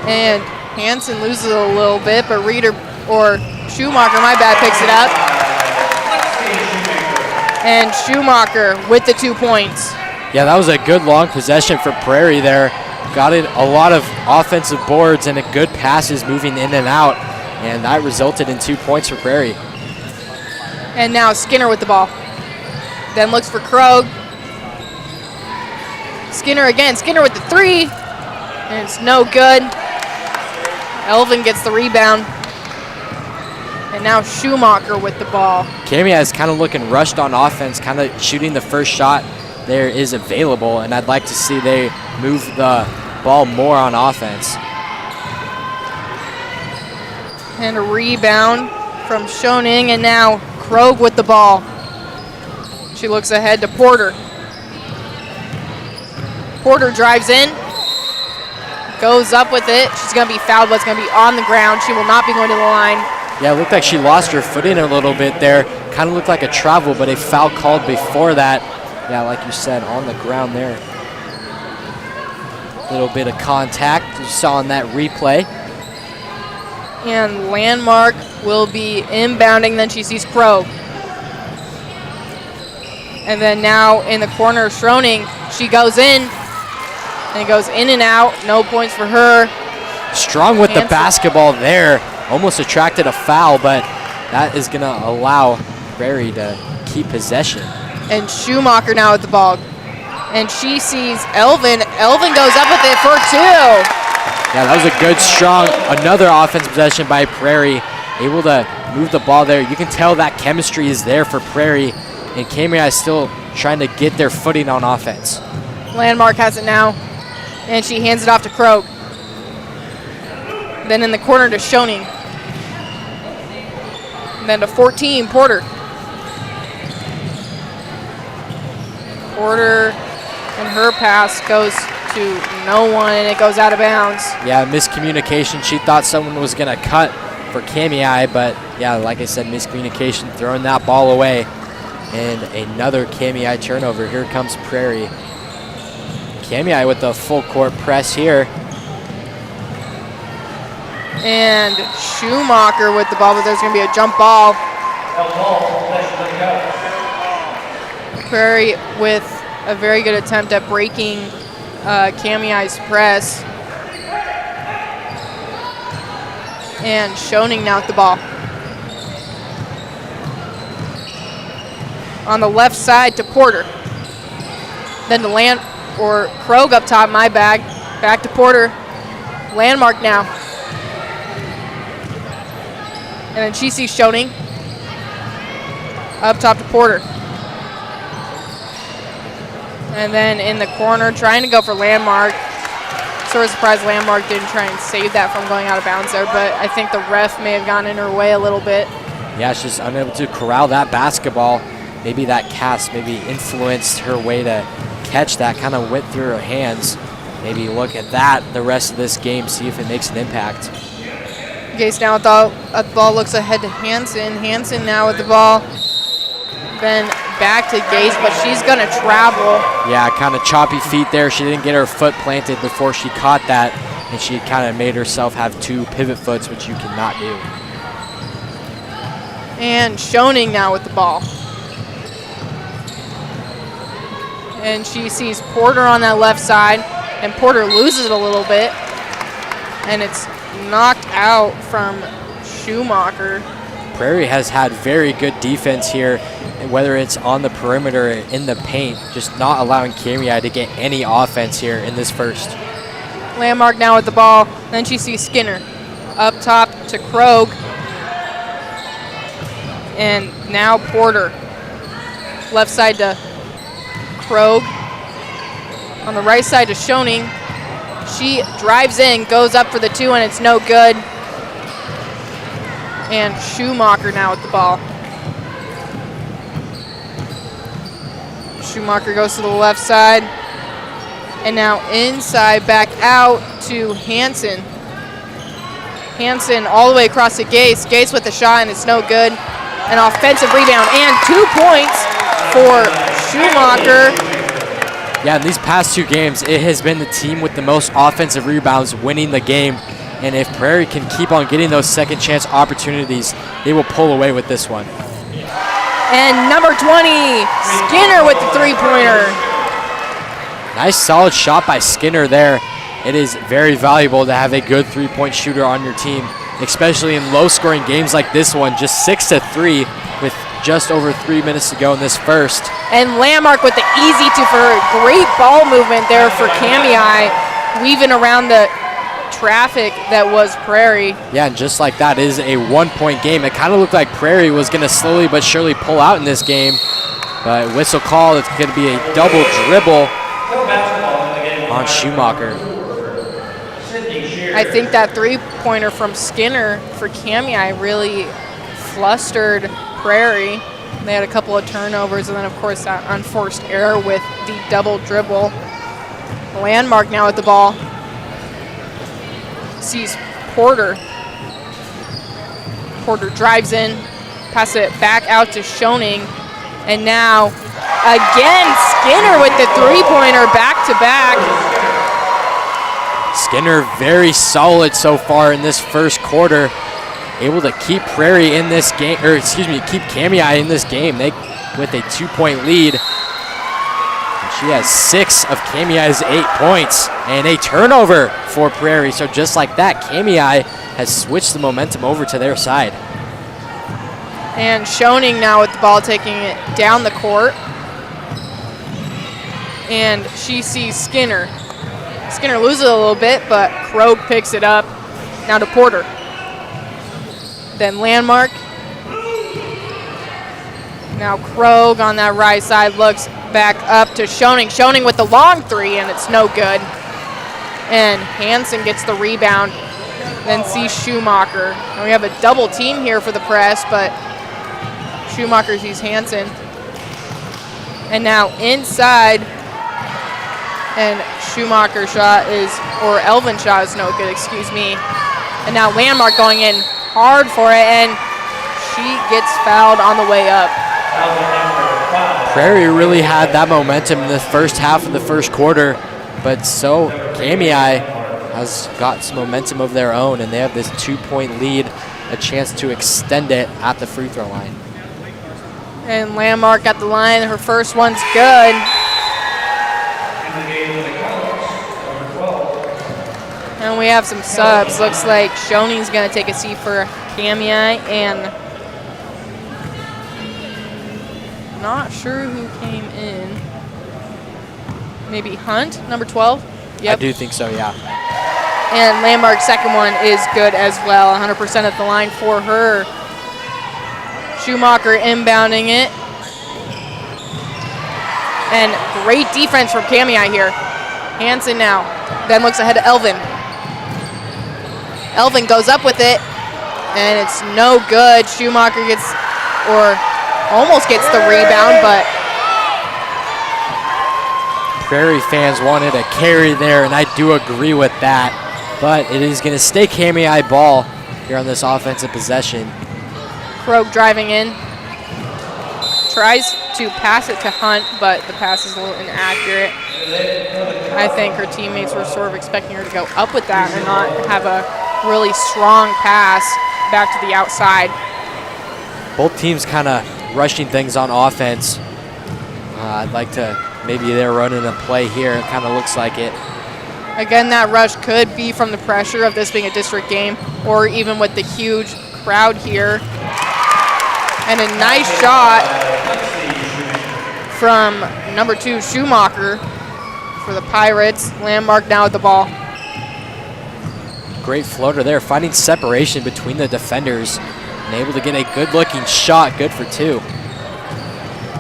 And Hansen loses a little bit, but Schumacher, my bad, picks it up. And Schumacher with the 2 points.
Yeah, that was a good long possession for Prairie there. Got it a lot of offensive boards and a good passes moving in and out, and that resulted in 2 points for Prairie.
And now Skinner with the ball. Then looks for Krogh. Skinner again. Skinner with the 3. And it's no good. Elvin gets the rebound. And now Schumacher with the ball.
Kamiah is kind of looking rushed on offense, kind of shooting the first shot there is available, and I'd like to see they move the ball more on offense.
And a rebound from Schoening, and now Krogh with the ball. She looks ahead to Porter. Porter drives in, goes up with it. She's going to be fouled, but it's going to be on the ground. She will not be going to the line.
Yeah, it looked like she lost her footing a little bit there. Kind of looked like a travel, but a foul called before that. Yeah, like you said, on the ground there. A little bit of contact you saw in that replay.
And Landmark will be inbounding. Then she sees Krogh. And then now in the corner, Schroning, she goes in. And it goes in and out. No points for her.
Strong with the basketball there. Almost attracted a foul, but that is going to allow Prairie to keep possession.
And Schumacher now with the ball. And she sees Elvin. Elvin goes up with it for 2.
Yeah, that was a good, strong, another offensive possession by Prairie. Able to move the ball there. You can tell that chemistry is there for Prairie. And Kamiah is still trying to get their footing on offense.
Landmark has it now. And she hands it off to Krogh. Then in the corner to Schoening. And then to 14, Porter. Porter and her pass goes to no one, and it goes out of bounds.
Yeah, miscommunication. She thought someone was going to cut for Kamiah, but yeah, like I said, miscommunication, throwing that ball away. And another Kamiah turnover. Here comes Prairie. Kamiah with the full court press here.
And Schumacher with the ball, but there's going to be a jump ball. Prairie with a very good attempt at breaking Kamiah's press. And Schoening now with the ball. On the left side to Porter. Then to Krogh up top, my bag. Back to Porter. Landmark now. And then she sees Schoening. Up top to Porter. And then in the corner, trying to go for Landmark. Sort of surprised Landmark didn't try and save that from going out of bounds there, but I think the ref may have gone in her way a little bit.
Yeah, she's unable to corral that basketball. Maybe that cast maybe influenced her way to catch that, kind of went through her hands. Maybe look at that the rest of this game, see if it makes an impact.
Gase now with the ball, looks ahead to Hansen. Hansen now with the ball. Then back to Gase, but she's going to travel.
Yeah, kind of choppy feet there. She didn't get her foot planted before she caught that, and she kind of made herself have 2 pivot foots, which you cannot do.
And Schoening now with the ball. And she sees Porter on that left side, and Porter loses it a little bit. And it's knocked out from Schumacher.
Prairie has had very good defense here, whether it's on the perimeter or in the paint, just not allowing Kamiah to get any offense here in this first.
Landmark now with the ball. Then she sees Skinner. Up top to Krogh. And now Porter. Left side to Krogh. On the right side to Schoening. She drives in, goes up for the 2, and it's no good. And Schumacher now with the ball. Schumacher goes to the left side. And now inside, back out to Hansen. Hansen all the way across to Gase. Gase with the shot, and it's no good. An offensive rebound, and 2 points for Schumacher.
Yeah, in these past 2 games, it has been the team with the most offensive rebounds winning the game. And if Prairie can keep on getting those second chance opportunities, they will pull away with this one.
And number 20, Skinner with the 3-pointer.
Nice solid shot by Skinner there. It is very valuable to have a good 3-point shooter on your team, especially in low-scoring games like this one, just 6-3 with just over 3 minutes to go in this first.
And Landmark with the easy 2 for her. Great ball movement there for Kamiah, weaving around the traffic that was Prairie.
Yeah, and just like that, it is a 1-point game. It kind of looked like Prairie was going to slowly but surely pull out in this game, but whistle call, it's going to be a double dribble on Schumacher.
I think that 3-pointer from Skinner for Kamiah really flustered Prairie. They had a couple of turnovers, and then, of course, that unforced error with the double dribble. Landmark now with the ball. sees Porter. Porter drives in, passes it back out to Schoening, and now again Skinner with the three-pointer back-to-back.
Skinner very solid so far in this first quarter, able to keep Prairie in this game, or excuse me, keep Kamiah in this game. They with a 2-point lead. And she has 6 of Kamiah's 8 points and a turnover for Prairie. So just like that, Kamiah has switched the momentum over to their side.
And Schoening now with the ball, taking it down the court. And she sees Skinner. Skinner loses a little bit, but Krogh picks it up. Now to Porter. Then Landmark. Now Krogh on that right side looks back up to Schoening. Schoening with the long three, and it's no good. And Hansen gets the rebound. Then sees Schumacher. And we have a double team here for the press, but Schumacher sees Hansen. And now inside, and Schumacher shot is, or Elvin shot is no good, excuse me. And now Landmark going in hard for it, and she gets fouled on the way up.
Prairie really had that momentum in the first half of the first quarter, but so Kamiah has got some momentum of their own, and they have this 2-point lead, a chance to extend it at the free throw line.
And Landmark at the line, her first one's good. And we have some subs. Looks like Schoening's gonna take a seat for Kamiah, and not sure who came in. Maybe Hunt, number 12? Yep.
I do think so, yeah.
And Landmark's second one is good as well, 100% at the line for her. Schumacher inbounding it. And great defense from Kamiah here. Hansen now, then looks ahead to Elvin. Elvin goes up with it, and it's no good. Schumacher gets, or almost gets the rebound, but
Prairie fans wanted a carry there, and I do agree with that. But it is going to stay Kamiah ball here on this offensive possession.
Krogh driving in. Tries to pass it to Hunt, but the pass is a little inaccurate. I think her teammates were sort of expecting her to go up with that and not have a really strong pass back to the outside.
Both teams kind of rushing things on offense. I'd like to, maybe they're running a play here. It kind of looks like it.
Again, that rush could be from the pressure of this being a district game, or even with the huge crowd here. And a nice shot from number 2, Schumacher, for the Pirates. Landmark now with the ball.
Great floater there, finding separation between the defenders and able to get a good-looking shot, good for 2.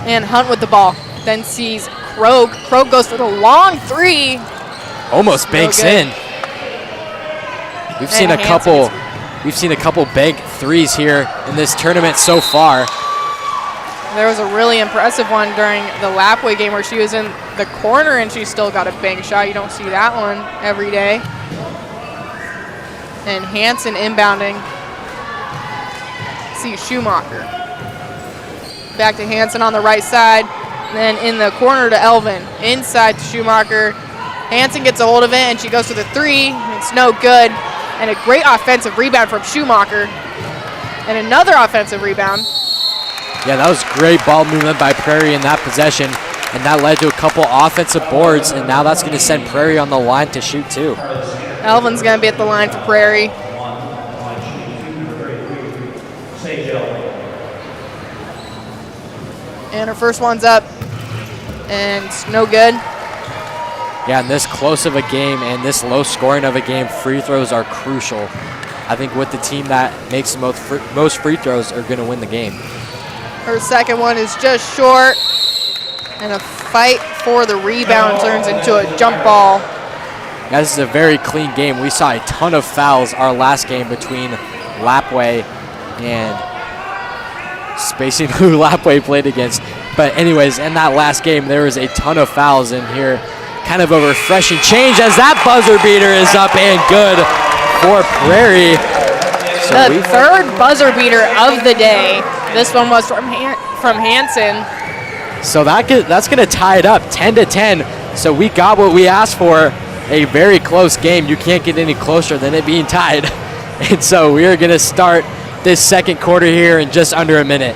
And Hunt with the ball. Then sees Krogh. Krogh goes for the long three.
Almost banks in. We've seen a couple bank threes here in this tournament so far.
There was a really impressive one during the Lapwai game where she was in the corner and she still got a bank shot. You don't see that one every day. And Hansen inbounding. See Schumacher. Back to Hansen on the right side. Then in the corner to Elvin. Inside to Schumacher. Hansen gets a hold of it and she goes for the three. It's no good. And a great offensive rebound from Schumacher. And another offensive rebound.
Yeah, that was great ball movement by Prairie in that possession. And that led to a couple offensive boards. And now that's going to send Prairie on the line to shoot 2.
Elvin's going to be at the line for Prairie. And her first one's up. And it's no good.
Yeah, in this close of a game and this low scoring of a game, free throws are crucial. I think with the team that makes the most free throws are going to win the game.
Her second one is just short. And a fight for the rebound turns into a jump ball.
Yeah, this is a very clean game. We saw a ton of fouls our last game between Lapwai and spacing who Lapwai played against. But anyways, in that last game, there was a ton of fouls in here. Kind of a refreshing change as that buzzer beater is up and good for Prairie. So
The third buzzer beater of the day. This one was from Hanson.
So that's going to tie it up 10-10. So we got what we asked for, a very close game. You can't get any closer than it being tied. And so we are going to start this second quarter here in just under a minute.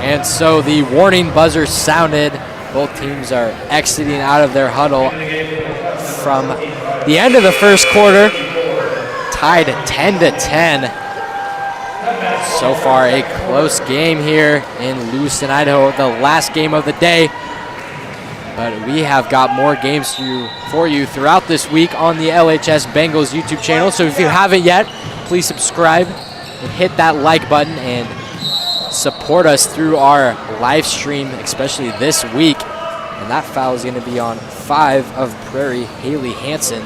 And so the warning buzzer sounded. Both teams are exiting out of their huddle from the end of the first quarter. Tied at 10-10. So far a close game here in Lewiston, Idaho, the last game of the day. But we have got more games for you throughout this week on the LHS Bengals YouTube channel. So if you haven't yet, please subscribe and hit that like button and support us through our live stream, especially this week. And that foul is going to be on 5 of Prairie, Haley Hanson.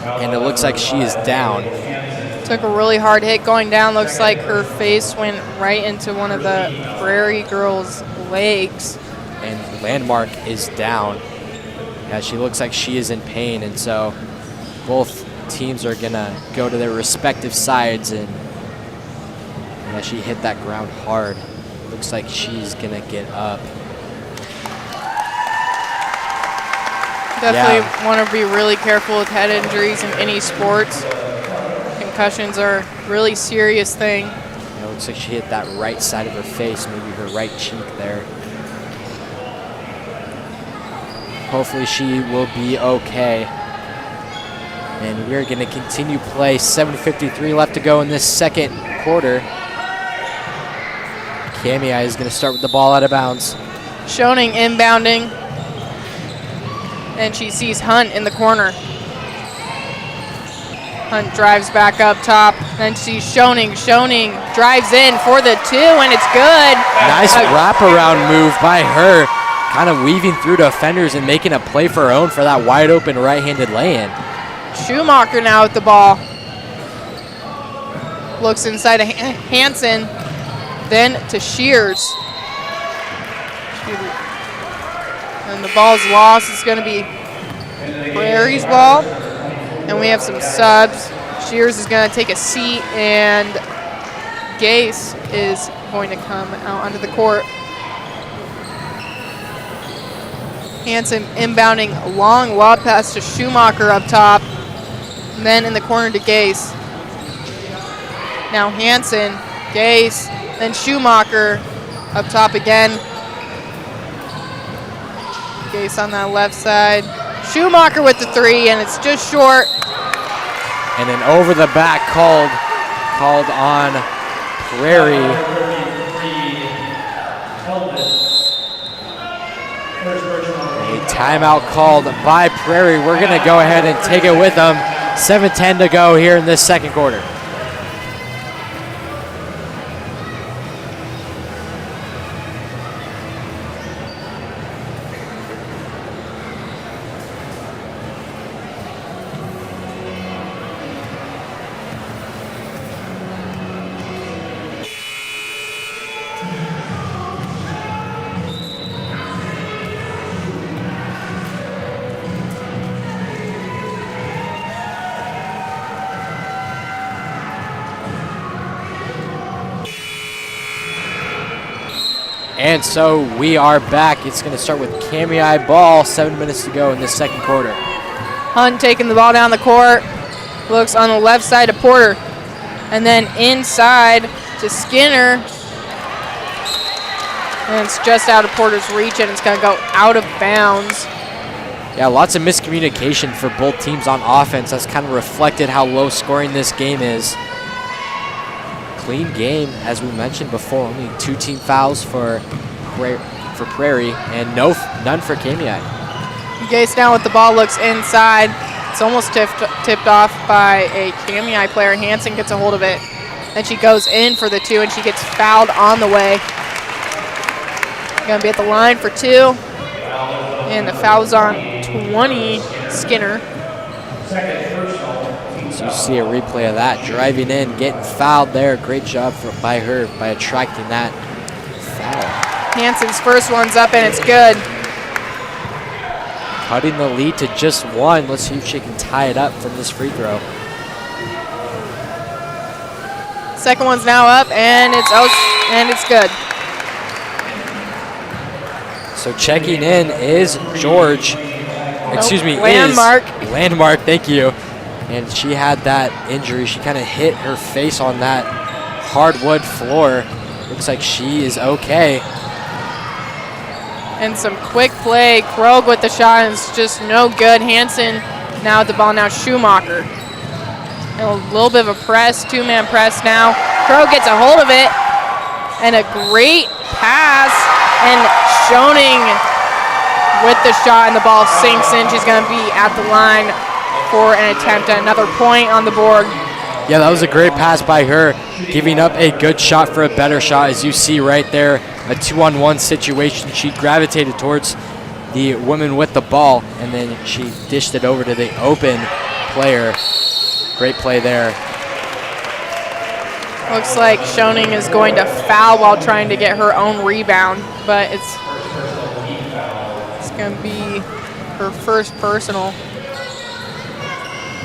And it looks like she is down.
Took a really hard hit going down. Looks like her face went right into one of the Prairie girls' legs.
And Landmark is down. Yeah, she looks like she is in pain. And so both teams are going to go to their respective sides. And yeah, she hit that ground hard. Looks like she's going to get up.
Definitely want to be really careful with head injuries in any sports. Concussions are a really serious thing.
Yeah, it looks like she hit that right side of her face, maybe her right cheek there. Hopefully she will be okay. And we're going to continue play. 7:53 left to go in this second quarter. Kamiah is going to start with the ball out of bounds.
Schoening inbounding. And she sees Hunt in the corner. Hunt drives back up top. Then sees Schoening. Schoening drives in for the 2, and it's good.
Nice wraparound move by her. Kind of weaving through defenders and making a play for her own for that wide open right-handed lay-in.
Schumacher now with the ball. Looks inside of Hanson. Then to Shears. And the ball's lost. It's going to be Prairie's ball. And we have some subs. Shears is going to take a seat, and Gase is going to come out onto the court. Hanson inbounding a long lob pass to Schumacher up top. And then in the corner to Gase. Now Hanson, Gase, then Schumacher up top again. Gase on that left side. Schumacher with the 3, and it's just short.
And an over the back called on Prairie. A timeout called by Prairie. We're going to go ahead and take it with them. 7:10 to go here in this second quarter. And so we are back. It's going to start with Kamiah ball. 7 minutes to go in this second quarter.
Hunt taking the ball down the court. Looks on the left side to Porter. And then inside to Skinner. And it's just out of Porter's reach, and it's going to go out of bounds.
Yeah, lots of miscommunication for both teams on offense. That's kind of reflected how low scoring this game is. clean game, as we mentioned before. Only 2 team fouls for Prairie and none for Kamiah.
Gase now with the ball, looks inside. It's almost tipped off by a Kamiah player. Hansen gets a hold of it. Then she goes in for the 2, and she gets fouled on the way. Gonna be at the line for 2. And the foul's on 20, Skinner.
So you see a replay of that, driving in, getting fouled there. Great job by her by attracting that foul.
Hansen's first one's up, and it's good.
Cutting the lead to just 1. Let's see if she can tie it up from this free throw.
Second one's now up, and it's good.
So checking in is George. Excuse me,
Landmark.
is Landmark, thank you. And she had that injury. She kind of hit her face on that hardwood floor. Looks like she is okay.
And some quick play. Krog with the shot, and it's just no good. Hansen now at the ball. Now Schumacher. And a little bit of a press, 2-man press now. Krog gets a hold of it. And a great pass. And Schoening with the shot, and the ball sinks in. She's going to be at the line for an attempt at another point on the board.
Yeah, that was a great pass by her, giving up a good shot for a better shot. As you see right there, a 2-on-1 situation. She gravitated towards the woman with the ball, and then she dished it over to the open player. Great play there.
Looks like Schoening is going to foul while trying to get her own rebound, but it's going to be her first personal.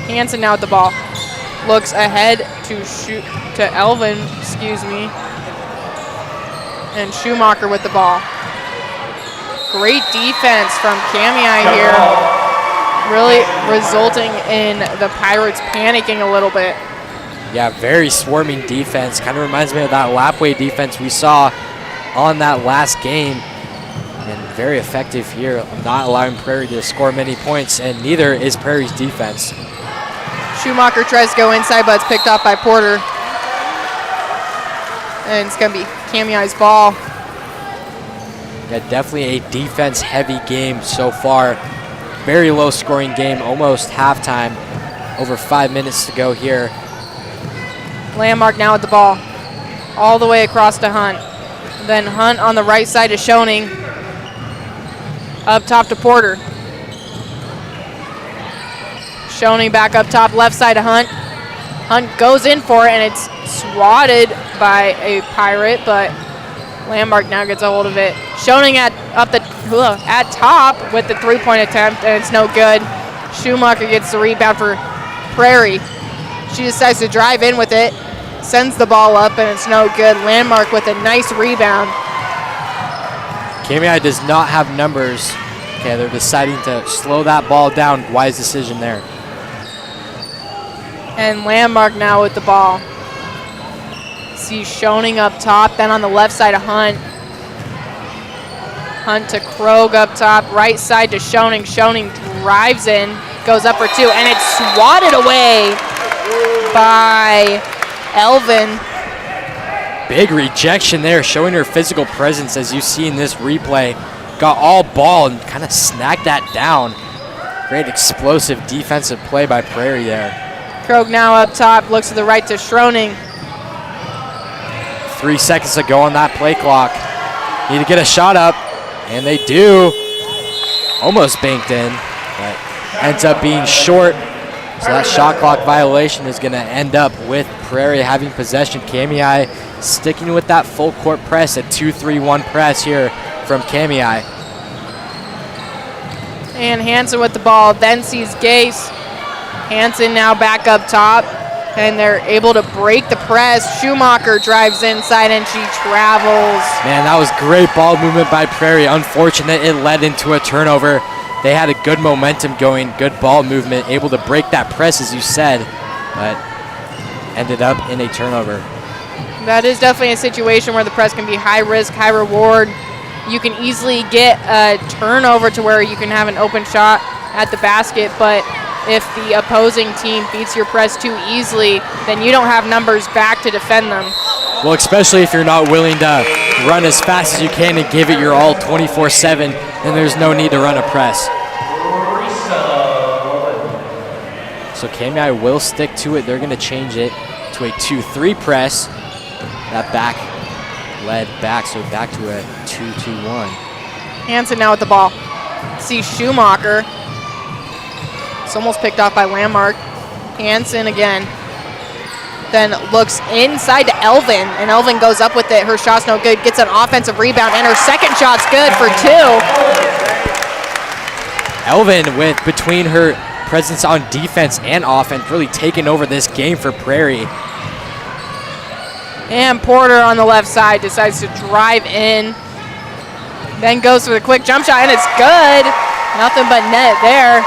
Hansen now at the ball. Looks ahead to Elvin, and Schumacher with the ball. Great defense from Kamiah here, really resulting in the Pirates panicking a little bit.
Yeah, very swarming defense. Kind of reminds me of that Lapwai defense we saw on that last game. And very effective here, not allowing Prairie to score many points, and neither is Prairie's defense.
Schumacher tries to go inside, but it's picked off by Porter. And it's going to be Kamiah's ball.
Yeah, definitely a defense-heavy game so far. Very low-scoring game, almost halftime. Over 5 minutes to go here.
Landmark now at the ball. All the way across to Hunt. Then Hunt on the right side to Schoening. Up top to Porter. Schoening back up top, left side to Hunt. Hunt goes in for it, and it's swatted by a Pirate, but Landmark now gets a hold of it. Schoening at top with the 3-point attempt, and it's no good. Schumacher gets the rebound for Prairie. She decides to drive in with it, sends the ball up, and it's no good. Landmark with a nice rebound.
Kamiah does not have numbers. Okay, they're deciding to slow that ball down. Wise decision there.
And Landmark now with the ball. See Schoening up top, then on the left side of Hunt. Hunt to Krog up top, right side to Schoening. Schoening drives in, goes up for 2, and it's swatted away by Elvin.
Big rejection there, showing her physical presence as you see in this replay. Got all ball and kind of snagged that down. Great explosive defensive play by Prairie there.
Krog now up top, looks to the right to Schoening.
3 seconds to go on that play clock. Need to get a shot up, and they do. Almost banked in, but ends up being short. So that shot clock violation is going to end up with Prairie having possession. Kamiah sticking with that full court press, a 2-3-1 press here from Kamiah.
And Hansen with the ball, then sees Gase. Hansen now back up top, and they're able to break the press. Schumacher drives inside, and she travels.
Man, that was great ball movement by Prairie. Unfortunate it led into a turnover. They had a good momentum going, good ball movement, able to break that press, as you said, but ended up in a turnover.
That is definitely a situation where the press can be high risk, high reward. You can easily get a turnover to where you can have an open shot at the basket, but if the opposing team beats your press too easily, then you don't have numbers back to defend them.
Well, especially if you're not willing to run as fast as you can and give it your all 24/7, then there's no need to run a press. So Kamiah will stick to it. They're going to change it to a 2-3 press. That back led back, so back to a 2-2-1.
Hansen now with the ball. See Schumacher. It's almost picked off by Landmark. Hansen again. Then looks inside to Elvin, and Elvin goes up with it. Her shot's no good. Gets an offensive rebound, and her second shot's good for 2.
Elvin, with between her presence on defense and offense, really taking over this game for Prairie.
And Porter on the left side decides to drive in. Then goes for the quick jump shot, and it's good. Nothing but net there.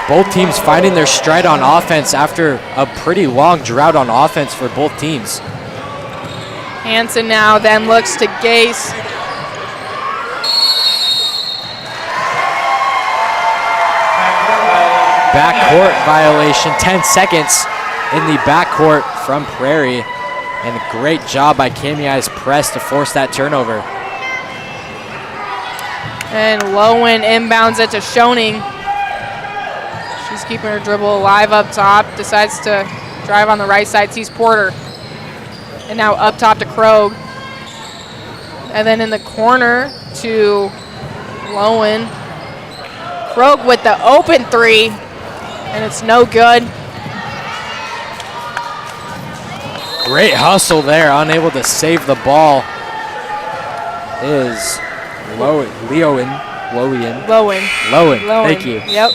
Both teams finding their stride on offense after a pretty long drought on offense for both teams.
Hansen now then looks to Gase.
Backcourt violation, 10 seconds in the backcourt from Prairie. And a great job by Kamiah's press to force that turnover.
And Lowen inbounds it to Schoening. She's keeping her dribble alive up top. Decides to drive on the right side. Sees Porter. And now up top to Krogh. And then in the corner to Lowen. Krogh with the open 3. And it's no good.
Great hustle there. Unable to save the ball is Lowen. Thank you.
Yep.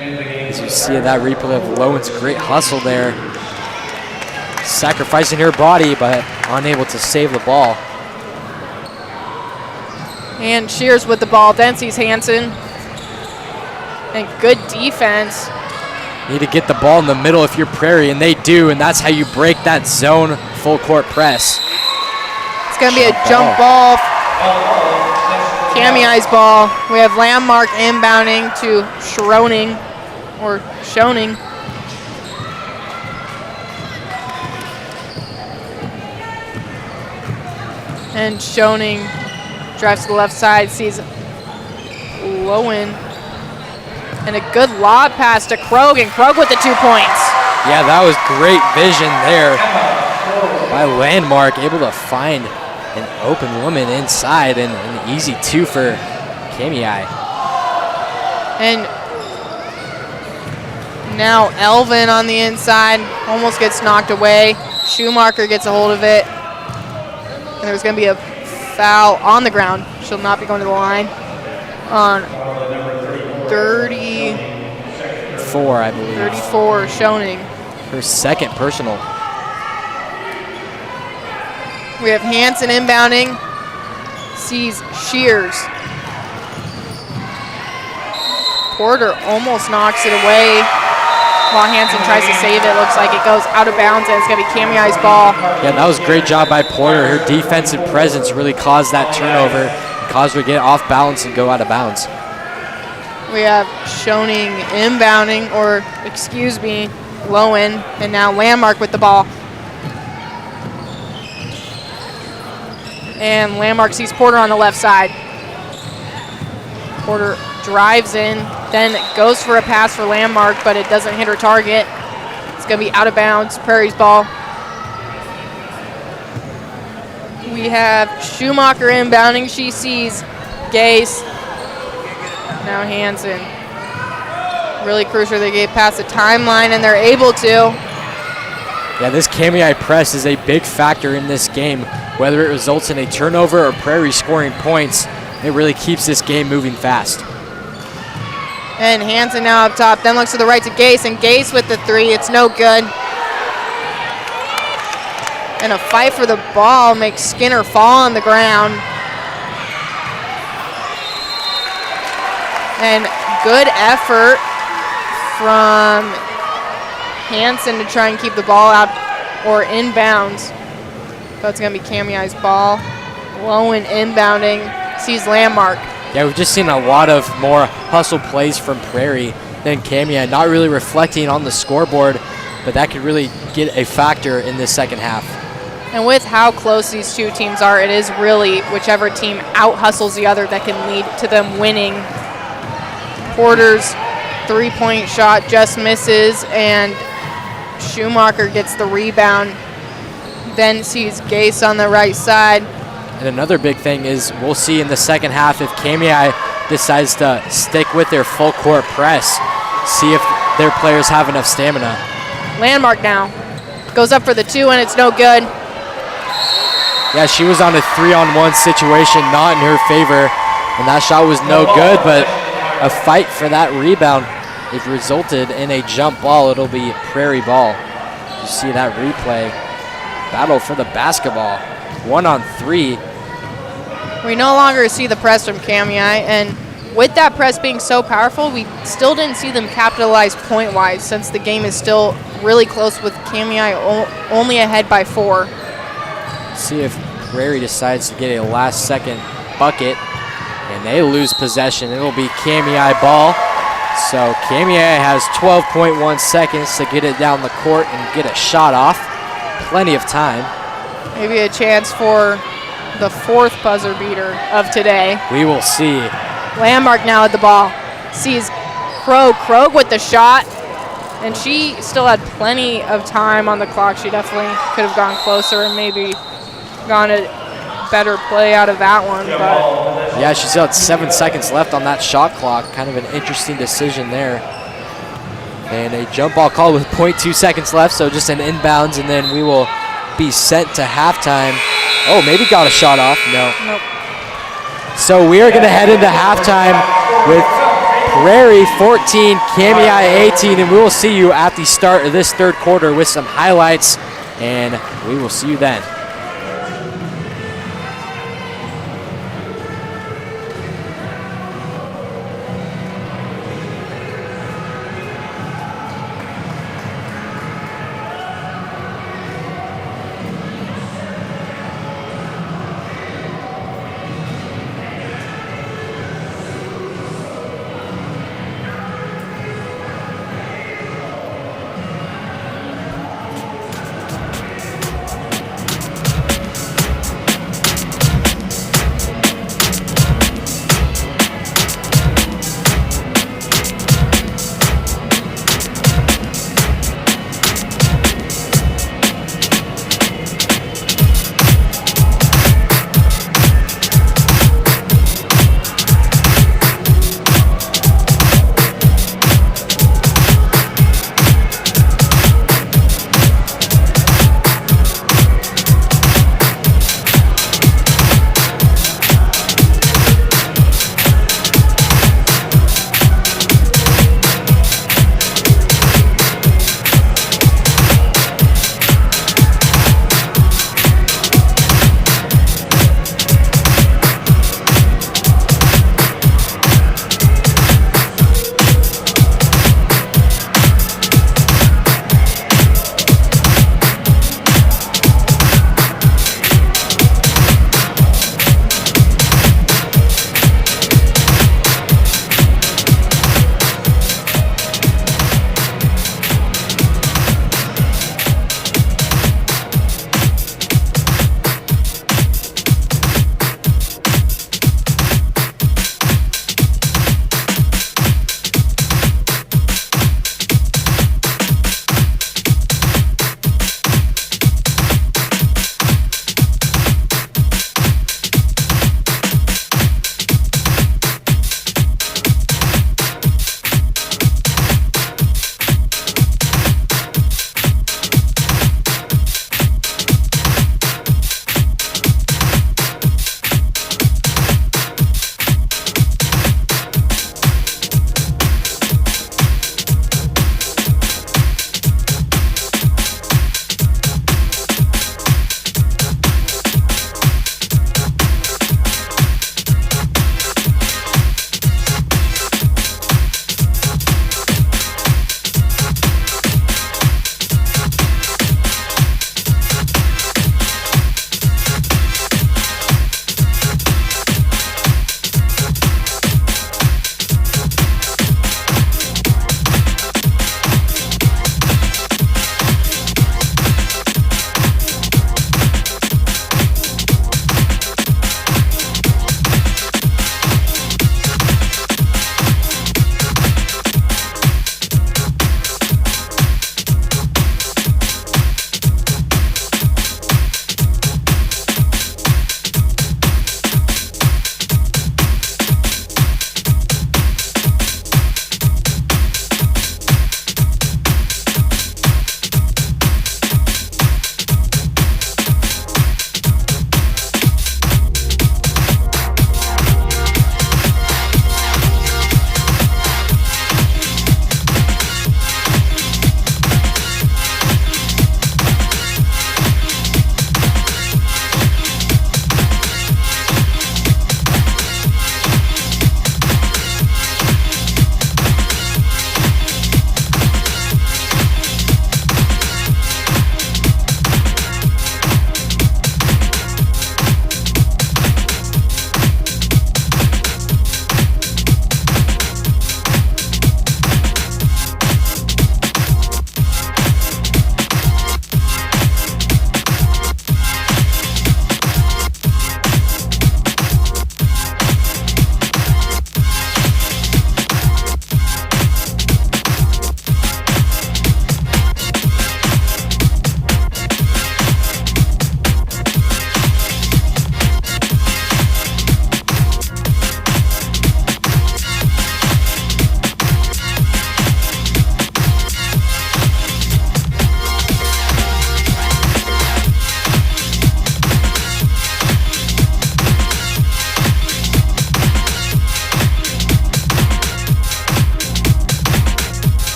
As you see that replay of Lowen's great hustle there. Sacrificing her body, but unable to save the ball.
And Shears with the ball. Then sees Hansen. And good defense.
Need to get the ball in the middle if you're Prairie, and they do, and that's how you break that zone full court press.
It's going to be a jump ball. Kamiah's ball. We have Landmark inbounding to Schoening. And Schoening drives to the left side, sees Lowen. And a good lob pass to Krogh, and Krogh with the 2 points.
Yeah, that was great vision there by Landmark, able to find an open woman inside, and an easy 2 for Kamiah.
And now Elvin on the inside, almost gets knocked away. Schumacher gets a hold of it. And there's going to be a foul on the ground. She'll not be going to the line on
34, I believe.
34, Schoening.
Her second personal.
We have Hansen inbounding. Sees Shears. Porter almost knocks it away while Hansen tries to save it. Looks like it goes out of bounds, and it's going to be Kamiah's ball.
Yeah, that was a great job by Porter. Her defensive presence really caused that turnover, caused her to get off balance and go out of bounds.
We have Schoening inbounding, or excuse me, Lowen, and now Landmark with the ball. And Landmark sees Porter on the left side. Porter drives in, then goes for a pass for Landmark, but it doesn't hit her target. It's going to be out of bounds, Prairie's ball. We have Schumacher inbounding. She sees Gase. Now Hansen. Really crucial they get past the timeline, and they're able to.
Yeah, this Kamiah press is a big factor in this game. Whether it results in a turnover or Prairie scoring points, it really keeps this game moving fast.
And Hansen now up top, then looks to the right to Gase, and Gase with the 3, it's no good. And a fight for the ball makes Skinner fall on the ground. And good effort from Hansen to try and keep the ball out or inbounds. But it's going to be Kamiah's ball. Lowen inbounding, sees Landmark.
Yeah, we've just seen a lot of more hustle plays from Prairie than Kamiah, not really reflecting on the scoreboard, but that could really get a factor in this second half.
And with how close these two teams are, it is really whichever team out-hustles the other that can lead to them winning. Porter's three-point shot just misses, and Schumacher gets the rebound. Then sees Gase on the right side.
And another big thing is we'll see in the second half if Kamiah decides to stick with their full court press, see if their players have enough stamina.
Landmark now. Goes up for the two, and it's no good.
Yeah, she was on a 3-on-1 situation, not in her favor, and that shot was no good, but a fight for that rebound. It resulted in a jump ball. It'll be Prairie ball. You see that replay. Battle for the basketball. 1-on-3.
We no longer see the press from Kamiah, and with that press being so powerful, we still didn't see them capitalize point-wise since the game is still really close with Kamiah only ahead by 4.
See if Prairie decides to get a last-second bucket, and they lose possession. It'll be Kamiah ball. So Kamiah has 12.1 seconds to get it down the court and get a shot off. Plenty of time.
Maybe a chance for the 4th buzzer beater of today.
We will see.
Landmark now at the ball. Sees Krogh with the shot, and she still had plenty of time on the clock. She definitely could have gone closer and maybe gone a better play out of that one. But
yeah, she still had 7 seconds left on that shot clock. Kind of an interesting decision there. And a jump ball call with 0.2 seconds left, so just an inbounds, and then we will be sent to halftime. Oh, maybe got a shot off. No.
Nope.
So we are going to head into halftime with Prairie 14, Kamiah 18, and we will see you at the start of this third quarter with some highlights, and we will see you then.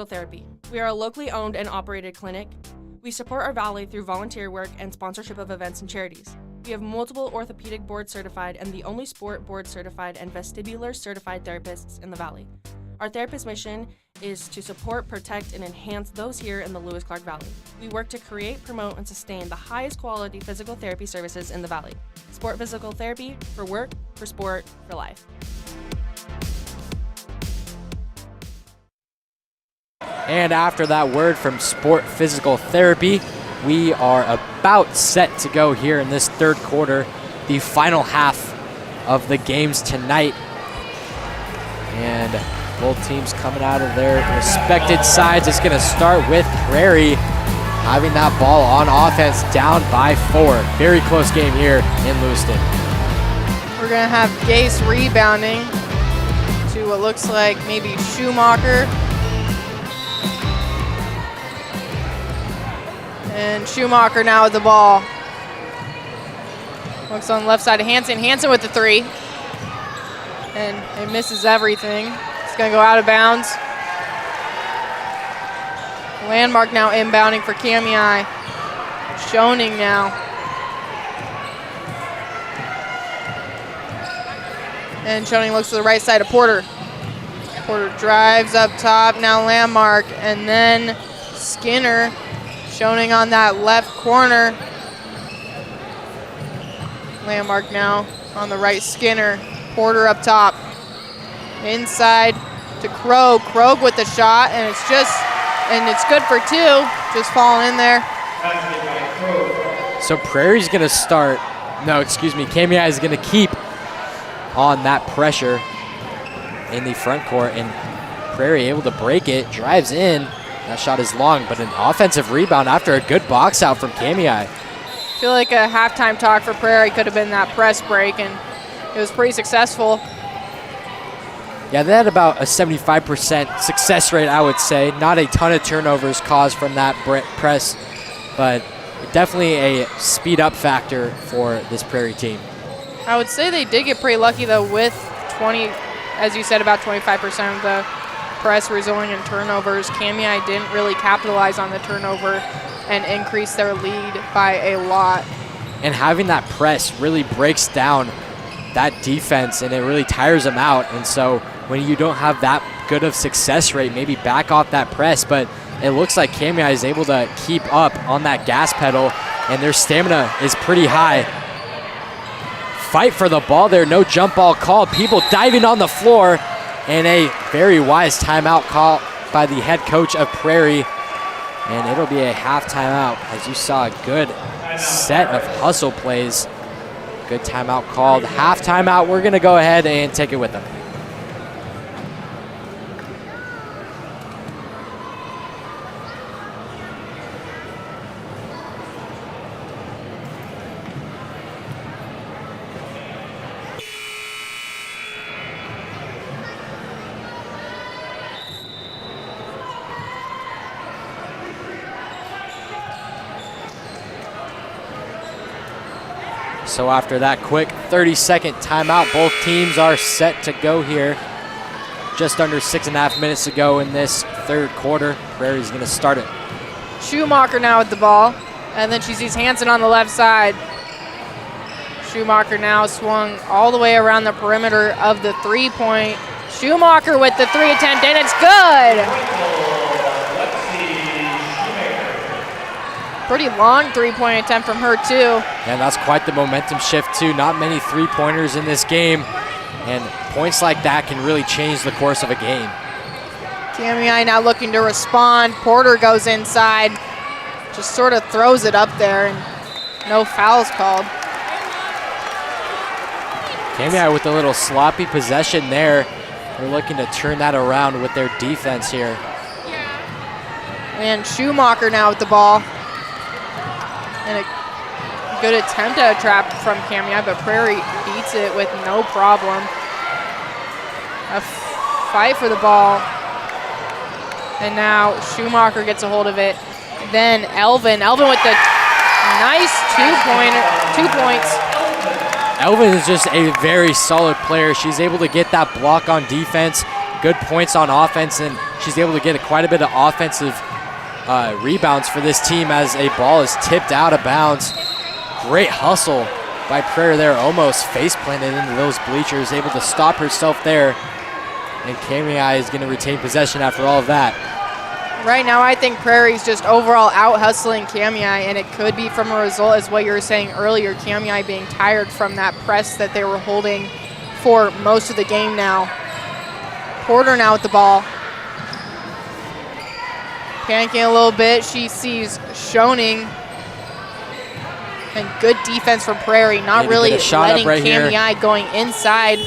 Physical Therapy. We are a locally owned and operated clinic. We support our valley through volunteer work and sponsorship of events and charities. We have multiple orthopedic board certified and the only sport board certified and vestibular certified therapists in the valley. Our therapist mission is to support, protect, and enhance those here in the Lewis-Clark Valley. We work to create, promote, and sustain the highest quality physical therapy services in the valley. Sport physical therapy for work, for sport, for life.
And after that word from Sport Physical Therapy, we are about set to go here in this third quarter, the final half of the games tonight. And both teams coming out of their respected sides. It's going to start with Prairie having that ball on offense, down by 4. Very close game here in Lewiston.
We're going to have Gase rebounding to what looks like maybe Schumacher. And Schumacher now with the ball. Looks on the left side of Hansen. Hansen with the 3. And it misses everything. It's going to go out of bounds. Landmark now inbounding for Kamiah. Schoening now. And Schoening looks to the right side of Porter. Porter drives up top. Now Landmark. And then Skinner. Schoening on that left corner. Landmark now on the right. Skinner. Porter up top. Inside to Krogh. Krogh with the shot, and it's good for 2. Just falling in there.
So Prairie's going to start. No, excuse me. Kamiah is going to keep on that pressure in the front court, and Prairie able to break it. Drives in. That shot is long, but an offensive rebound after a good box out from Kamiah.
I feel like a halftime talk for Prairie could have been that press break, and it was pretty successful.
Yeah, they had about a 75% success rate, I would say. Not a ton of turnovers caused from that press, but definitely a speed-up factor for this Prairie team.
I would say they did get pretty lucky, though, with 20, as you said, about 25% of the press resulting in turnovers. Kamiah didn't really capitalize on the turnover and increase their lead by a lot.
And having that press really breaks down that defense, and it really tires them out. And so when you don't have that good of success rate, maybe back off that press. But it looks like Kamiah is able to keep up on that gas pedal, and their stamina is pretty high. Fight for the ball there, no jump ball called. People diving on the floor, and a very wise timeout call by the head coach of Prairie. And it'll be a half timeout, as you saw a good set of hustle plays. Good timeout called. Half timeout. We're going to go ahead and take it with them. So after that quick 30-second timeout, both teams are set to go here. Just under 6.5 minutes to go in this third quarter. Prairie's going to start it.
Schumacher now with the ball, and then she sees Hansen on the left side. Schumacher now swung all the way around the perimeter of the 3-point. Schumacher with the 3 attempt, and it's good. Pretty long 3-point attempt from her, too.
And that's quite the momentum shift, too. Not many 3-pointers in this game. And points like that can really change the course of a game.
Kamiah now looking to respond. Porter goes inside. Just sort of throws it up there, and no fouls called.
Kamiah with a little sloppy possession there. They're looking to turn that around with their defense here.
And Schumacher now with the ball. And a good attempt at a trap from Kamiah, but Prairie beats it with no problem. A fight for the ball. And now Schumacher gets a hold of it. Then Elvin with the nice 2 points.
Elvin is just a very solid player. She's able to get that block on defense, good points on offense, and she's able to get quite a bit of offensive rebounds for this team as a ball is tipped out of bounds. Great hustle by Prairie there, almost face planted into those bleachers, able to stop herself there. And Kamiah is going to retain possession after all of that.
Right now, I think Prairie's just overall out-hustling Kamiah, and it could be from a result as what you were saying earlier, Kamiah being tired from that press that they were holding for most of the game now. Porter now with the ball. Panicking a little bit, she sees Schoening. And good defense from Prairie, not really letting Kamiah going inside.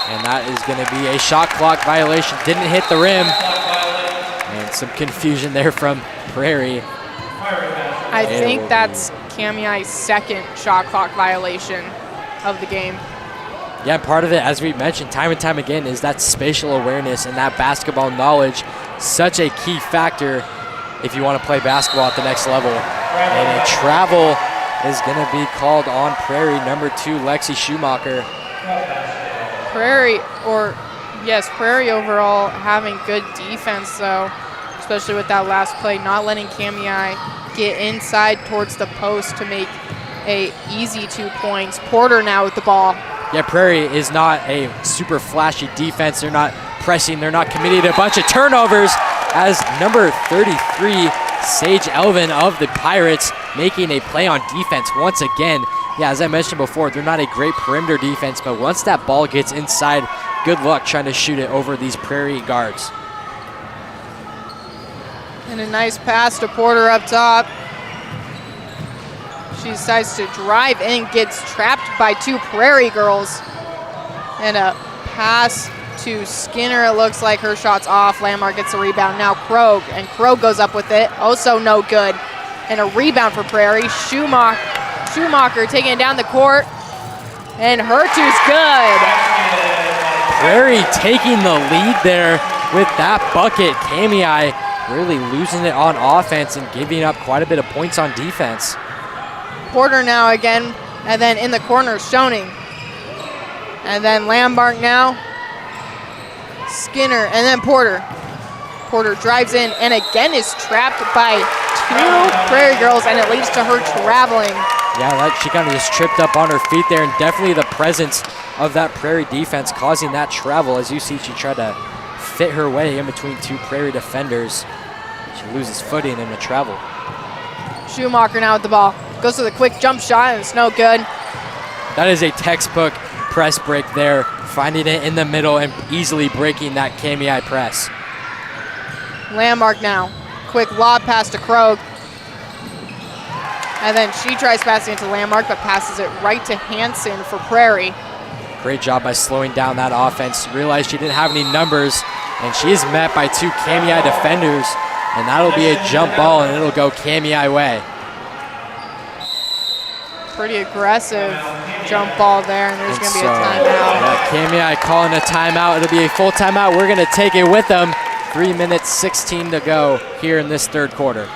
And that is going to be a shot clock violation. Didn't hit the rim. And some confusion there from Prairie.
I think that's Kamiah's second shot clock violation of the game.
Yeah, part of it, as we mentioned time and time again, is that spatial awareness and that basketball knowledge. Such a key factor if you want to play basketball at the next level. And a travel is going to be called on Prairie, number 2, Lexi Schumacher.
Prairie overall having good defense though, especially with that last play, not letting Kamiah get inside towards the post to make a easy 2 points. Porter now with the ball.
Yeah, Prairie is not a super flashy defense. They're not pressing. They're not committing to a bunch of turnovers as number 33, Sage Elvin of the Pirates, making a play on defense once again. Yeah, as I mentioned before, they're not a great perimeter defense, but once that ball gets inside, good luck trying to shoot it over these Prairie guards.
And a nice pass to Porter up top. She decides to drive in, gets trapped by 2 Prairie girls. And a pass to Skinner. It looks like her shot's off. Landmark gets the rebound. Now Krogh, and Krogh goes up with it. Also no good. And a rebound for Prairie. Schumacher taking it down the court. And her two's good.
Prairie taking the lead there with that bucket. Kamiah really losing it on offense and giving up quite a bit of points on defense.
Porter now again, and then in the corner, Schoening. And then Landmark now. Skinner, and then Porter. Porter drives in and again is trapped by 2 Prairie girls, and it leads to her traveling.
Yeah, she kind of just tripped up on her feet there, and definitely the presence of that Prairie defense causing that travel. As you see, she tried to fit her way in between 2 Prairie defenders. She loses footing in the travel.
Schumacher now with the ball. Goes to the quick jump shot, and it's no good.
That is a textbook press break there, finding it in the middle and easily breaking that Kamiah press.
Landmark now. Quick lob pass to Krogh. And then she tries passing it to Landmark, but passes it right to Hansen for Prairie.
Great job by slowing down that offense. Realized she didn't have any numbers, and she is met by 2 Kamiah defenders, and that'll be a jump ball, and it'll go Kamiah way.
Pretty aggressive jump ball there, and there's going to be a timeout.
Yeah, Kamiah calling a timeout. It'll be a full timeout. We're going to take it with them. 3 minutes, 16 to go here in this third quarter.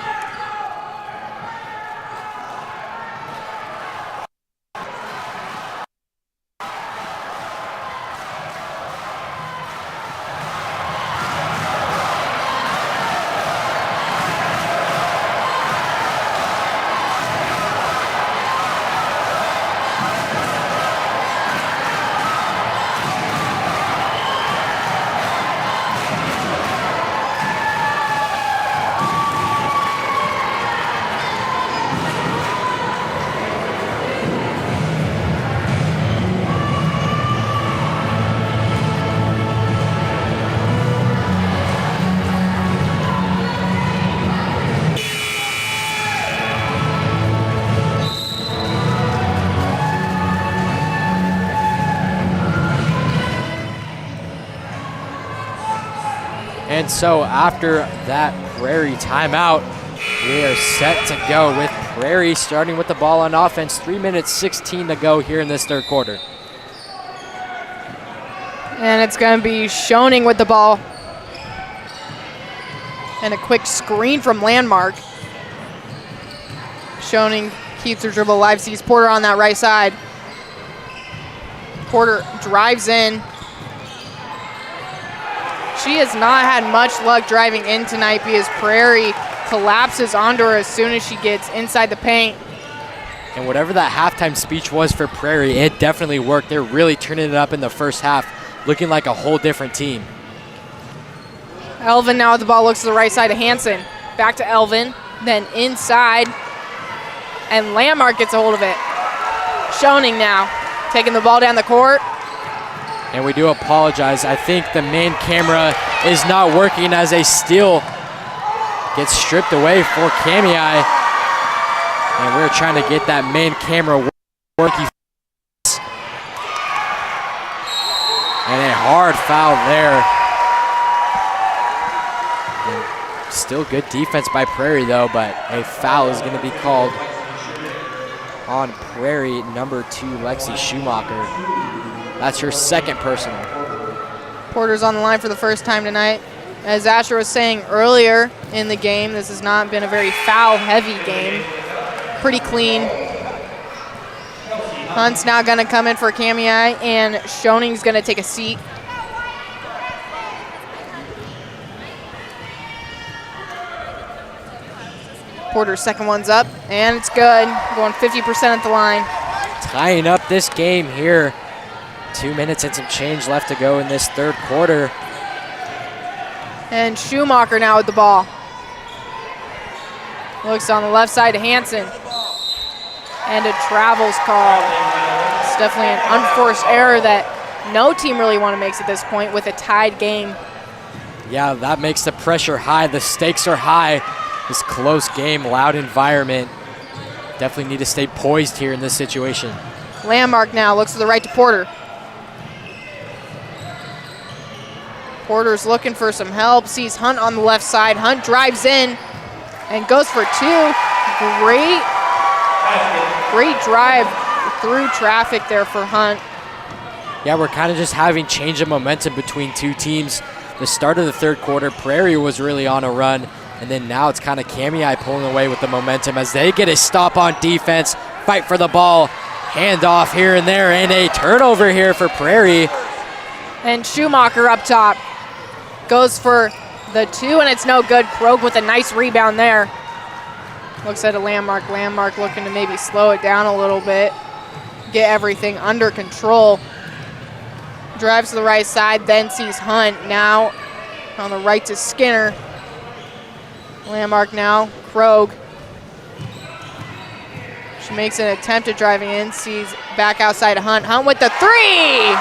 And so after that Prairie timeout, we are set to go with Prairie starting with the ball on offense. 3 minutes, 16 to go here in this third quarter.
And it's going to be Schoening with the ball. And a quick screen from Landmark. Schoening keeps her dribble alive, sees Porter on that right side. Porter drives in. she has not had much luck driving in tonight because Prairie collapses onto her as soon as she gets inside the paint.
And whatever that halftime speech was for Prairie, it definitely worked. They're really turning it up in the first half, looking like a whole different team.
Elvin now with the ball, looks to the right side of Hansen. Back to Elvin, then inside, and Landmark gets a hold of it. Schoening now, taking the ball down the court.
And we do apologize. I think the main camera is not working as a steal gets stripped away for Kamiah. And we're trying to get that main camera working. And a hard foul there. And still good defense by Prairie though, but a foul is going to be called on Prairie, number 2, Lexi Schumacher. That's her second personal.
Porter's on the line for the first time tonight. As Asher was saying earlier in the game, this has not been a very foul-heavy game. Pretty clean. Hunt's now going to come in for Kamiah, and Schoening's going to take a seat. Porter's second one's up, and it's good. Going 50% at the line.
Tying up this game here. 2 minutes and some change left to go in this third quarter.
And Schumacher now with the ball. Looks on the left side to Hansen. And a travel's call. It's definitely an unforced error that no team really want to make at this point with a tied game.
Yeah, that makes the pressure high. The stakes are high. This close game, loud environment. Definitely need to stay poised here in this situation.
Landmark now looks to the right to Porter. Porter's looking for some help, sees Hunt on the left side. Hunt drives in and goes for 2. Great drive through traffic there for Hunt.
Yeah, we're kind of just having change of momentum between two teams. The start of the third quarter, Prairie was really on a run, and then now it's kind of Kamiah pulling away with the momentum as they get a stop on defense, fight for the ball, handoff here and there, and a turnover here for Prairie.
And Schumacher up top goes for the 2, and it's no good. Krog with a nice rebound there. Looks at a Landmark. Landmark looking to maybe slow it down a little bit, get everything under control. Drives to the right side, then sees Hunt. Now on the right to Skinner. Landmark now, Krog. She makes an attempt at driving in, sees back outside of Hunt. Hunt with the 3!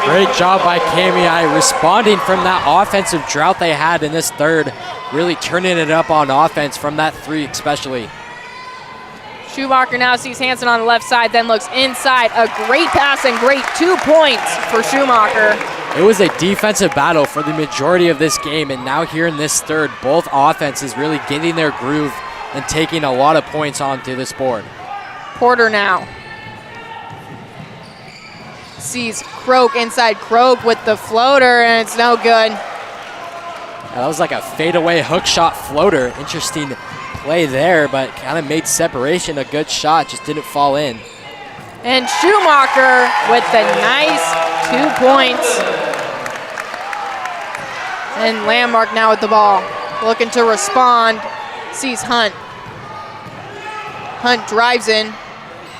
Great job by Kamiah responding from that offensive drought they had in this third, really turning it up on offense from that 3 especially.
Schumacher now sees Hansen on the left side, then looks inside. A great pass and great 2 points for Schumacher.
It was a defensive battle for the majority of this game, and now here in this third, both offenses really getting their groove and taking a lot of points onto this board.
Porter now sees Krog inside. Krog with the floater, and it's no good.
That was like a fadeaway hook shot floater. Interesting play there, but kind of made separation. A good shot, just didn't fall in.
And Schumacher with the nice 2 points. And Landmark now with the ball, looking to respond. Sees Hunt. Hunt drives in,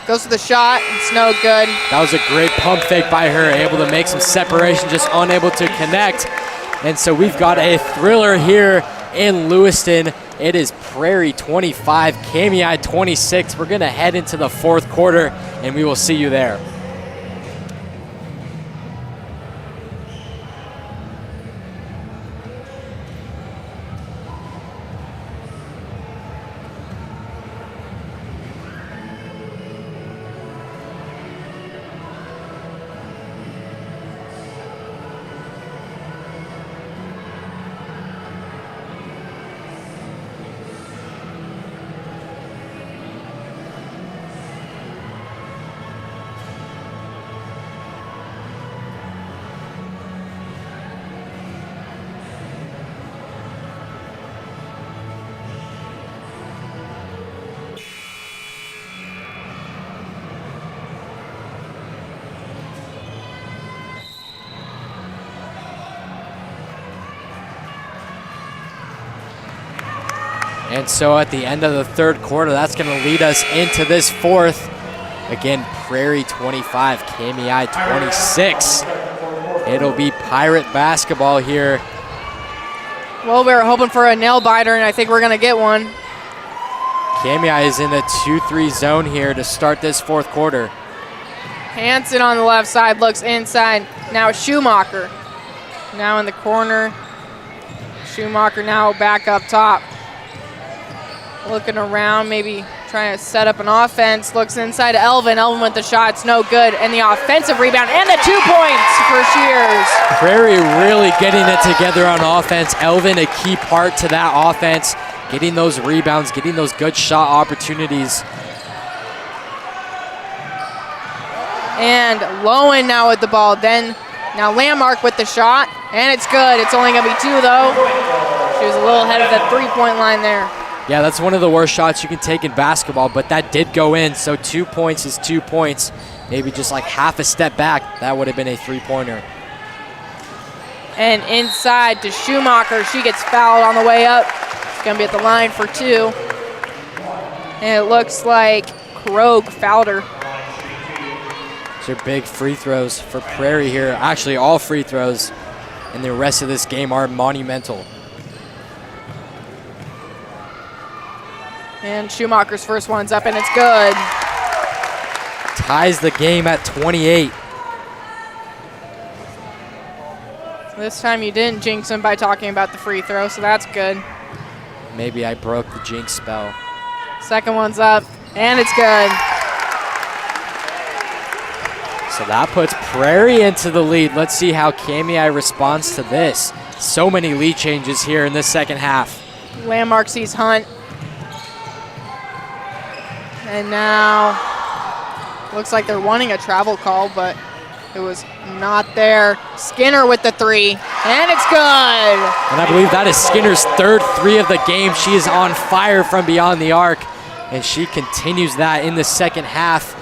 goes to the shot, it's no good.
That was a great pump fake by her, able to make some separation, just unable to connect. And so we've got a thriller here in Lewiston. It is Prairie 25, Kamiah 26. We're gonna head into the fourth quarter, and we will see you there. And so at the end of the third quarter, that's going to lead us into this fourth. Again, Prairie 25, Kamiah 26. It'll be Pirate basketball here.
Well, we were hoping for a nail biter, and I think we're going to get one.
Kamiah is in the 2-3 zone here to start this fourth quarter.
Hansen on the left side looks inside. Now Schumacher. Now in the corner. Schumacher now back up top. Looking around, maybe trying to set up an offense. Looks inside to Elvin. Elvin with the shot, it's no good. And the offensive rebound and the 2 points for Shears.
Prairie really getting it together on offense. Elvin, a key part to that offense. Getting those rebounds, getting those good shot opportunities.
And Lowen now with the ball. Then now Landmark with the shot. And it's good. It's only going to be 2, though. She was a little ahead of the 3-point line there.
Yeah, that's one of the worst shots you can take in basketball, but that did go in. So 2 points is 2 points. Maybe just like half a step back, that would have been a 3-pointer.
And inside to Schumacher. She gets fouled on the way up. She's going to be at the line for 2. And it looks like Krogh fouled her.
These are big free throws for Prairie here. Actually, all free throws in the rest of this game are monumental.
And Schumacher's first one's up, and it's good.
Ties the game at 28.
This time you didn't jinx him by talking about the free throw, so that's good.
Maybe I broke the jinx spell.
Second one's up, and it's good.
So that puts Prairie into the lead. Let's see how Kamiah responds to this. So many lead changes here in this second half.
Landmark sees Hunt. And now looks like they're wanting a travel call, but it was not there. Skinner with the 3, and it's good.
And I believe that is Skinner's third 3 of the game. She is on fire from beyond the arc, and she continues that in the second half.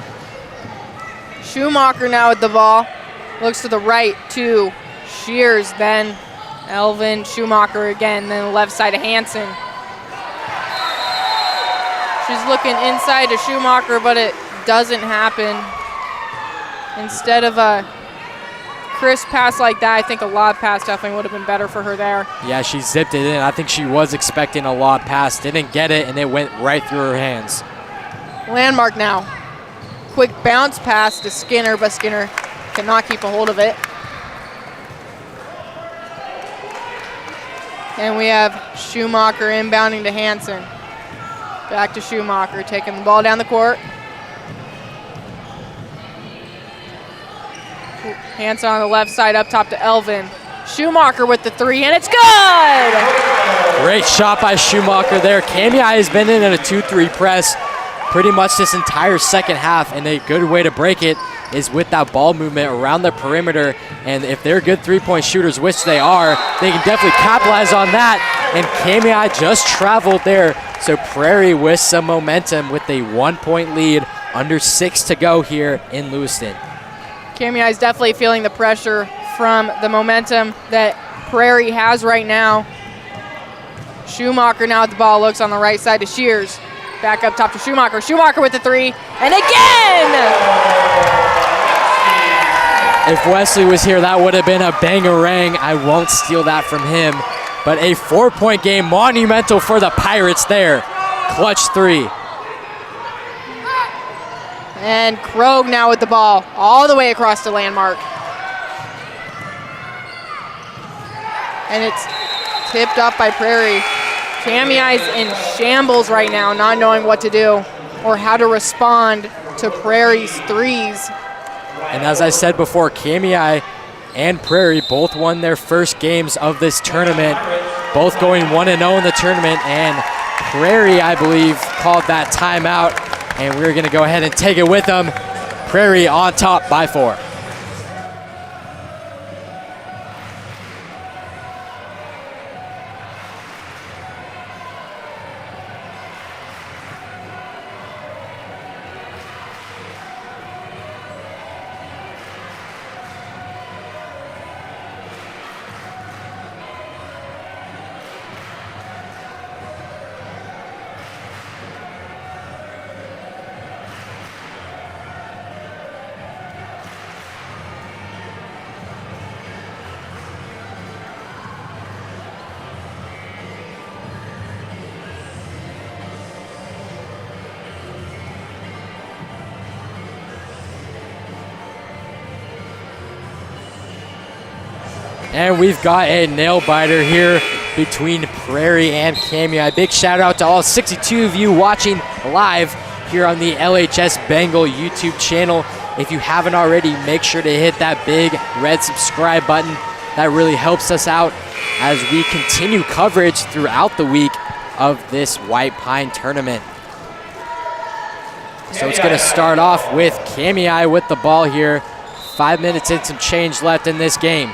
Schumacher now with the ball. Looks to the right to Shears, then Elvin, Schumacher again, then the left side to Hansen. She's looking inside to Schumacher, but it doesn't happen. Instead of a crisp pass like that, I think a lob pass definitely would have been better for her there.
Yeah, she zipped it in. I think she was expecting a lob pass, didn't get it, and it went right through her hands.
Landmark now. Quick bounce pass to Skinner, but Skinner cannot keep a hold of it. And we have Schumacher inbounding to Hansen. Back to Schumacher, taking the ball down the court. Hansen on the left side, up top to Elvin. Schumacher with the 3, and it's good!
Great shot by Schumacher there. Kamiah has been in a 2-3 press pretty much this entire second half, and a good way to break it is with that ball movement around the perimeter. And if they're good 3-point shooters, which they are, they can definitely capitalize on that. And Kamiah just traveled there. So Prairie with some momentum with a 1-point lead, under 6 to go here in Lewiston.
Kamiah is definitely feeling the pressure from the momentum that Prairie has right now. Schumacher now at the ball, looks on the right side to Shears. Back up top to Schumacher. Schumacher with the 3, and again!
If Wesley was here, that would have been a bangarang. I won't steal that from him. But a 4-point game, monumental for the Pirates there. Clutch 3.
And Krogh now with the ball, all the way across to Landmark. And it's tipped up by Prairie. Kamiah is in shambles right now, not knowing what to do or how to respond to Prairie's 3s.
And as I said before, Kamiah and Prairie both won their first games of this tournament, both going 1-0 in the tournament, and Prairie, I believe, called that timeout, and we're going to go ahead and take it with them. Prairie on top by 4. And we've got a nail biter here between Prairie and Kamiah. A big shout out to all 62 of you watching live here on the LHS Bengal YouTube channel. If you haven't already, make sure to hit that big red subscribe button. That really helps us out as we continue coverage throughout the week of this White Pine tournament. So it's going to start off with Kamiah with the ball here. 5 minutes and some change left in this game.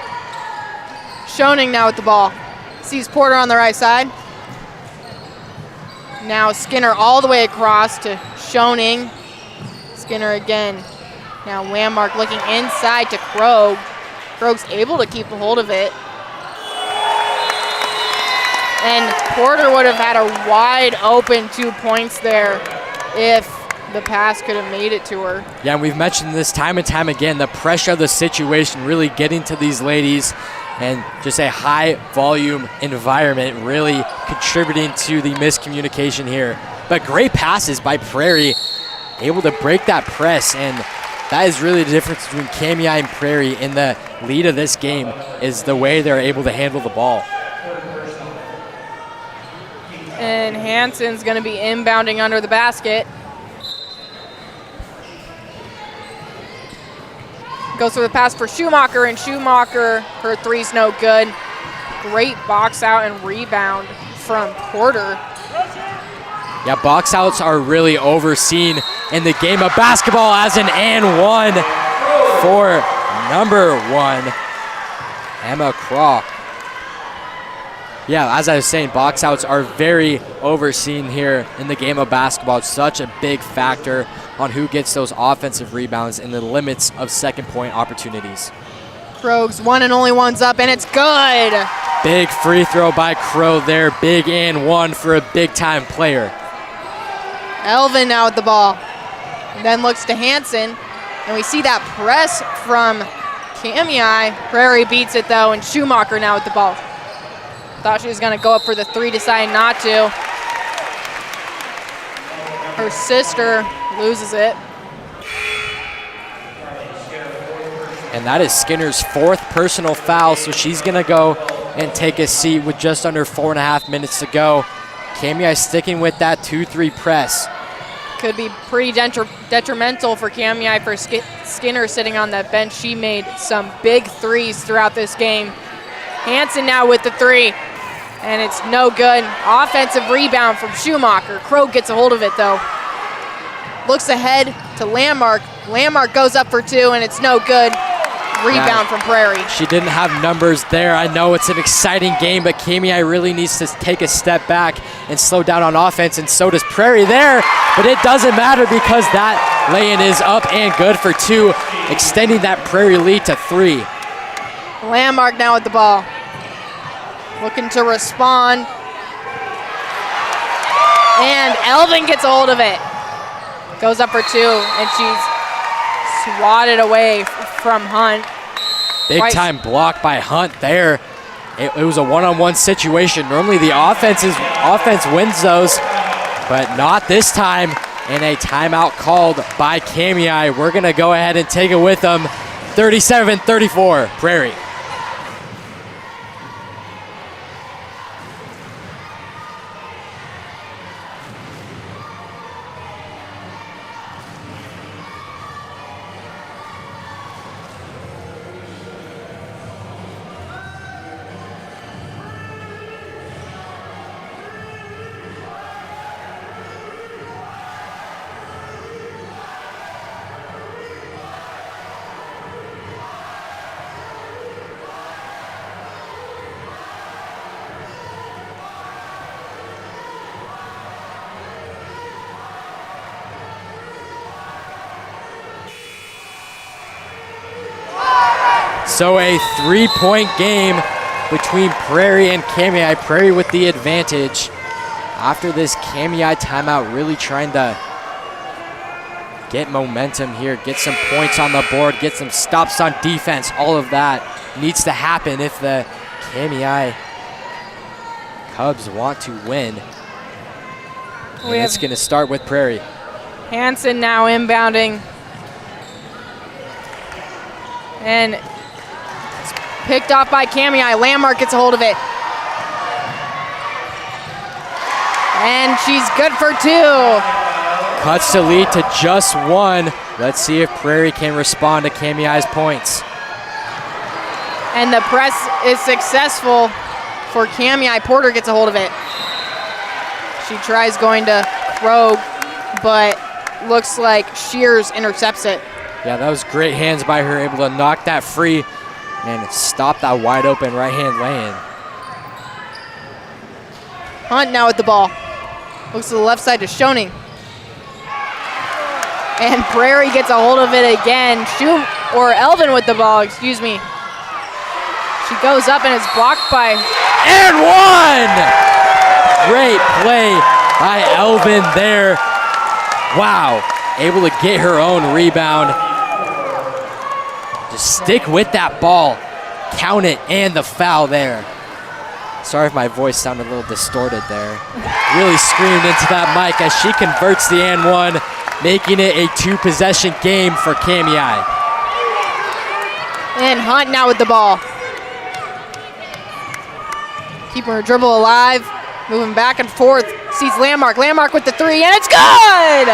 Schoening now with the ball. Sees Porter on the right side. Now Skinner all the way across to Schoening. Skinner again. Now Landmark looking inside to Krogh. Krogh's able to keep a hold of it. And Porter would have had a wide open 2 points there if the pass could have made it to her.
Yeah, and we've mentioned this time and time again, the pressure of the situation really getting to these ladies, and just a high volume environment really contributing to the miscommunication here. But great passes by Prairie, able to break that press, and that is really the difference between Kamiah and Prairie in the lead of this game, is the way they're able to handle the ball.
And Hansen's going to be inbounding under the basket. Goes for the pass for Schumacher, and Schumacher, her three's no good. Great box out and rebound from Porter.
Yeah, box outs are really overseen in the game of basketball as an and one for number 1, Emma Kroc. Yeah, as I was saying, box outs are very overseen here in the game of basketball. It's such a big factor on who gets those offensive rebounds and the limits of second point opportunities.
Krogh's one and only one's up, and it's good.
Big free throw by Krogh there. Big and one for a big time player.
Elvin now with the ball. And then looks to Hansen. And we see that press from Kamiah. Prairie beats it though, and Schumacher now with the ball. Thought she was gonna go up for the three, decided not to. Her sister loses it.
And that is Skinner's 4th personal foul, so she's gonna go and take a seat with just under 4.5 minutes to go. Kamiah sticking with that 2-3 press.
Could be pretty detrimental for Kamiah for Skinner sitting on that bench. She made some big threes throughout this game. Hansen now with the three, and it's no good. Offensive rebound from Schumacher. Krogh gets a hold of it though. Looks ahead to Landmark. Landmark goes up for 2, and it's no good. Rebound from Prairie.
She didn't have numbers there. I know it's an exciting game, but Kamiah really needs to take a step back and slow down on offense, and so does Prairie there. But it doesn't matter because that lay-in is up and good for 2, extending that Prairie lead to 3.
Landmark now with the ball. Looking to respond. And Elvin gets a hold of it. Goes up for 2, and she's swatted away from Hunt.
Big time block by Hunt there. It was a one-on-one situation. Normally the offense wins those, but not this time. And a timeout called by Kamiah. We're gonna go ahead and take it with them. 37-34, Prairie. So a 3-point game between Prairie and Kamiah. Prairie with the advantage. After this Kamiah timeout, really trying to get momentum here, get some points on the board, get some stops on defense. All of that needs to happen if the Kamiah Cubs want to win. And it's going to start with Prairie.
Hansen now inbounding. And Picked off by Kamiah. Landmark gets a hold of it. And she's good for 2.
Cuts the lead to just 1. Let's see if Prairie can respond to Kamiah's points.
And the press is successful for Kamiah. Porter gets a hold of it. She tries going to Krogh, but looks like Shears intercepts it.
Yeah, that was great hands by her, able to knock that free and stop that wide open right hand lay-in.
Hunt now with the ball. Looks to the left side to Schoening. And Prairie gets a hold of it again. Elvin with the ball, excuse me. She goes up and is blocked by...
And 1! Great play by Elvin there. Wow, able to get her own rebound. Just stick with that ball. Count it, and the foul there. Sorry if my voice sounded a little distorted there. Really screamed into that mic as she converts the and 1, making it a 2-possession game for Kamiah.
And Hunt now with the ball. Keeping her dribble alive, moving back and forth. Sees Landmark. Landmark with the 3, and it's good!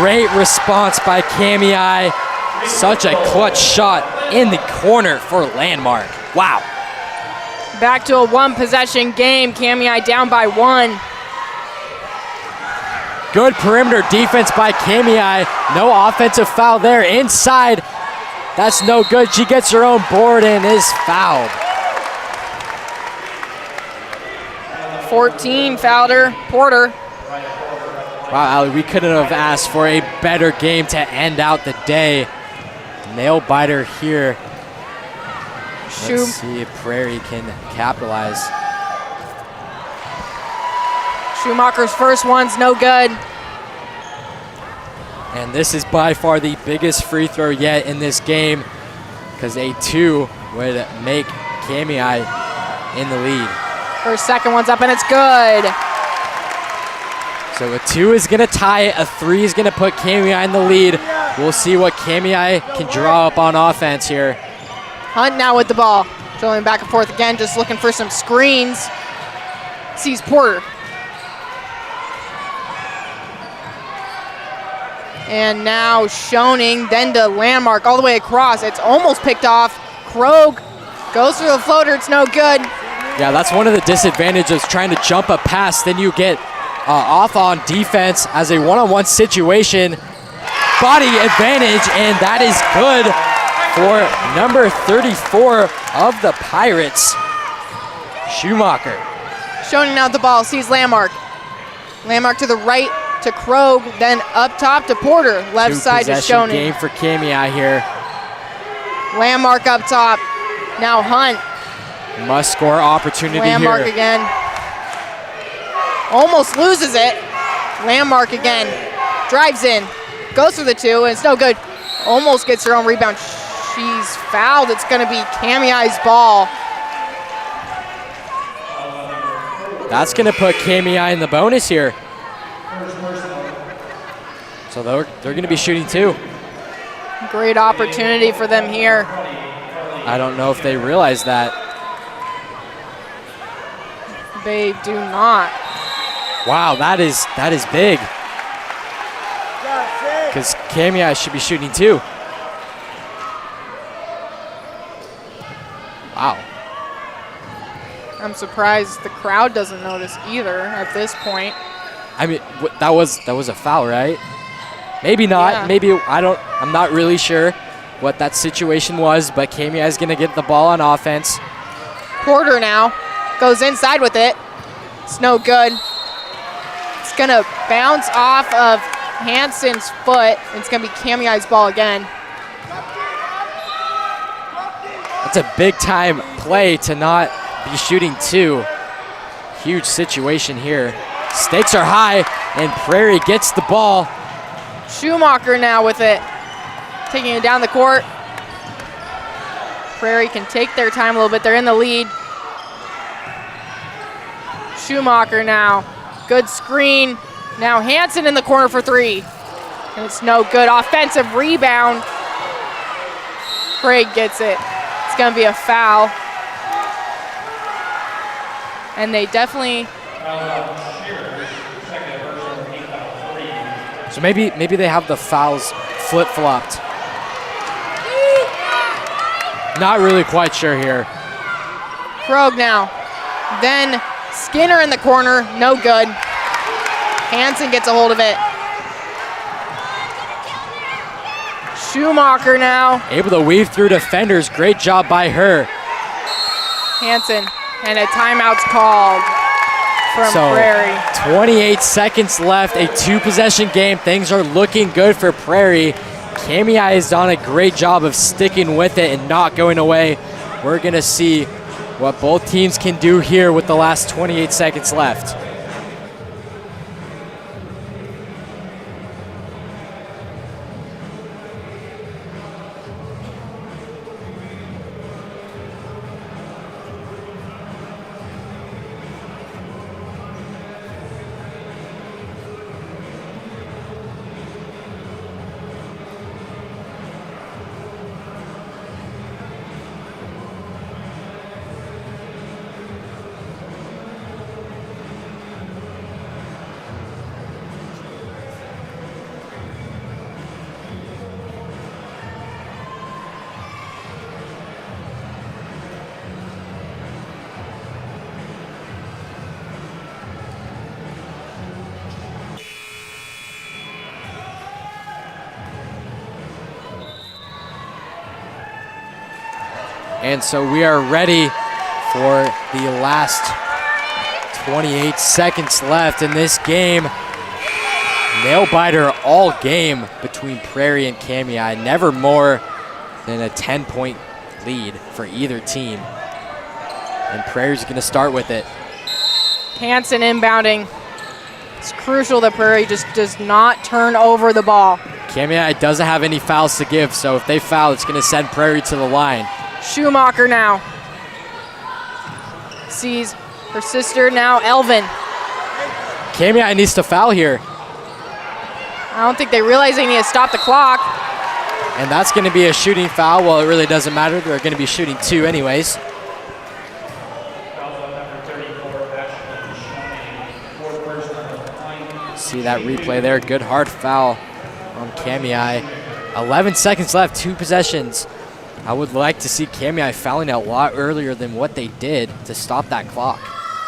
Great response by Kamiah. Such a clutch shot in the corner for Landmark. Wow.
Back to a 1-possession game. Kamiah down by 1.
Good perimeter defense by Kamiah. No offensive foul there. Inside, that's no good. She gets her own board and is fouled.
14 fouled her. Porter.
Wow, Allie, we couldn't have asked for a better game to end out the day. Nail biter here. Let's see if Prairie can capitalize.
Schumacher's first one's no good.
And this is by far the biggest free throw yet in this game, because a 2 would make Kamiah in the lead.
Her second one's up and it's good.
So a 2 is gonna tie it, a 3 is gonna put Kamiah in the lead. We'll see what Kamiah can draw up on offense here.
Hunt now with the ball. Drilling back and forth again, just looking for some screens. Sees Porter. And now Schoening, then to Landmark, all the way across. It's almost picked off. Krogh goes for the floater, it's no good.
Yeah, that's one of the disadvantages, trying to jump a pass. Then you get off on defense as a one-on-one situation. Body advantage, and that is good for number 34 of the Pirates, Schumacher.
Schoening now with the ball, sees Landmark. Landmark to the right to Krogh, then up top to Porter. Left side to Schoening.
Game for Kamiah here.
Landmark up top. Now Hunt.
Must score opportunity
Landmark
here.
again. Almost loses it. Landmark again. Drives in. Goes for the 2, and it's no good. Almost gets her own rebound. She's fouled. It's going to be Kamiah's ball.
That's going to put Kamiah in the bonus here. So they're going to be shooting 2.
Great opportunity for them here.
I don't know if they realize that.
They do not.
Wow, that is big. Because Kamiah should be shooting 2. Wow.
I'm surprised the crowd doesn't notice either at this point.
I mean, that was a foul, right? Maybe not.
Yeah.
Maybe I'm not really sure what that situation was, but Kamiah is going to get the ball on offense.
Porter now goes inside with it. It's no good. It's going to bounce off of Hanson's foot. It's going to be Kamiah's ball again.
That's a big time play to not be shooting 2. Huge situation here. Stakes are high, and Prairie gets the ball.
Schumacher now with it. Taking it down the court. Prairie can take their time a little bit. They're in the lead. Schumacher now. Good screen. Now Hanson in the corner for 3. And it's no good. Offensive rebound. Craig gets it. It's It's going to be a foul. And they definitely...
So maybe they have the fouls flip-flopped. Not really quite sure here.
Krogh now. Then Skinner in the corner, no good. Hansen gets a hold of it. Schumacher now.
Able to weave through defenders. Great job by her.
Hansen, and a timeout's called from Prairie.
28 seconds left, a 2-possession game. Things are looking good for Prairie. Kamiah has done a great job of sticking with it and not going away. We're gonna see what both teams can do here with the last 28 seconds left. And so we are ready for the last 28 seconds left in this game. Nail biter all game between Prairie and Kamiah. Never more than a 10-point lead for either team. And Prairie's gonna start with it.
Hansen inbounding. It's crucial that Prairie just does not turn over the ball.
Kamiah doesn't have any fouls to give, so if they foul, it's gonna send Prairie to the line.
Schumacher now. Sees her sister now, Elvin.
Kamiah needs to foul here.
I don't think they realize they need to stop the clock.
And that's gonna be a shooting foul. Well, it really doesn't matter. They're gonna be shooting 2 anyways. See that replay there, good hard foul on Kamiah. 11 seconds left, 2 possessions. I would like to see Kamiah fouling a lot earlier than what they did to stop that clock.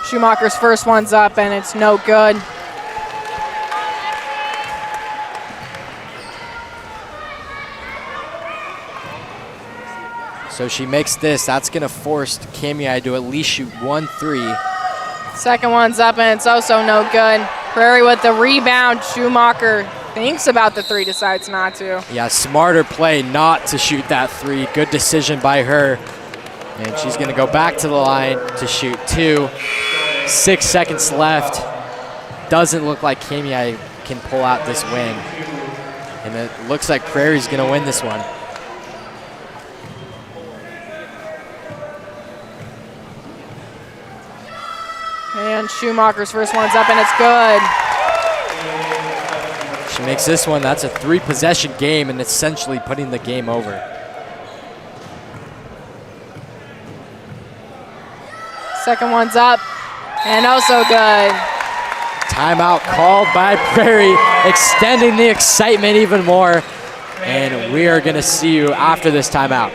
Schumacher's first one's up and it's no good.
So she makes this, that's gonna force Kamiah to at least shoot 1 3.
Second one's up and it's also no good. Prairie with the rebound. Schumacher thinks about the 3, decides not to.
Yeah, smarter play not to shoot that 3. Good decision by her. And she's gonna go back to the line to shoot 2. 6 seconds left. Doesn't look like Kamiah can pull out this win. And it looks like Prairie's gonna win this one.
And Schumacher's first one's up and it's good.
She makes this one, that's a 3-possession game and essentially putting the game over.
Second one's up and also good.
Timeout called by Prairie, extending the excitement even more. And we are gonna see you after this timeout.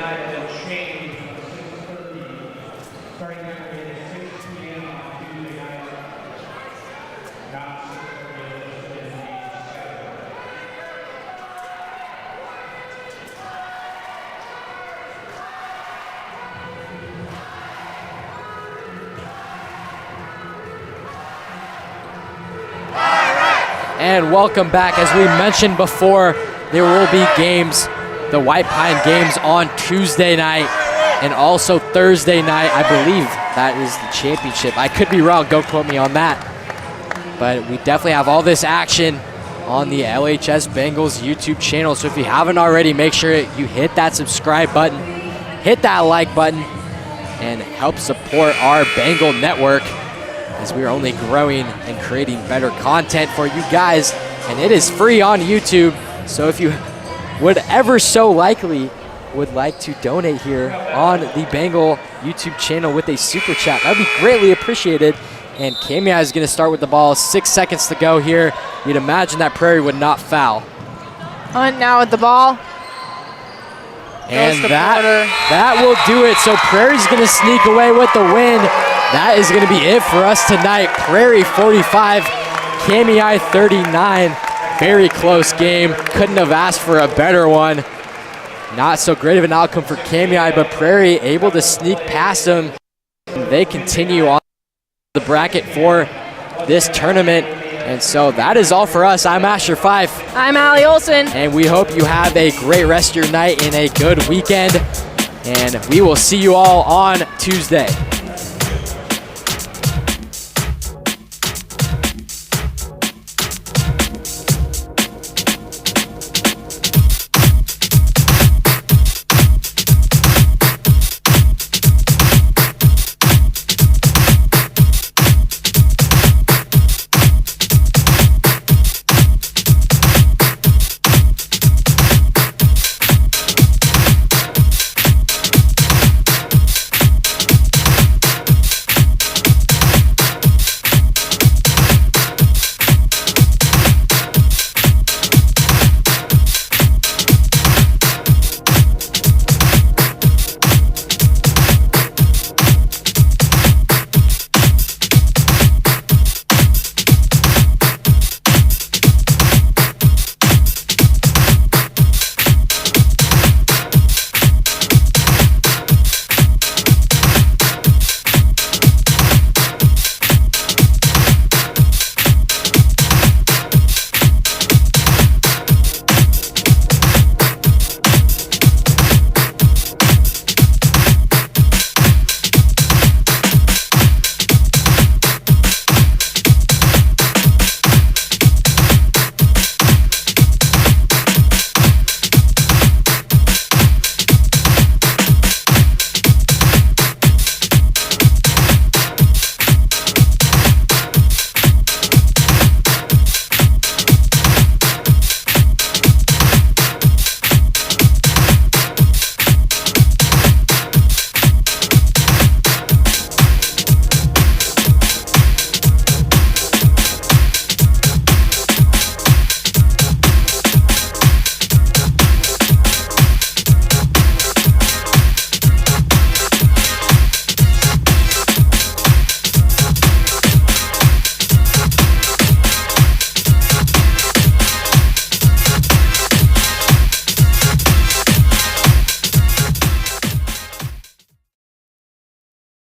And welcome back. As we mentioned before, there will be games, the White Pine games on Tuesday night and also Thursday night. I believe that is the championship. I could be wrong, don't quote me on that. But we definitely have all this action on the LHS Bengals YouTube channel. So if you haven't already, make sure you hit that subscribe button, hit that like button, and help support our Bengal network, as we are only growing and creating better content for you guys, and it is free on YouTube. So if you would ever so likely would like to donate here on the Bengal YouTube channel with a super chat, that would be greatly appreciated. And Kamiah is going to start with the ball. 6 seconds to go here. You'd imagine that Prairie would not foul.
Hunt now with the ball.
And that will do it. So Prairie's going to sneak away with the win. That is going to be it for us tonight. Prairie 45, Kamiah 39. Very close game. Couldn't have asked for a better one. Not so great of an outcome for Kamiah, but Prairie able to sneak past them. They continue on the bracket for this tournament. And so that is all for us. I'm Asher Fife.
I'm Allie Olson.
And we hope you have a great rest of your night and a good weekend. And we will see you all on Tuesday.